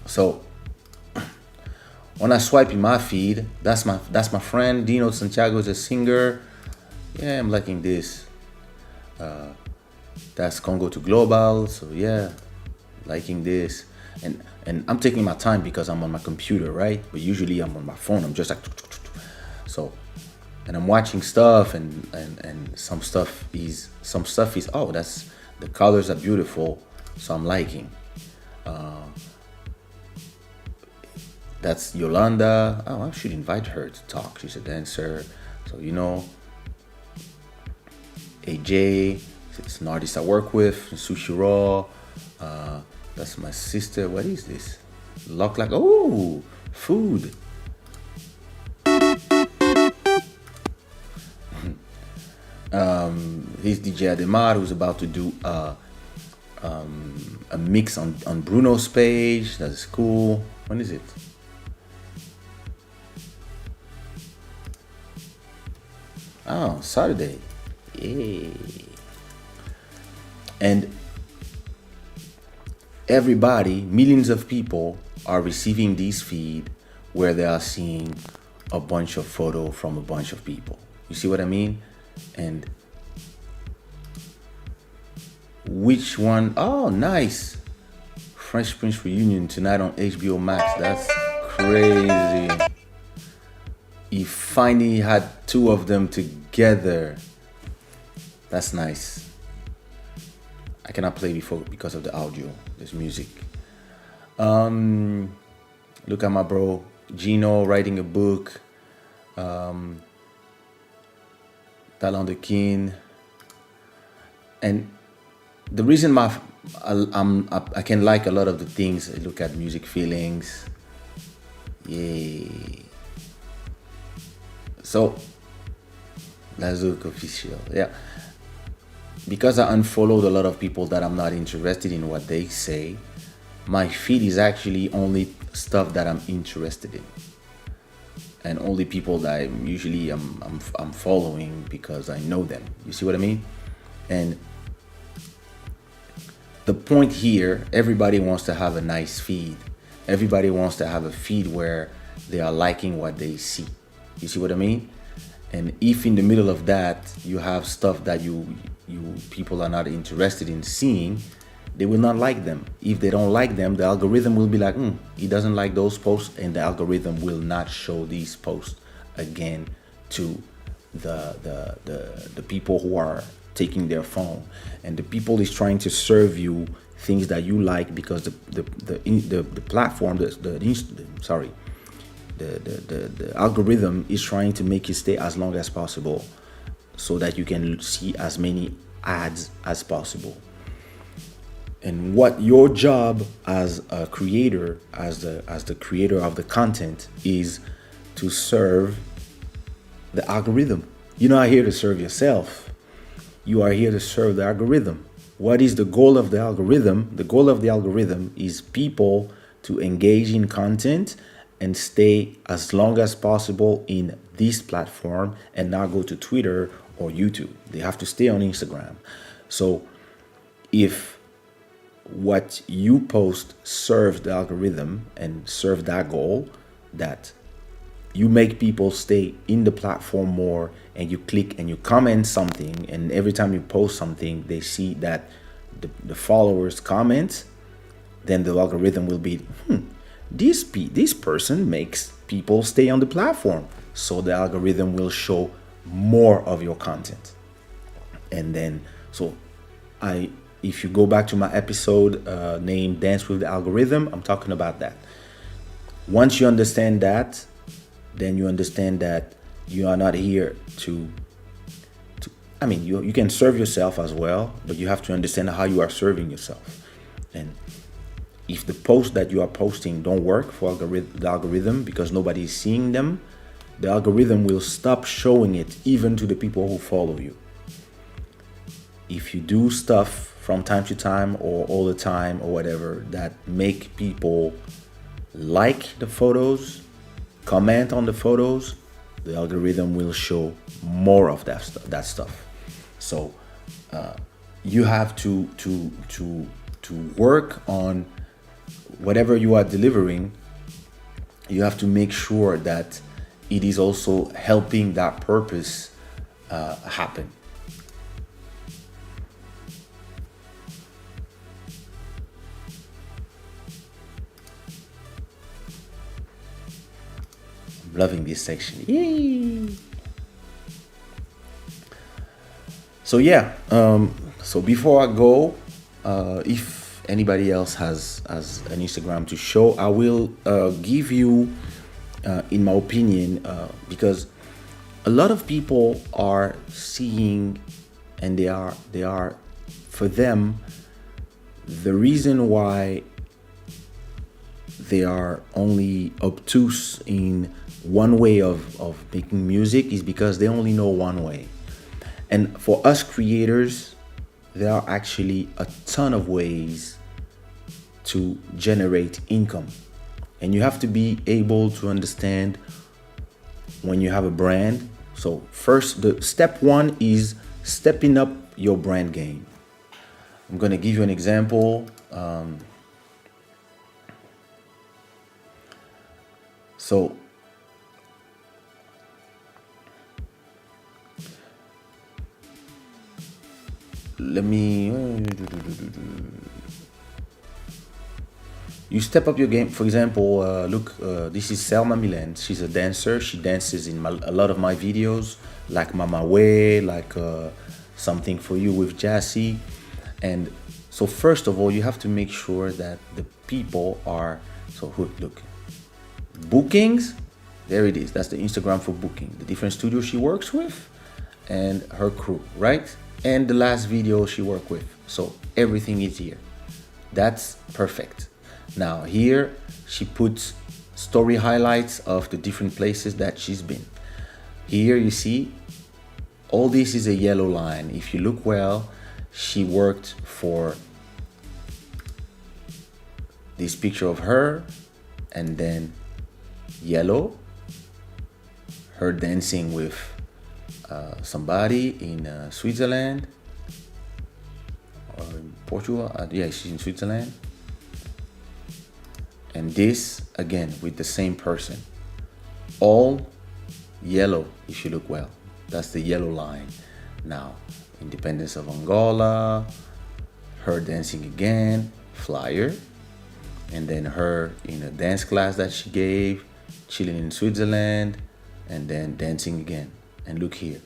So when I swipe in my feed, that's my friend Dino Santiago is a singer. Yeah, I'm liking this. That's Congo to Global. So yeah, liking this. And I'm taking my time because I'm on my computer, right? But usually I'm on my phone. I'm just like so, and I'm watching stuff, and some stuff is oh, that's, the colors are beautiful, so I'm liking. That's Yolanda. Oh, I should invite her to talk. She's a dancer, so AJ. It's an artist I work with. Sushi Raw. That's my sister. What is this? Look like, oh, food. He's DJ Ademar, who's about to do a mix on Bruno's page. That's cool. When is it? Oh, Saturday. Yay. And everybody, millions of people are receiving this feed where they are seeing a bunch of photo from a bunch of people. You see what I mean? And which one? Oh, nice. Fresh Prince reunion tonight on HBO Max. That's crazy. He finally had two of them together. That's nice. I cannot play before because of the audio. There's music. Look at my bro Gino writing a book. Talon the King. And the reason I can like a lot of the things. I look at music feelings. Yay. So Lazuk official. Yeah. Because I unfollowed a lot of people that I'm not interested in what they say, my feed is actually only stuff that I'm interested in, and only people that I'm following because I know them. You see what I mean? And the point here, everybody wants to have a nice feed. Everybody wants to have a feed where they are liking what they see. You see what I mean? And if in the middle of that you have stuff that you people are not interested in seeing, they will not like them. If they don't like them, the algorithm will be like, he doesn't like those posts, and the algorithm will not show these posts again to the people who are taking their phone. And the people is trying to serve you things that you like because the platform, the algorithm is trying to make you stay as long as possible so that you can see as many ads as possible. And what your job as a creator, as the creator of the content, is to serve the algorithm. You're not here to serve yourself. You are here to serve the algorithm. What is the goal of the algorithm? The goal of the algorithm is people to engage in content and stay as long as possible in this platform and not go to Twitter or YouTube. They have to stay on Instagram. So if what you post serves the algorithm and serve that goal, that you make people stay in the platform more, and you click and you comment something, and every time you post something, they see that the followers comment, then the algorithm will be, this person makes people stay on the platform. So the algorithm will show more of your content. And then, if you go back to my episode named Dance with the Algorithm, I'm talking about that. Once you understand that, then you understand that you are not here to I mean, you can serve yourself as well, but you have to understand how you are serving yourself. And if the posts that you are posting don't work for the algorithm because nobody is seeing them, the algorithm will stop showing it even to the people who follow you. If you do stuff from time to time or all the time or whatever that make people like the photos, comment on the photos, the algorithm will show more of that stuff. So you have to work on whatever you are delivering. You have to make sure that it is also helping that purpose happen. I'm loving this section. Yay! So yeah, so before I go, if anybody else has an Instagram to show, I will give you, in my opinion, because a lot of people are seeing, and they are, for them, the reason why they are only obtuse in one way of making music is because they only know one way. And for us creators, there are actually a ton of ways to generate income. And you have to be able to understand when you have a brand. So first, the step one is stepping up your brand game. I'm going to give you an example. So let me, you step up your game. For example, look, this is Selma Milan. She's a dancer. She dances in a lot of my videos, like Mama Way, like Something for You with Jassy. And so first of all, you have to make sure that the people are, so look, bookings, there it is. That's the Instagram for booking, the different studios she works with and her crew, right? And the last video she worked with. So everything is here. That's perfect. Now here she puts story highlights of the different places that she's been. Here you see all this is a yellow line. If you look well, she worked for this picture of her, and then yellow, her dancing with somebody in Switzerland or in Portugal. Yeah, she's in Switzerland. And this again with the same person, all yellow. If you look well, that's the yellow line. Now, Independence of Angola, her dancing again, flyer, and then her in a dance class that she gave, chilling in Switzerland, and then dancing again. And look here,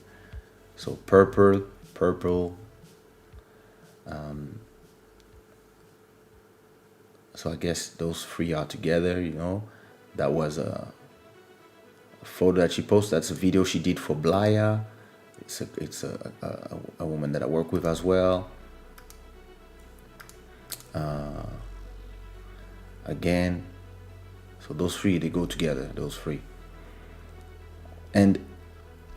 so purple. So I guess those three are together, you know. That was a photo that she posted. That's a video she did for Blaya. It's a woman that I work with as well. Again, so those three, they go together, those three. And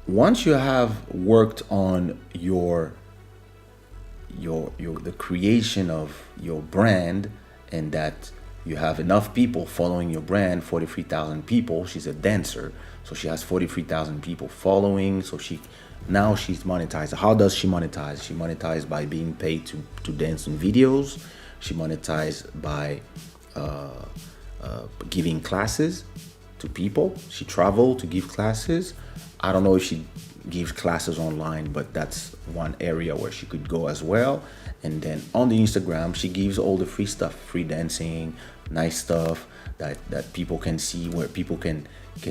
once you have worked on the creation of your brand, and that you have enough people following your brand, 43,000 people. She's a dancer, so she has 43,000 people following. So she's monetized. How does she monetize? She monetized by being paid to dance in videos. She monetized by giving classes to people. She traveled to give classes. I don't know if she gives classes online, but that's one area where she could go as well. And then on the Instagram, she gives all the free stuff, free dancing, nice stuff that people can see, where people can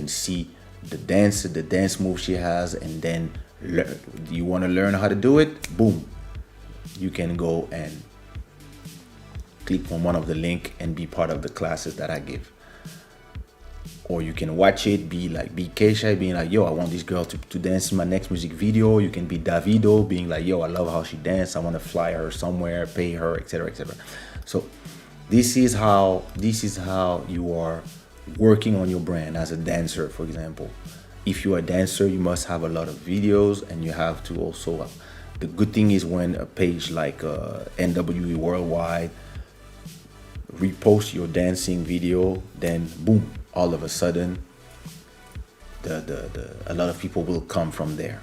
see the dance move she has. And then you want to learn how to do it, boom, you can go and click on one of the link and be part of the classes that I give. or you can watch it, be like be Kaysha, being like, yo, I want this girl to dance in my next music video. You can be Davido, being like, yo, I love how she dances, I want to fly her somewhere, pay her, etc., etc. So this is how you are working on your brand as a dancer. For example, if you are a dancer, you must have a lot of videos, and you have to also the good thing is when a page like NWE Worldwide repost your dancing video, then boom, all of a sudden a lot of people will come from there.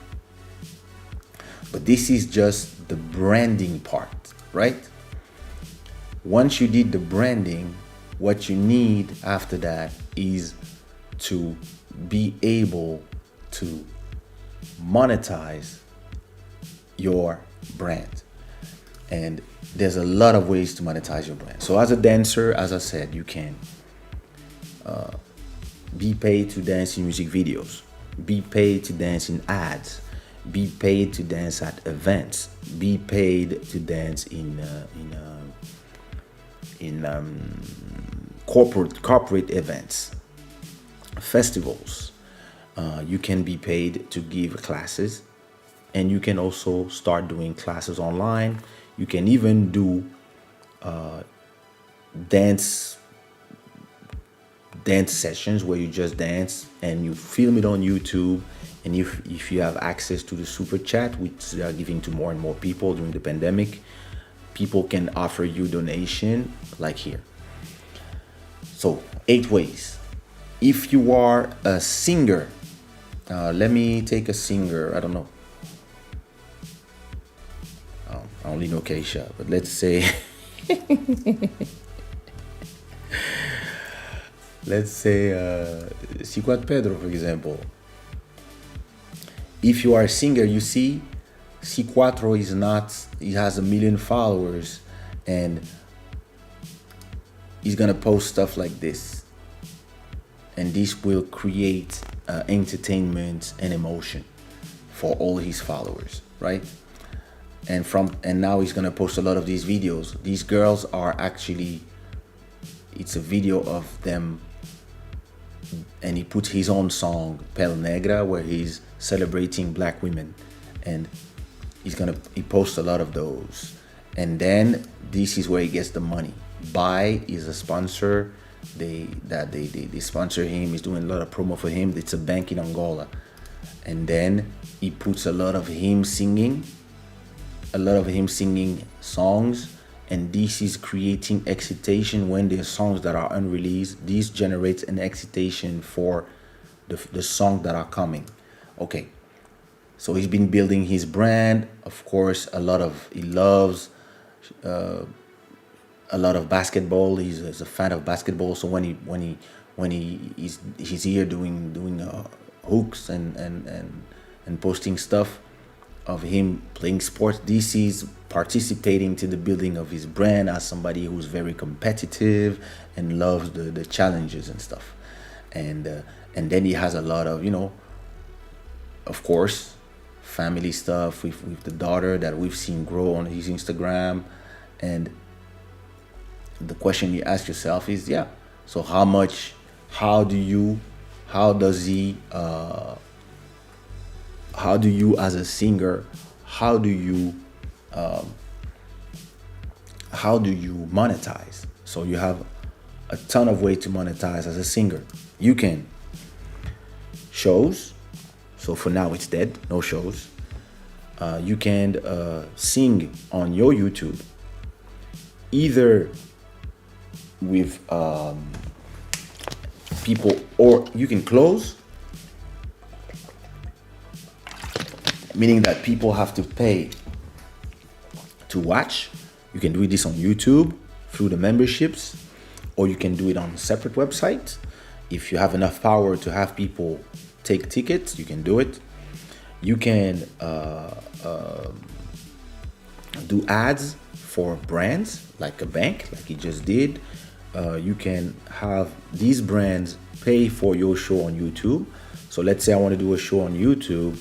But this is just the branding part, right? Once you did the branding, what you need after that is to be able to monetize your brand. And there's a lot of ways to monetize your brand. So as a dancer, as I said, you can be paid to dance in music videos, be paid to dance in ads, be paid to dance at events, be paid to dance in corporate events, festivals. You can be paid to give classes, and you can also start doing classes online. You can even do dance sessions where you just dance and you film it on YouTube. And if you have access to the super chat, which they are giving to more and more people during the pandemic, people can offer you donation like here. So 8 ways. If you are a singer, let me take a singer. I don't know. I only know Kaysha, but let's say Ciquat Pedro, for example. If you are a singer, you see, C4 is not, he has 1 million followers, and he's gonna post stuff like this, and this will create entertainment and emotion for all his followers, right? And now he's gonna post a lot of these videos. These girls are actually, it's a video of them, and he put his own song Pel Negra, where he's celebrating black women, and he posts a lot of those. And then this is where he gets the money. Buy is a sponsor. They sponsor him. He's doing a lot of promo for him. It's a bank in Angola. And then he puts a lot of him singing songs, and this is creating excitation when there's songs that are unreleased. This generates an excitation for the songs that are coming. Okay, so he's been building his brand. Of course, he loves a lot of basketball. He's a fan of basketball. So when he's here doing hooks and posting stuff of him playing sports, this is participating to the building of his brand as somebody who's very competitive and loves the challenges and stuff. And then he has a lot of, of course, family stuff with the daughter that we've seen grow on his Instagram. And the question you ask yourself is, so how do you as a singer, how do you monetize? So you have a ton of ways to monetize as a singer. You can shows. So for now it's dead, no shows. You can sing on your YouTube, either with people, or you can close, meaning that people have to pay to watch. You can do this on YouTube through the memberships, or you can do it on a separate website. If you have enough power to have people take tickets, you can do it. You can do ads for brands like a bank, like he just did. You can have these brands pay for your show on YouTube. So let's say I want to do a show on YouTube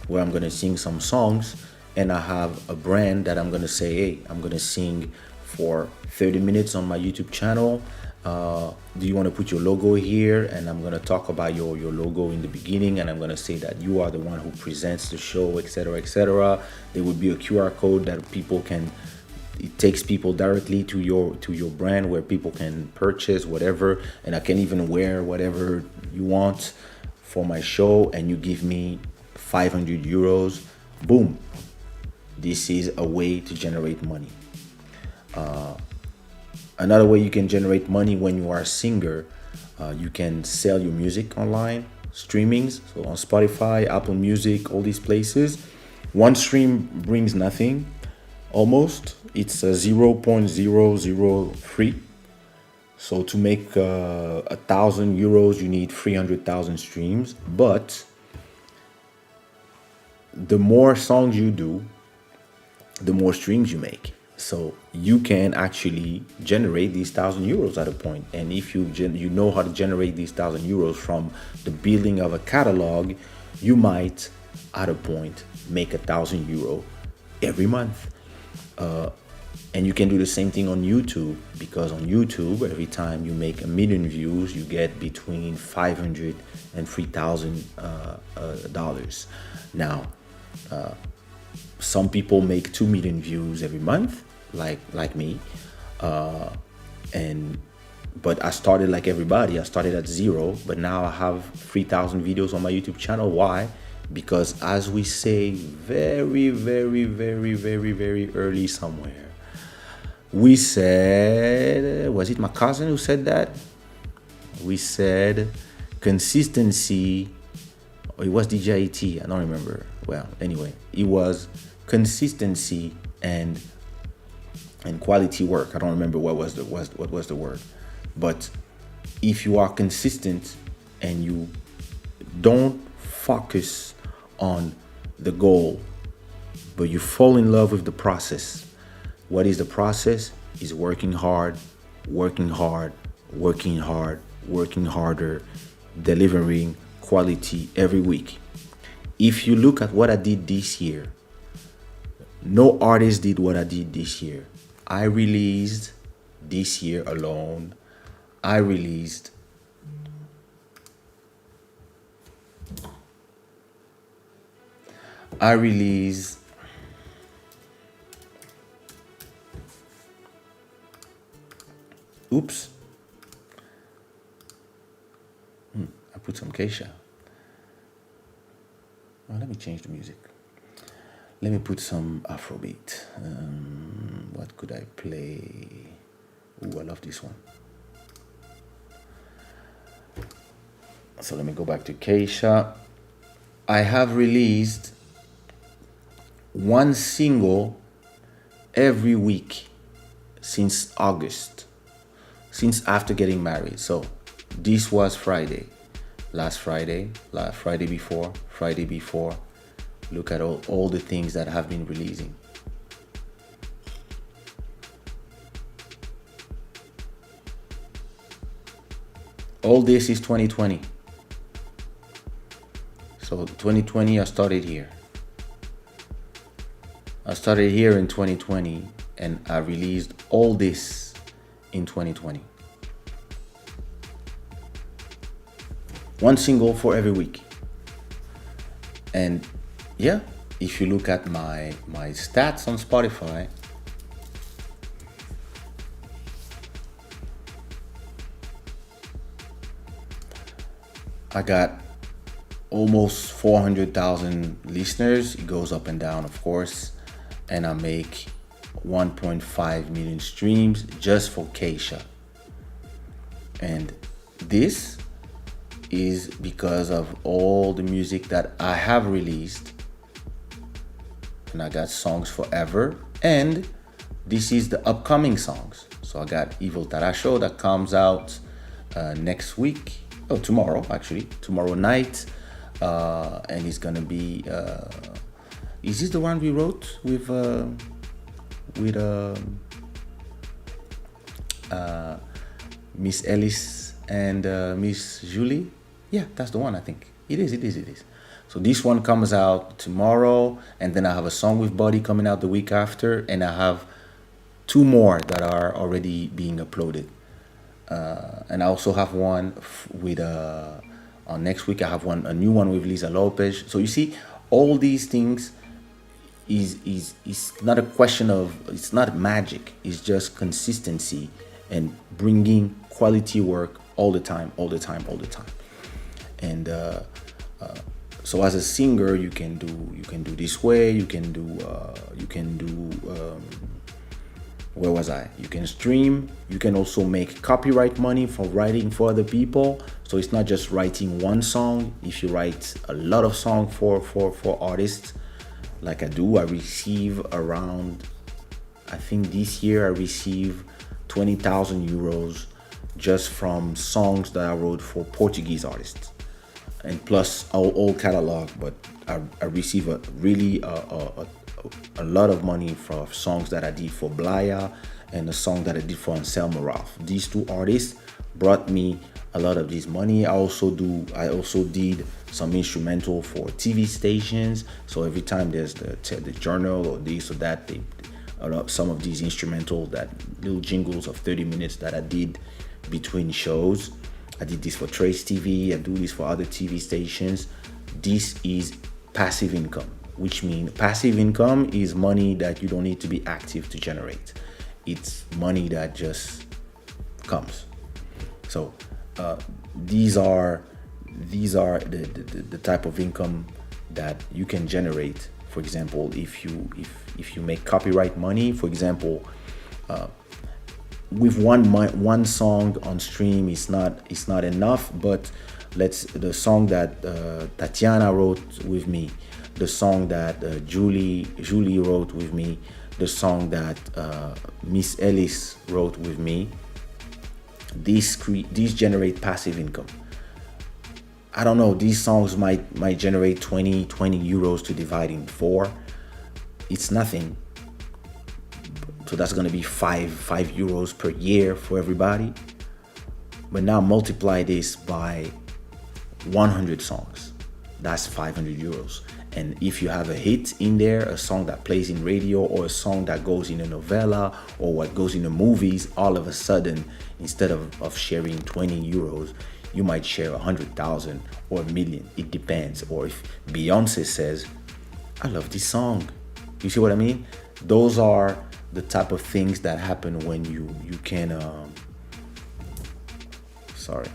where I'm going to sing some songs, and I have a brand that I'm going to say, hey, I'm going to sing for 30 minutes on my YouTube channel. Do you want to put your logo here? And I'm going to talk about your logo in the beginning, and I'm going to say that you are the one who presents the show, etc., etc. There would be a QR code that people can, it takes people directly to your brand, where people can purchase whatever, and I can even wear whatever you want for my show, and you give me 500 euros. Boom. This is a way to generate money. Another way you can generate money when you are a singer, you can sell your music online, streamings, so on Spotify, Apple Music, all these places. One stream brings nothing, almost. It's a 0.003. So to make 1,000 euros, you need 300,000 streams. But the more songs you do, the more streams you make. So you can actually generate these 1,000 euros at a point. And if you know how to generate these 1,000 euros from the building of a catalog, you might at a point make 1,000 euro every month. And you can do the same thing on YouTube, because on YouTube, every time you make 1,000,000 views, you get between 500 and $3,000. Now, some people make 2,000,000 views every month, like me, but I started like everybody. I started at zero, but now I have 3,000 videos on my YouTube channel. Why? Because, as we say very, very, very, very, very early somewhere, we said, was it my cousin who said that? We said consistency, or it was DJT, I don't remember. Well, anyway, it was consistency and quality work. I don't remember what was the word. But if you are consistent and you don't focus on the goal, but you fall in love with the process. What is the process? Is working hard, working hard, working hard, working harder, delivering quality every week. If you look at what I did this year, no artist did what I did this year. I released this year alone, I released oops. I put some Kaysha. Oh, let me change the music. Let me put some Afrobeat. What could I play? Ooh, I love this one. So let me go back to Kaysha. I have released one single every week since August, since after getting married. So this was Friday, last Friday, Friday before. Look at all the things that I have been releasing. All this is 2020. So 2020, I started here. I started here in 2020, and I released all this in 2020. One single for every week. And yeah, if you look at my stats on Spotify, I got almost 400,000 listeners. It goes up and down, of course. And I make 1.5 million streams just for Kaysha. And this is because of all the music that I have released. And I got songs forever. And this is the upcoming songs. So I got Evil Tarasho that comes out next week. Oh, tomorrow, actually. Tomorrow night. And it's gonna be... is this the one we wrote with Miss Ellis and Miss Julie? Yeah, that's the one, I think. It is. So this one comes out tomorrow, and then I have a song with Buddy coming out the week after, and I have two more that are already being uploaded. And I also have one with on next week. I have a new one with Lisa Lopez. So you see, all these things is not a question of, it's not magic. It's just consistency and bringing quality work all the time, all the time, all the time. And so as a singer, you can do this way. You can do where was I? You can stream. You can also make copyright money for writing for other people. So it's not just writing one song. If you write a lot of songs for artists, like I do, I receive around, I think this year I receive 20,000 euros just from songs that I wrote for Portuguese artists, and plus all catalog. But I receive a lot of money for songs that I did for Blaya and a song that I did for Anselmo Ralph. These two artists brought me a lot of this money. I also did some instrumental for TV stations. So every time there's the journal or this or that, some of these instrumental, that little jingles of 30 minutes that I did between shows. I did this for Trace TV. I do this for other TV stations. This is passive income, which means passive income is money that you don't need to be active to generate. It's money that just comes. So these are the type of income that you can generate. For example, if you make copyright money, for example, with one song on stream is not enough. But the song that Tatiana wrote with me, the song that Julie wrote with me, the song that Miss Ellis wrote with me, these generate passive income. I don't know, these songs might generate 20 euros to divide in 4. It's nothing. So that's going to be 5 euros per year for everybody. But now multiply this by 100 songs. That's 500 euros. And if you have a hit in there, a song that plays in radio, or a song that goes in a novella, or what goes in the movies, all of a sudden, instead of sharing 20 euros, you might share 100,000 or a million. It depends. Or if Beyonce says, I love this song. You see what I mean? Those are the type of things that happen when you can sorry.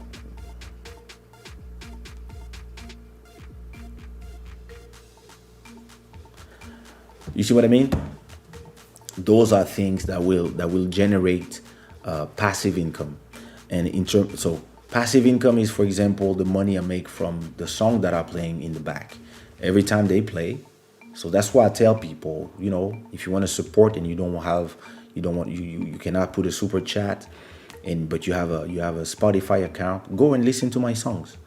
You see what I mean? Those are things that will generate passive income. And so passive income is, for example, the money I make from the song that I'm playing in the back every time they play. So that's why I tell people, if you want to support and you cannot put a super chat, but you have a Spotify account, go and listen to my songs.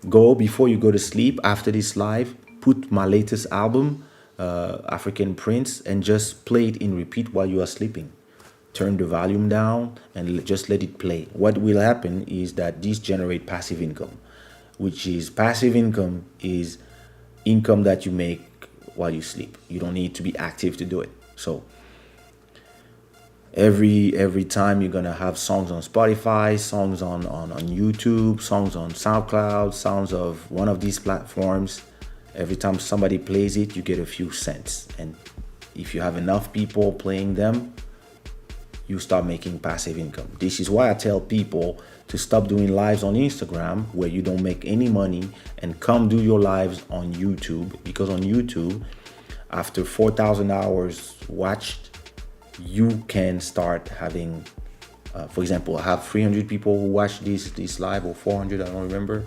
Go before you go to sleep after this live, put my latest album, African Prince, and just play it in repeat while you are sleeping. Turn the volume down and just let it play. What will happen is that these generate passive income, which is passive income is income that you make while you sleep. You don't need to be active to do it. So every time you're gonna have songs on Spotify, songs on YouTube, songs on SoundCloud, songs of one of these platforms. Every time somebody plays it, you get a few cents. And if you have enough people playing them, you start making passive income. This is why I tell people to stop doing lives on Instagram where you don't make any money, and come do your lives on YouTube. Because on YouTube, after 4,000 hours watched, you can start having, for example, I have 300 people who watch this live, or 400, I don't remember.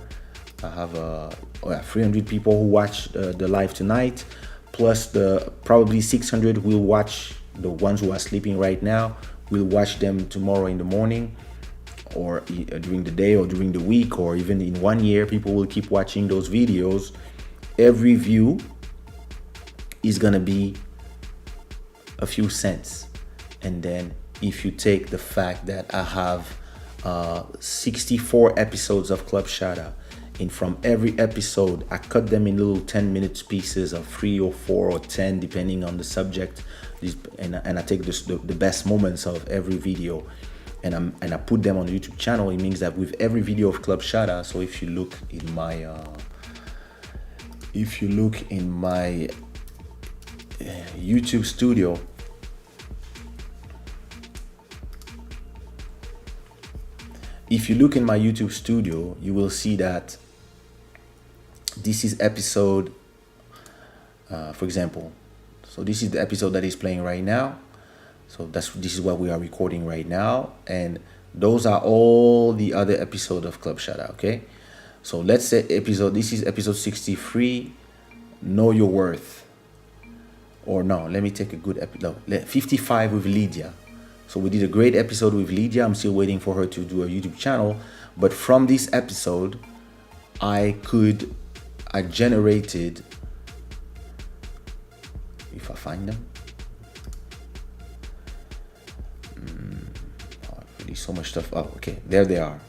I have 300 people who watch the live tonight, plus the probably 600 will watch, the ones who are sleeping right now, will watch them tomorrow in the morning, or during the day, or during the week, or even in 1 year, people will keep watching those videos. Every view is gonna be a few cents. And then if you take the fact that I have 64 episodes of Club Shada, and from every episode I cut them in little 10-minute pieces of 3 or 4 or 10 depending on the subject, and I take the best moments of every video, and I put them on the YouTube channel, it means that with every video of Club Shada, so if you look in my YouTube studio, you will see that this is episode, for example, so this is the episode that is playing right now. So this is what we are recording right now, and those are all the other episodes of Club Shada. Okay, so let's say this is episode 63, Know Your Worth, or no, let me take a good episode, 55 with Lydia. So we did a great episode with Lydia. I'm still waiting for her to do a YouTube channel, but from this episode, I generated, if I find them. So much stuff. Oh, okay, there they are.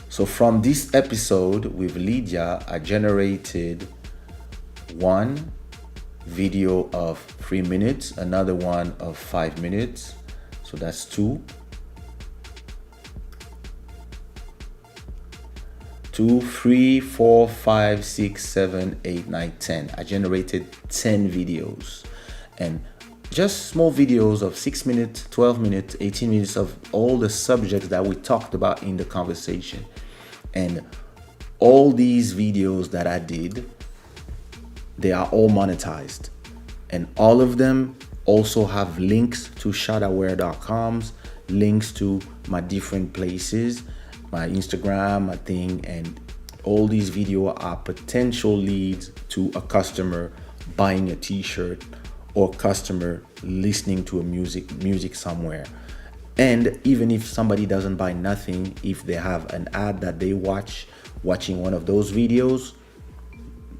So from this episode with Lydia, I generated one video of 3 minutes, another one of 5 minutes. So that's 2, 3, 4, 5, 6, 7, 8, 9, 10. I generated 10 videos, and just small videos of 6 minutes, 12 minutes, 18 minutes of all the subjects that we talked about in the conversation. And all these videos that I did, they are all monetized. And all of them also have links to shadaware.coms, links to my different places, my Instagram, my thing, and all these videos are potential leads to a customer buying a t-shirt, or customer listening to a music somewhere. And even if somebody doesn't buy nothing, if they have an ad that they watching one of those videos,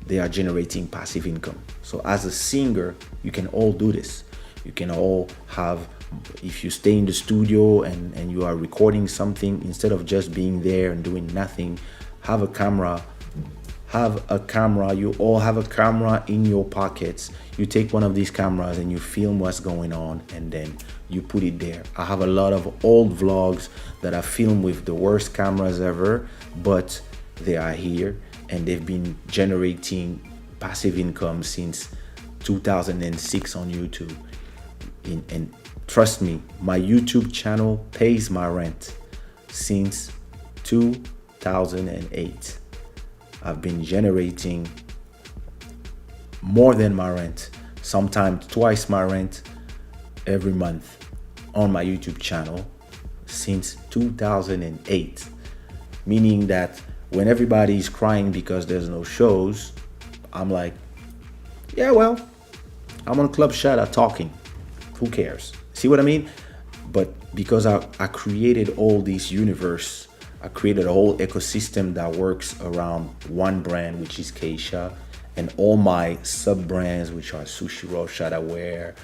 they are generating passive income. So as a singer, you can all do this. You can all have, if you stay in the studio and you are recording something, instead of just being there and doing nothing, have a camera. You all have a camera in your pockets. You take one of these cameras and you film what's going on, and then you put it there. I have a lot of old vlogs that I filmed with the worst cameras ever, but they are here and they've been generating passive income since 2006 on YouTube. And trust me, my YouTube channel pays my rent since 2008. I've been generating more than my rent, sometimes twice my rent every month on my YouTube channel since 2008. Meaning that when everybody is crying because there's no shows, I'm like, yeah, well, I'm on Club Shada talking. Who cares? See what I mean? But because I created all this universe, I created a whole ecosystem that works around one brand, which is Kaysha, and all my sub brands, which are Sushi Roll, Shada Wear,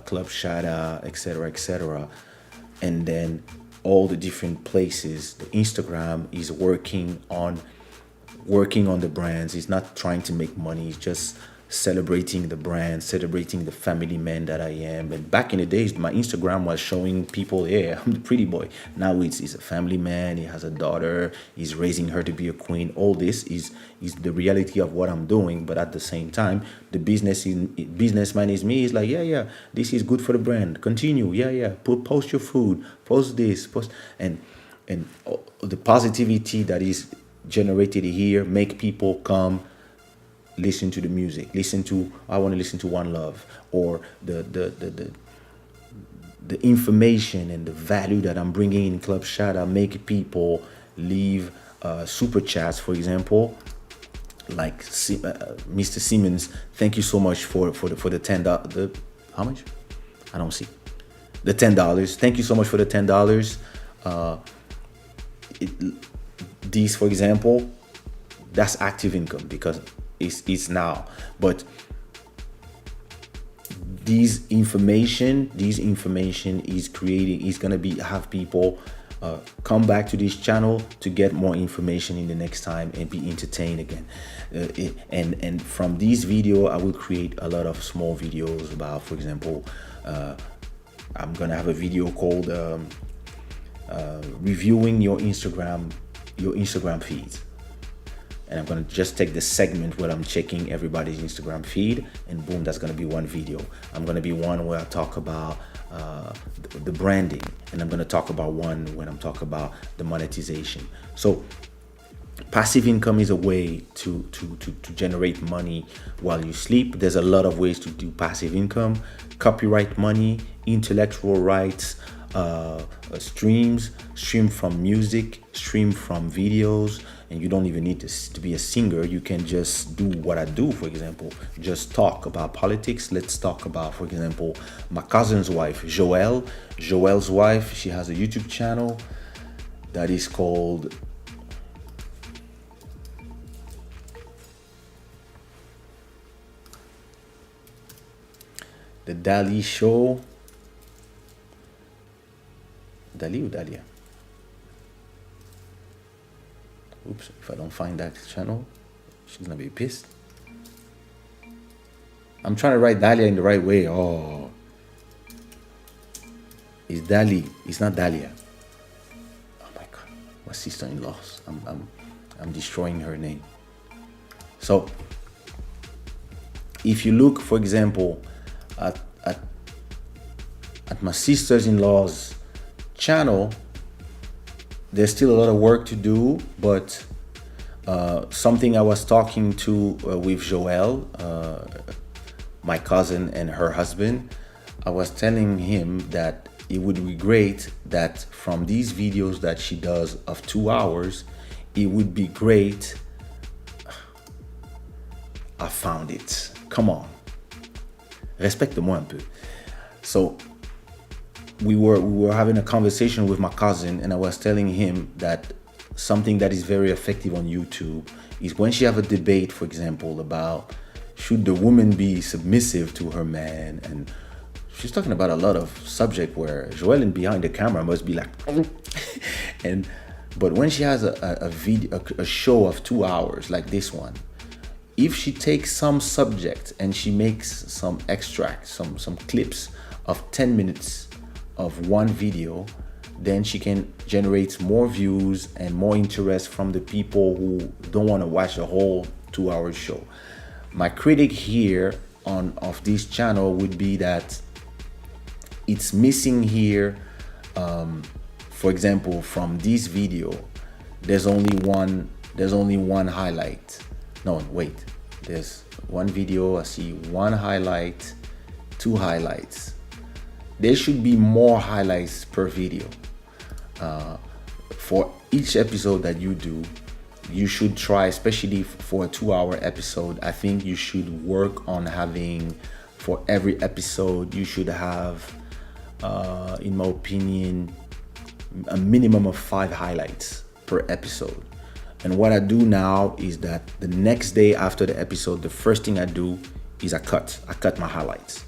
Club Shada, etc. And then all the different places. The Instagram is working on the brands. It's not trying to make money. It's just celebrating the brand, celebrating the family man that I am. And back in the days, my Instagram was showing people, yeah, I'm the pretty boy. Now he's a family man. He has a daughter. He's raising her to be a queen. All this is the reality of what I'm doing. But at the same time, the businessman is me. He's like, yeah, this is good for the brand. Continue, yeah. Post your food. Post this. And the positivity that is generated here make people come listen to the music, I want to listen to One Love, or the information and the value that I'm bringing in Club Shada make people leave super chats, for example, like Mr. Simmons. Thank you so much for the $10. How much? I don't see the $10. Thank you so much for the $10. These, for example, that's active income because it's now. But these information is gonna have people come back to this channel to get more information in the next time and be entertained again. And from this video, I will create a lot of small videos about, for example, I'm gonna have a video called reviewing your Instagram feed. And I'm gonna just take this segment where I'm checking everybody's Instagram feed, and boom, that's gonna be one video. I'm gonna be one where I talk about the branding, and I'm gonna talk about one when I'm talking about the monetization. So passive income is a way to generate money while you sleep. There's a lot of ways to do passive income: copyright money, intellectual rights, stream from music, stream from videos. And you don't even need to be a singer. You can just do what I do. For example, just talk about politics. Let's talk about, for example, my cousin's wife, Joelle's wife. She has a YouTube channel that is called The Dali Show. Dali or Dalia? Oops, if I don't find that channel, she's gonna be pissed. I'm trying to write Dahlia in the right way. Oh, it's Dali. It's not Dahlia. Oh my God, my sister-in-law. I'm destroying her name. So, if you look, for example, at my sister-in-law's channel, there's still a lot of work to do, but something I was talking to with Joelle, my cousin and her husband, I was telling him that it would be great that from these videos that she does of 2 hours, it would be great. I found it. Come on. Respecte-moi un peu. So, we were having a conversation with my cousin, and I was telling him that something that is very effective on YouTube is when she have a debate, for example, about should the woman be submissive to her man, and she's talking about a lot of subject where Joelle behind the camera must be like but when she has a show of 2 hours like this one, if she takes some subject and she makes some extracts, some clips of 10 minutes of one video, then she can generate more views and more interest from the people who don't want to watch a whole 2-hour show. My critic here of this channel would be that it's missing here. For example, from this video, there's only one highlight. No, wait. There's one video. I see one highlight, 2 highlights. There should be more highlights per video. For each episode that you do, you should try, especially for a 2-hour episode, I think you should work on having, for every episode, you should have, in my opinion, a minimum of 5 highlights per episode. And what I do now is that the next day after the episode, the first thing I do is I cut my highlights.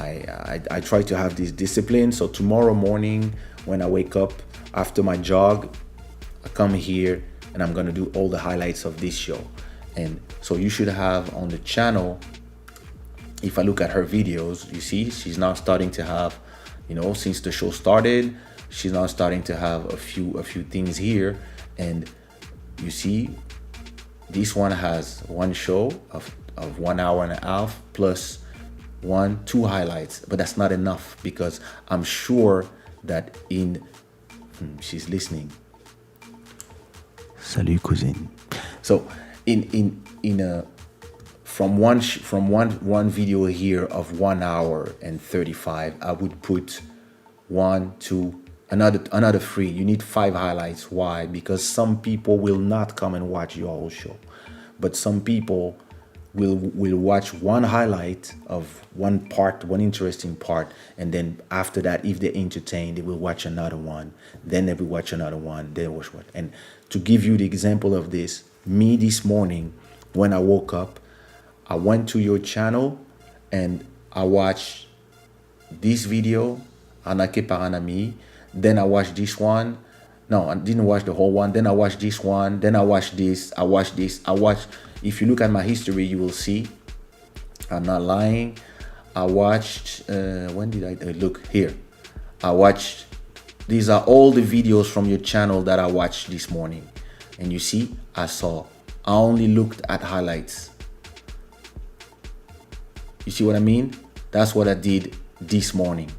I try to have this discipline. So tomorrow morning when I wake up after my jog, I come here and I'm gonna do all the highlights of this show. And so you should have on the channel, if I look at her videos, you see she's now starting to have, since the show started, she's now starting to have a few things here. And you see this one has one show of 1 hour and a half plus 2 highlights, but that's not enough, because I'm sure that she's listening. Salut cousine. So from one video here of 1 hour and 35, I would put 1, 2, another 3. You need 5 highlights. Why? Because some people will not come and watch your whole show, but some people will watch one highlight of one interesting part, and then after that, if they're entertained, they will watch another one, then they will watch another one, they watch one. And to give you the example of this, me this morning when I woke up, I went to your channel and I watched this video, Anake par un ami, then I watched this one. No, I didn't watch the whole one. Then I watched this one. Then I watched this. I watched this. If you look at my history, you will see. I'm not lying. I watched. When did I look here? I watched These are all the videos from your channel that I watched this morning. And you see, I only looked at highlights. You see what I mean? That's what I did this morning.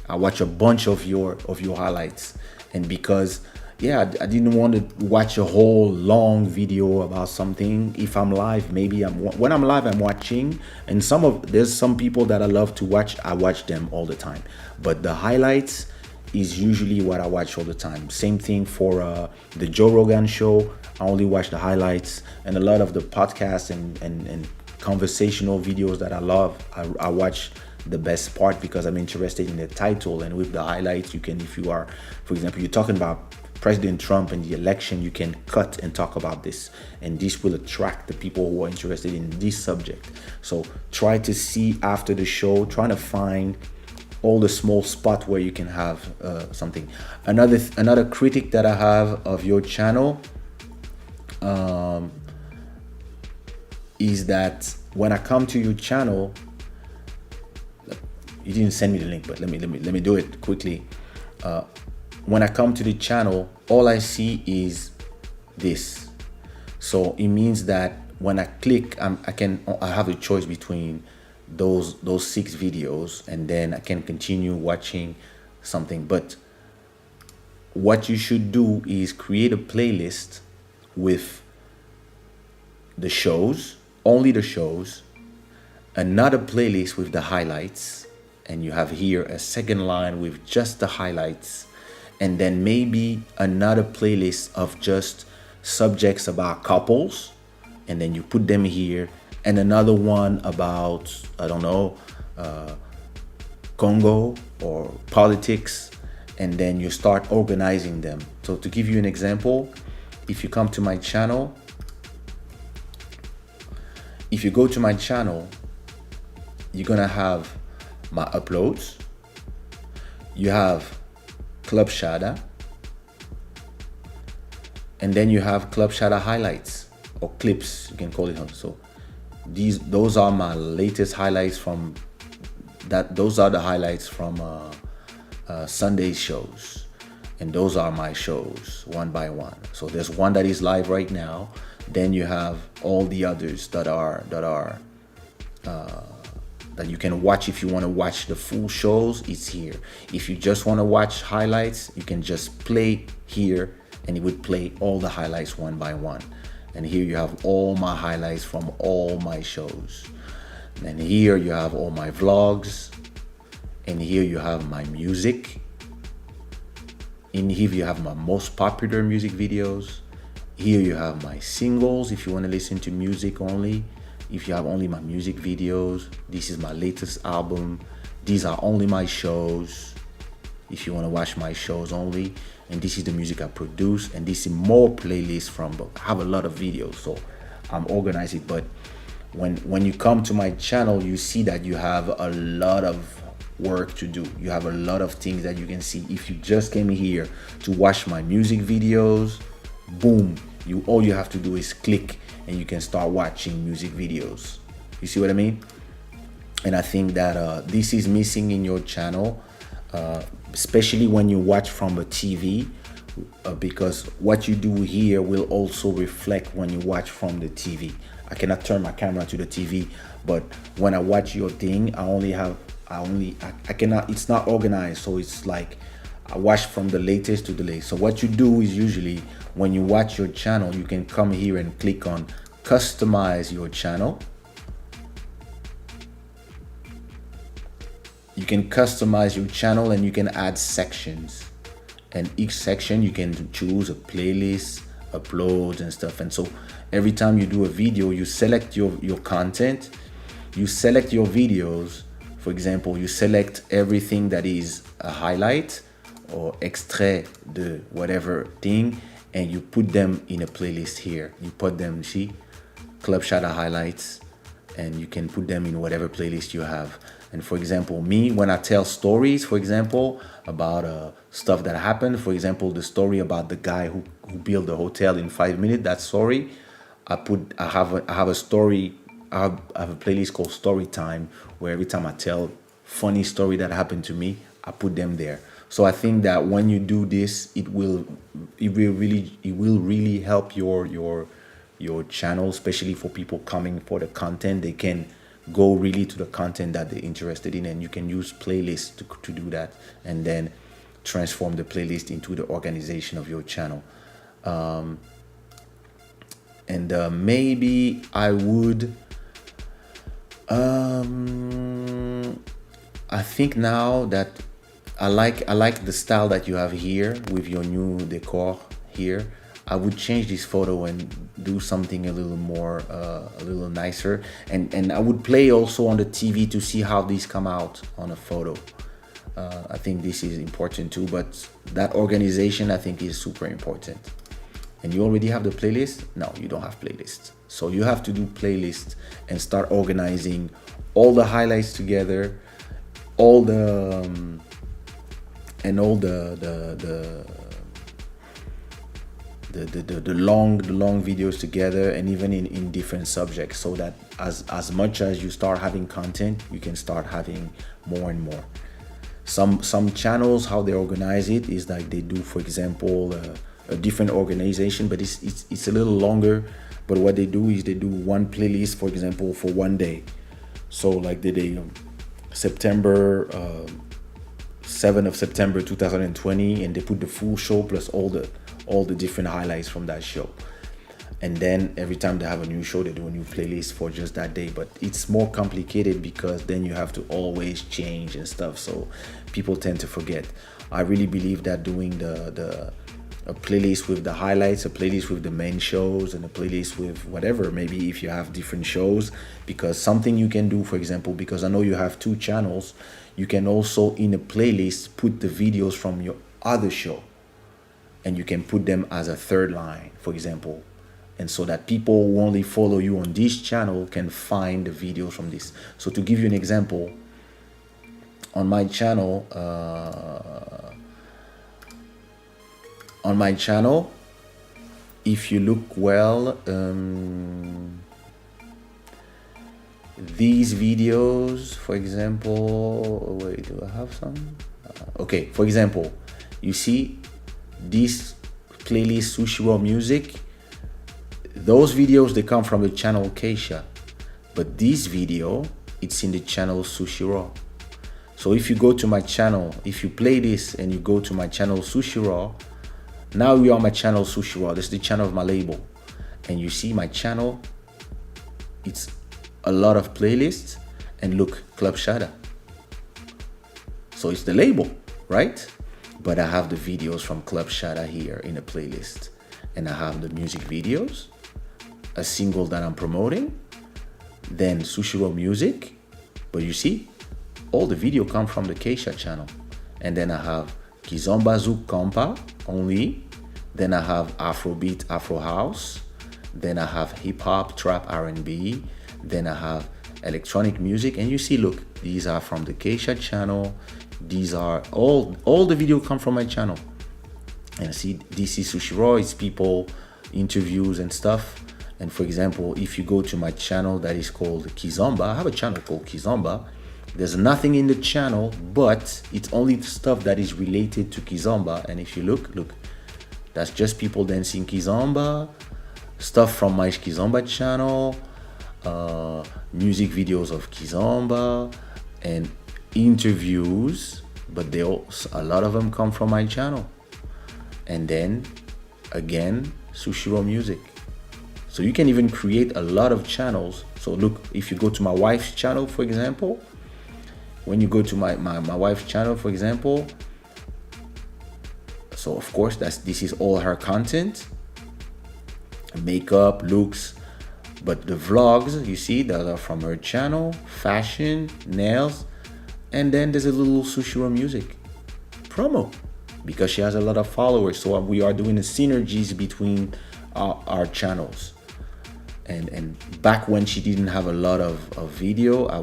I watched a bunch of your highlights. And because I didn't want to watch a whole long video about something. If I'm live, maybe when I'm live, I'm watching. And there's some people that I love to watch. I watch them all the time. But the highlights is usually what I watch all the time. Same thing for the Joe Rogan show. I only watch the highlights, and a lot of the podcasts and conversational videos that I love, I watch the best part because I'm interested in the title. And with the highlights, you can, if you are, for example, you're talking about President Trump and the election, you can cut and talk about this, and this will attract the people who are interested in this subject. So try to see after the show, trying to find all the small spot where you can have something. Another critic that I have of your channel is that when I come to your channel, you didn't send me the link, but let me do it quickly. When I come to the channel, all I see is this. So it means that when I click, I have a choice between those 6 videos, and then I can continue watching something. But what you should do is create a playlist with the shows, only the shows, another playlist with the highlights, and you have here a second line with just the highlights, and then maybe another playlist of just subjects about couples, and then you put them here, and another one about, I don't know, Congo or politics, and then you start organizing them. So to give you an example, if you come to my channel, if you go to my channel, you're gonna have my uploads, you have Club Shada, and then you have Club Shada highlights or clips, you can call it. So those are my latest highlights from that. Those are the highlights from Sunday shows, and those are my shows one by one. So there's one that is live right now. Then you have all the others that you can watch. If you want to watch the full shows, it's here. If you just want to watch highlights, you can just play here, and it would play all the highlights one by one. And here you have all my highlights from all my shows. And here you have all my vlogs. And here you have my music. In here you have my most popular music videos. Here you have my singles if you want to listen to music only. If you have only my music videos, this is my latest album. These are only my shows, if you want to watch my shows only. And this is the music I produce, and this is more playlists from, but I have a lot of videos, so I'm organizing. But when you come to my channel, you see that you have a lot of work to do. You have a lot of things that you can see. If you just came here to watch my music videos, boom, all you have to do is click, and you can start watching music videos. You see what I mean? And I think that this is missing in your channel, especially when you watch from a TV, because what you do here will also reflect when you watch from the TV. I cannot turn my camera to the TV, but when I watch your thing, I cannot, it's not organized. So it's like I watch from the latest to the latest. So what you do is usually when you watch your channel, you can come here and click on customize your channel. You can customize your channel, and you can add sections, and each section you can choose a playlist, uploads and stuff. And so every time you do a video, you select your content, you select your videos. For example, you select everything that is a highlight or extrait de whatever thing, and you put them in a playlist here. You put them, see, Club Shada highlights, and you can put them in whatever playlist you have. And for example, me, when I tell stories, for example, about stuff that happened, for example, the story about the guy who built the hotel in 5 minutes, that story, I have a story, I have a playlist called Story Time, where every time I tell funny story that happened to me, I put them there. So I think that when you do this, it will really help your channel, especially for people coming for the content. They can go really to the content that they're interested in, and you can use playlists to do that, and then transform the playlist into the organization of your channel. And maybe I would I think now that I like the style that you have here with your new decor here. I would change this photo and do something a little more, a little nicer, and I would play also on the TV to see how these come out on a photo. I think this is important too, but that organization I think is super important. And you already have the playlist? No, you don't have playlists. So you have to do playlists and start organizing all the highlights together, all the and all the long videos together, and even in different subjects, so that as much as you start having content, you can start having more and more. Some channels, how they organize it is like they do, for example, a different organization, but it's a little longer. But what they do is they do one playlist, for example, for one day. So like the day September 7th of September 2020, and they put the full show plus all the different highlights from that show. And then every time they have a new show, they do a new playlist for just that day. But it's more complicated because then you have to always change and stuff, so people tend to forget. I really believe that doing a playlist with the highlights, a playlist with the main shows, and a playlist with whatever, maybe if you have different shows, because something you can do, for example, because I know you have two channels, you can also in a playlist put the videos from your other show, and you can put them as a third line, for example, and so that people who only follow you on this channel can find the videos from this. So to give you an example, on my channel, if you look well, these videos, for example, wait, do I have some? Okay, for example, you see this playlist Sushi Raw Music. Those videos, they come from the channel Kaysha, but this video, it's in the channel Sushi Raw. So if you go to my channel, if you play this and you go to my channel Sushi Raw, now we are on my channel Sushi Raw. This is the channel of my label, and you see my channel, it's a lot of playlists, and look, Club Shada. So it's the label, right? But I have the videos from Club Shada here in a playlist, and I have the music videos, a single that I'm promoting, then Sushi Raw Music. But you see, all the video come from the Kaysha channel. And then I have Kizomba Zouk Compa only. Then I have Afrobeat, Afro House. Then I have hip hop, trap, R&B. Then I have electronic music. And you see, look, these are from the Kaysha channel. These are all the video come from my channel. And see, this is Sushi Raw. It's people, interviews and stuff. And for example, if you go to my channel that is called Kizomba, I have a channel called Kizomba. There's nothing in the channel, but it's only stuff that is related to Kizomba. And if you look, that's just people dancing Kizomba, stuff from my Kizomba channel, music videos of Kizomba, and interviews, but a lot of them come from my channel. And then again, Sushi Raw Music. So you can even create a lot of channels. So look, if you go to my wife's channel, for example, when you go to my wife's channel, for example, so of course this is all her content, makeup, looks, but the vlogs, you see, that are from her channel, fashion, nails, and then there's a little Sushi Raw Music promo because she has a lot of followers. So we are doing the synergies between our channels. And back when she didn't have a lot of video, I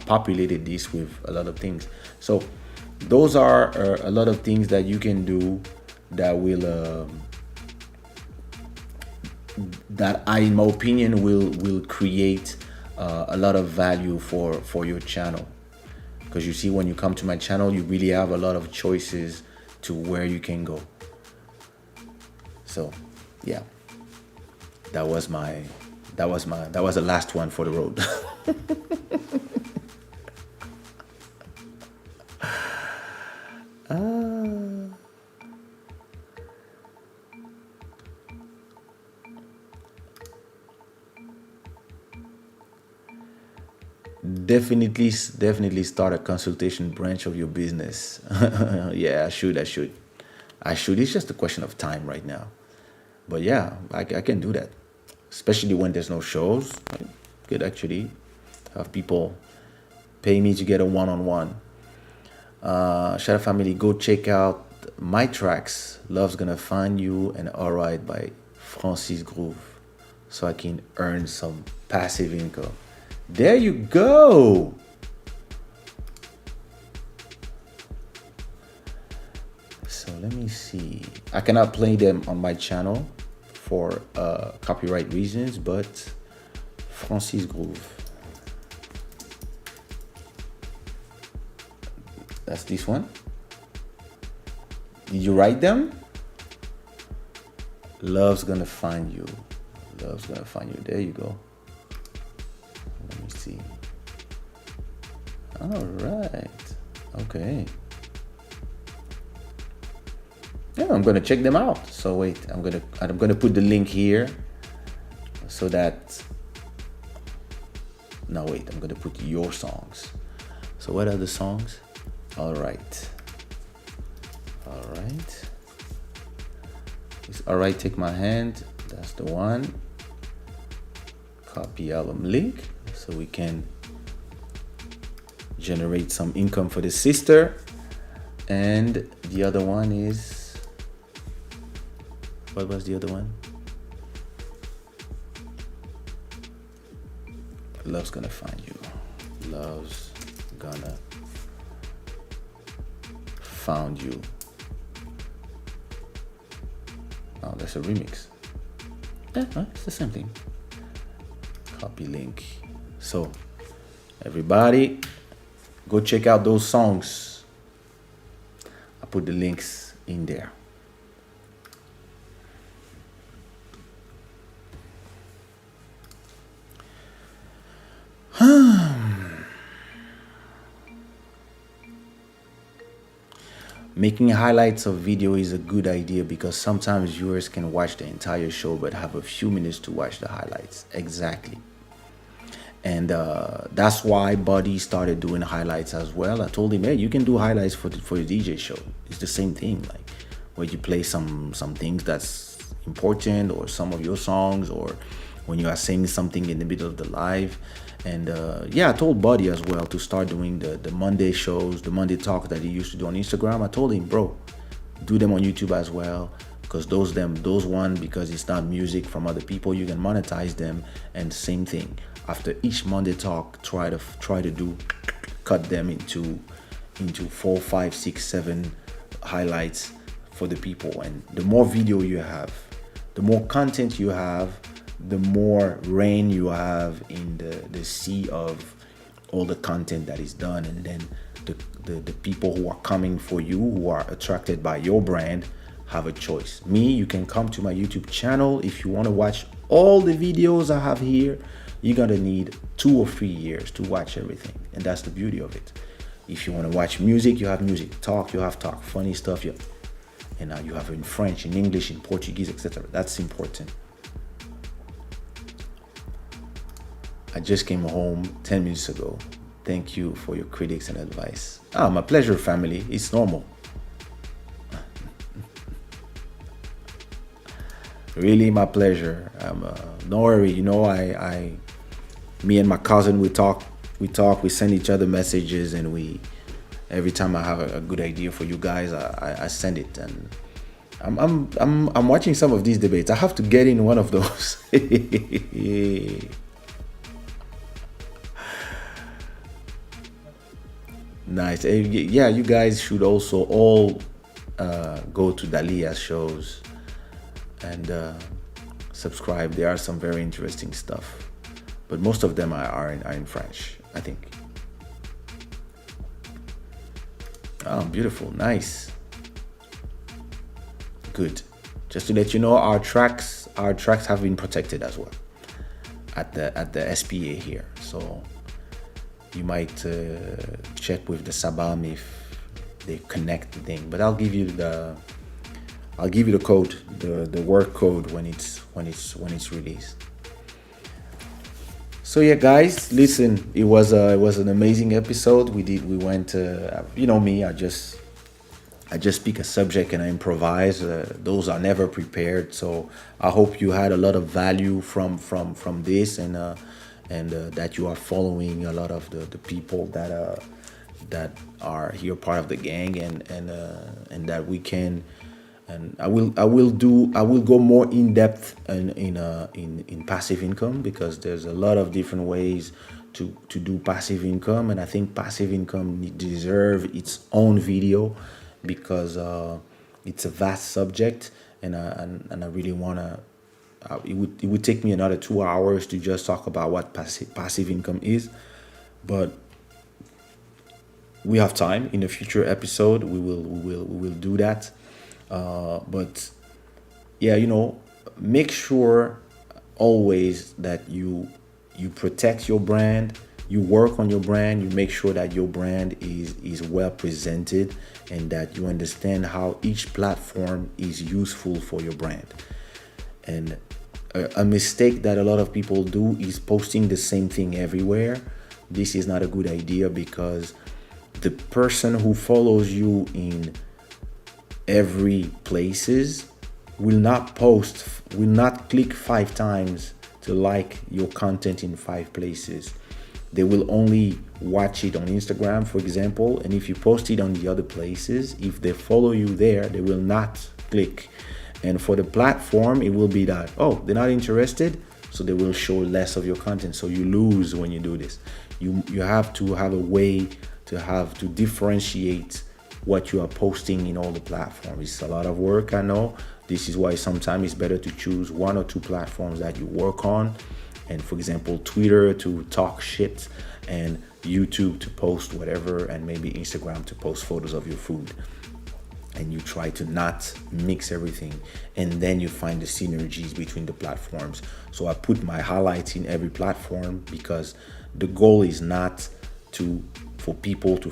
populated this with a lot of things. So those are a lot of things that you can do that will that in my opinion will create a lot of value for your channel. because you see, when you come to my channel, you really have a lot of choices to where you can go. So yeah, that was the last one for the road. Definitely start a consultation branch of your business. Yeah, I should. It's just a question of time right now. But yeah, I can do that, especially when there's no shows. I could actually have people pay me to get a one-on-one. Shada family, go check out my tracks, Love's Gonna Find You and Alright by Francis Groove, so I can earn some passive income. There you go. So let me see. I cannot play them on my channel for copyright reasons, but Francis Groove. That's this one. Did you write them? Love's Gonna Find You. Love's Gonna Find You. There you go. Let me see. All right. Okay. Yeah, I'm gonna check them out. So wait, I'm gonna put the link here so that. No, wait. I'm gonna put your songs. So what are the songs? All right. It's All Right, Take My Hand. That's the one. Copy album link so we can generate some income for the sister. And the other one is, what was the other one? Love's Gonna Find You. Love's Gonna Found You. Oh, that's a remix. It's the same thing. Copy link. So everybody, go check out those songs. I put the links in there. Making highlights of video is a good idea because sometimes viewers can watch the entire show but have a few minutes to watch the highlights. Exactly. And that's why Buddy started doing highlights as well. I told him, hey, you can do highlights for your DJ show. It's the same thing, like where you play some things that's important, or some of your songs, or when you are saying something in the middle of the live. And yeah, I told Buddy as well to start doing the Monday shows, the Monday talk that he used to do on Instagram. I told him, bro, do them on YouTube as well, because those one, because it's not music from other people, you can monetize them. And same thing, after each Monday talk, try to cut them into 4, 5, 6, 7 highlights for the people. And the more video you have, the more content you have, the more rain you have in the sea of all the content that is done. And then the people who are coming for you, who are attracted by your brand, have a choice. Me, you can come to my YouTube channel. If you want to watch all the videos I have here, you're gonna need 2 or 3 years to watch everything. And that's the beauty of it. If you want to watch music, you have music. Talk, you have talk. Funny stuff, and now you have in French, in English, in Portuguese, etc. That's important. I just came home 10 minutes ago. Thank you for your critics and advice. My pleasure, family. It's normal. Really, my pleasure. Don't worry. You know, me and my cousin, we talk. We send each other messages, and every time I have a good idea for you guys, I send it. And I'm watching some of these debates. I have to get in one of those. Nice. Yeah, you guys should also all go to Dalia's shows and subscribe. There are some very interesting stuff, but most of them are in French, I think. Oh, beautiful, nice, good. Just to let you know, our tracks have been protected as well at the SPA here. So you might check with the Sabam if they connect the thing. But I'll give you the code, the work code when it's released. So yeah, guys, listen, it was an amazing episode. We went, me. I just pick a subject and I improvise. Those are never prepared. So I hope you had a lot of value from this, and that you are following a lot of the people that are here part of the gang, and that we can. And I will go more in depth in passive income, because there's a lot of different ways to do passive income, and I think passive income deserve its own video, because it's a vast subject, and I really wanna. It would take me another 2 hours to just talk about what passive income is, but we have time. In a future episode we will do that. But yeah, make sure always that you protect your brand, you work on your brand, you make sure that your brand is well presented, and that you understand how each platform is useful for your brand. And a mistake that a lot of people do is posting the same thing everywhere. This is not a good idea, because the person who follows you in every places will not click 5 times to like your content in 5 places. They will only watch it on Instagram, for example, and if you post it on the other places, if they follow you there, they will not click. And for the platform, it will be that, oh, they're not interested, so they will show less of your content. So you lose when you do this. You have to have a way to differentiate what you are posting in all the platforms. It's a lot of work, I know. This is why sometimes it's better to choose 1 or 2 platforms that you work on. And for example, Twitter to talk shit, and YouTube to post whatever, and maybe Instagram to post photos of your food. And you try to not mix everything, and then you find the synergies between the platforms. So I put my highlights in every platform, because the goal is not for people to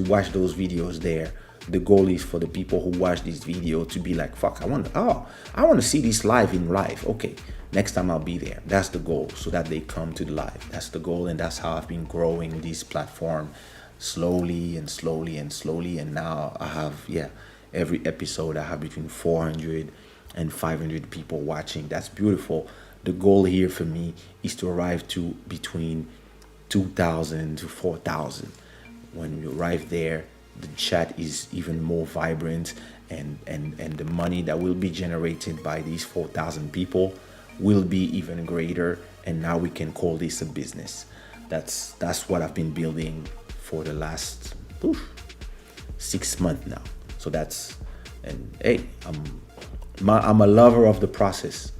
watch those videos there. The goal is for the people who watch this video to be like, fuck, I want to see this live in live. Okay, next time I'll be there. That's the goal, so that they come to the live. That's the goal, and that's how I've been growing this platform slowly and slowly and slowly. And now I have, every episode I have between 400 and 500 people watching. That's beautiful. The goal here for me is to arrive to between 2,000 to 4,000. When you arrive there, the chat is even more vibrant, and the money that will be generated by these 4,000 people will be even greater. And now we can call this a business. That's what I've been building for the last 6 months now. So I'm a lover of the process.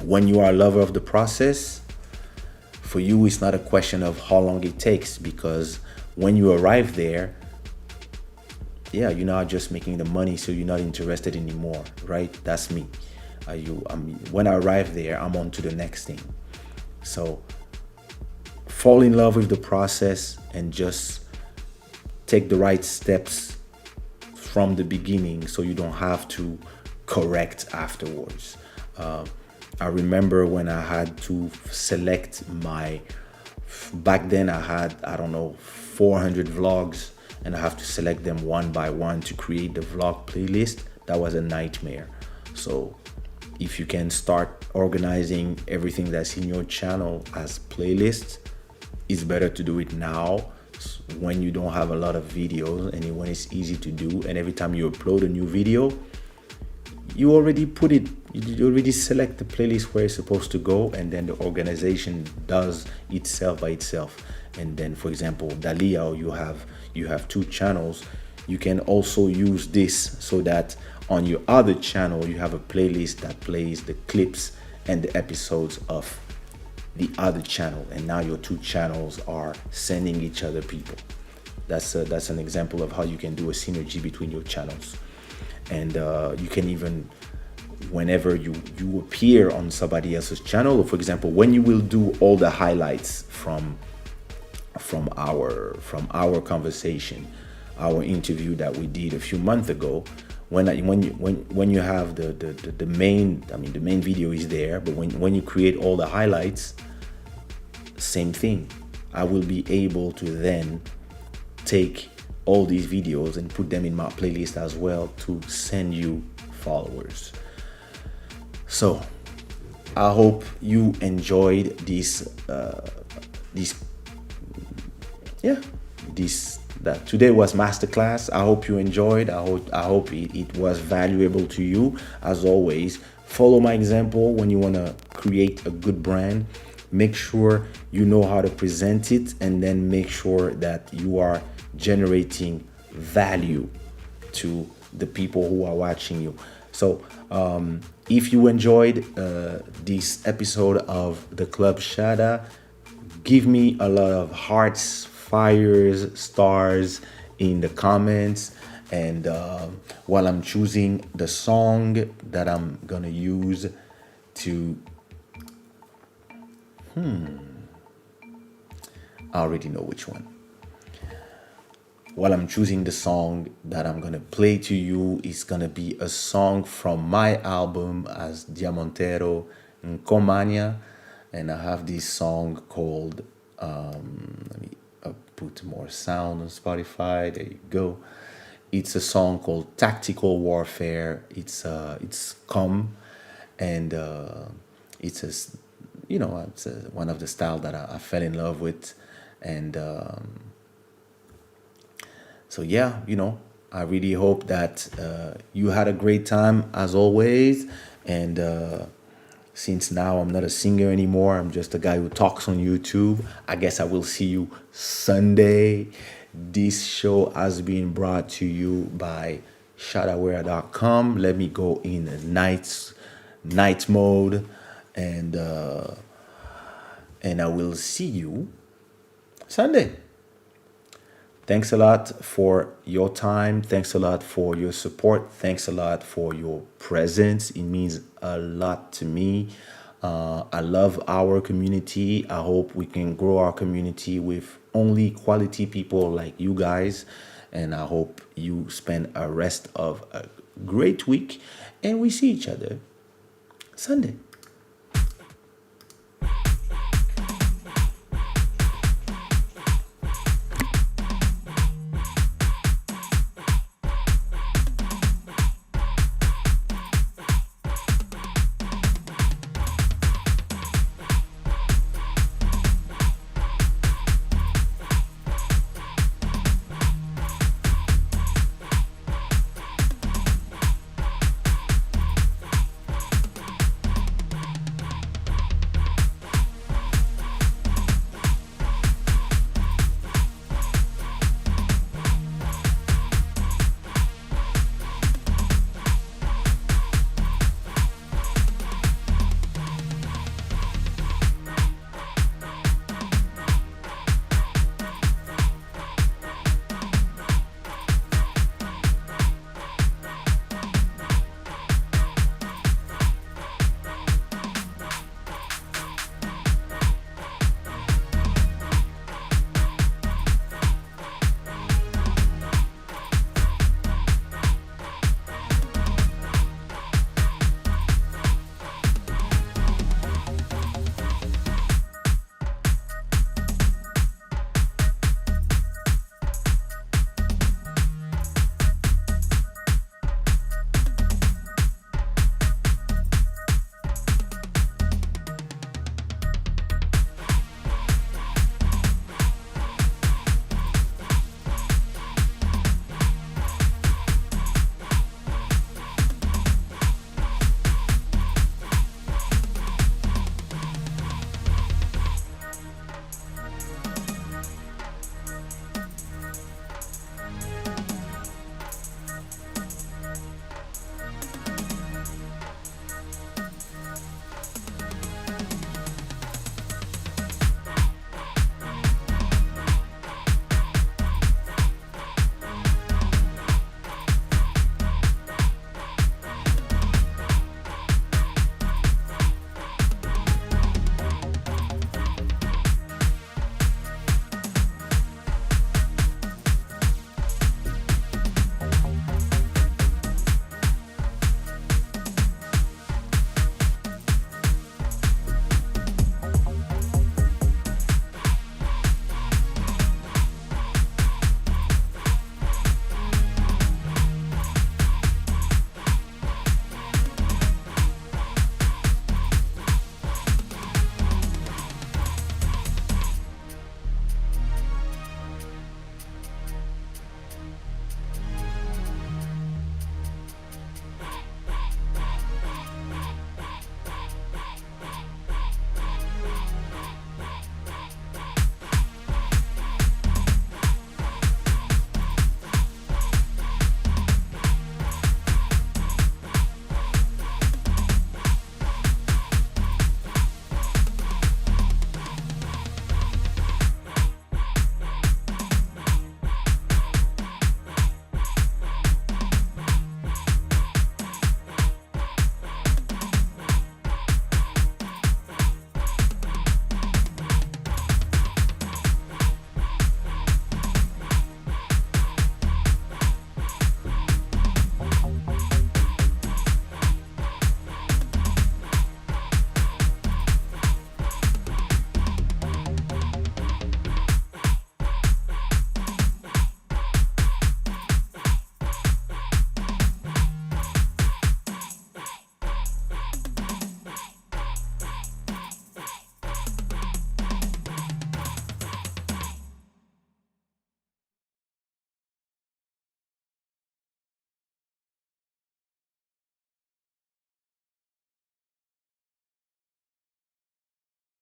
When you are a lover of the process, for you, it's not a question of how long it takes, because when you arrive there, you're not just making the money, so you're not interested anymore, right? That's me. When I arrive there, I'm on to the next thing. So fall in love with the process, and just take the right steps from the beginning, so you don't have to correct afterwards. I remember when I had to select back then I had, 400 vlogs, and I have to select them one by one to create the vlog playlist. That was a nightmare. So if you can start organizing everything that's in your channel as playlists, it's better to do it now, when you don't have a lot of videos, and when it's easy to do. And every time you upload a new video, you already select the playlist where it's supposed to go, and then the organization does itself by itself. And then, for example, Dalia, you have 2 channels. You can also use this, so that on your other channel you have a playlist that plays the clips and the episodes of the other channel, and now your 2 channels are sending each other people. That's an example of how you can do a synergy between your channels. And you can even, whenever you appear on somebody else's channel, or for example, when you will do all the highlights from our conversation, our interview that we did a few months ago, when you have the main, I mean, the main video is there, but when you create all the highlights, same thing. I will be able to then take all these videos and put them in my playlist as well to send you followers. So I hope you enjoyed this yeah, this that today was masterclass. I hope you enjoyed. I hope it was valuable to you. As always, follow my example when you want to create a good brand. Make sure you know how to present it, and then make sure that you are generating value to the people who are watching you. So if you enjoyed this episode of the Club Shada, give me a lot of hearts, fires, stars in the comments. And while I'm choosing the song that I'm gonna use to, I already know which one. While I'm choosing the song that I'm gonna play to you, is gonna be a song from my album as Diamantero Comania, and I have this song called. Let me put more sound on Spotify. There you go. It's a song called Tactical Warfare. It's calm, and it's one of the style that I fell in love with, and. So yeah, I really hope that you had a great time as always. And since now I'm not a singer anymore, I'm just a guy who talks on YouTube. I guess I will see you Sunday. This show has been brought to you by shadaware.com. Let me go in night mode, and I will see you Sunday. Thanks a lot for your time. Thanks a lot for your support. Thanks a lot for your presence. It means a lot to me. I love our community. I hope we can grow our community with only quality people like you guys. And I hope you spend a rest of a great week. And we see each other Sunday.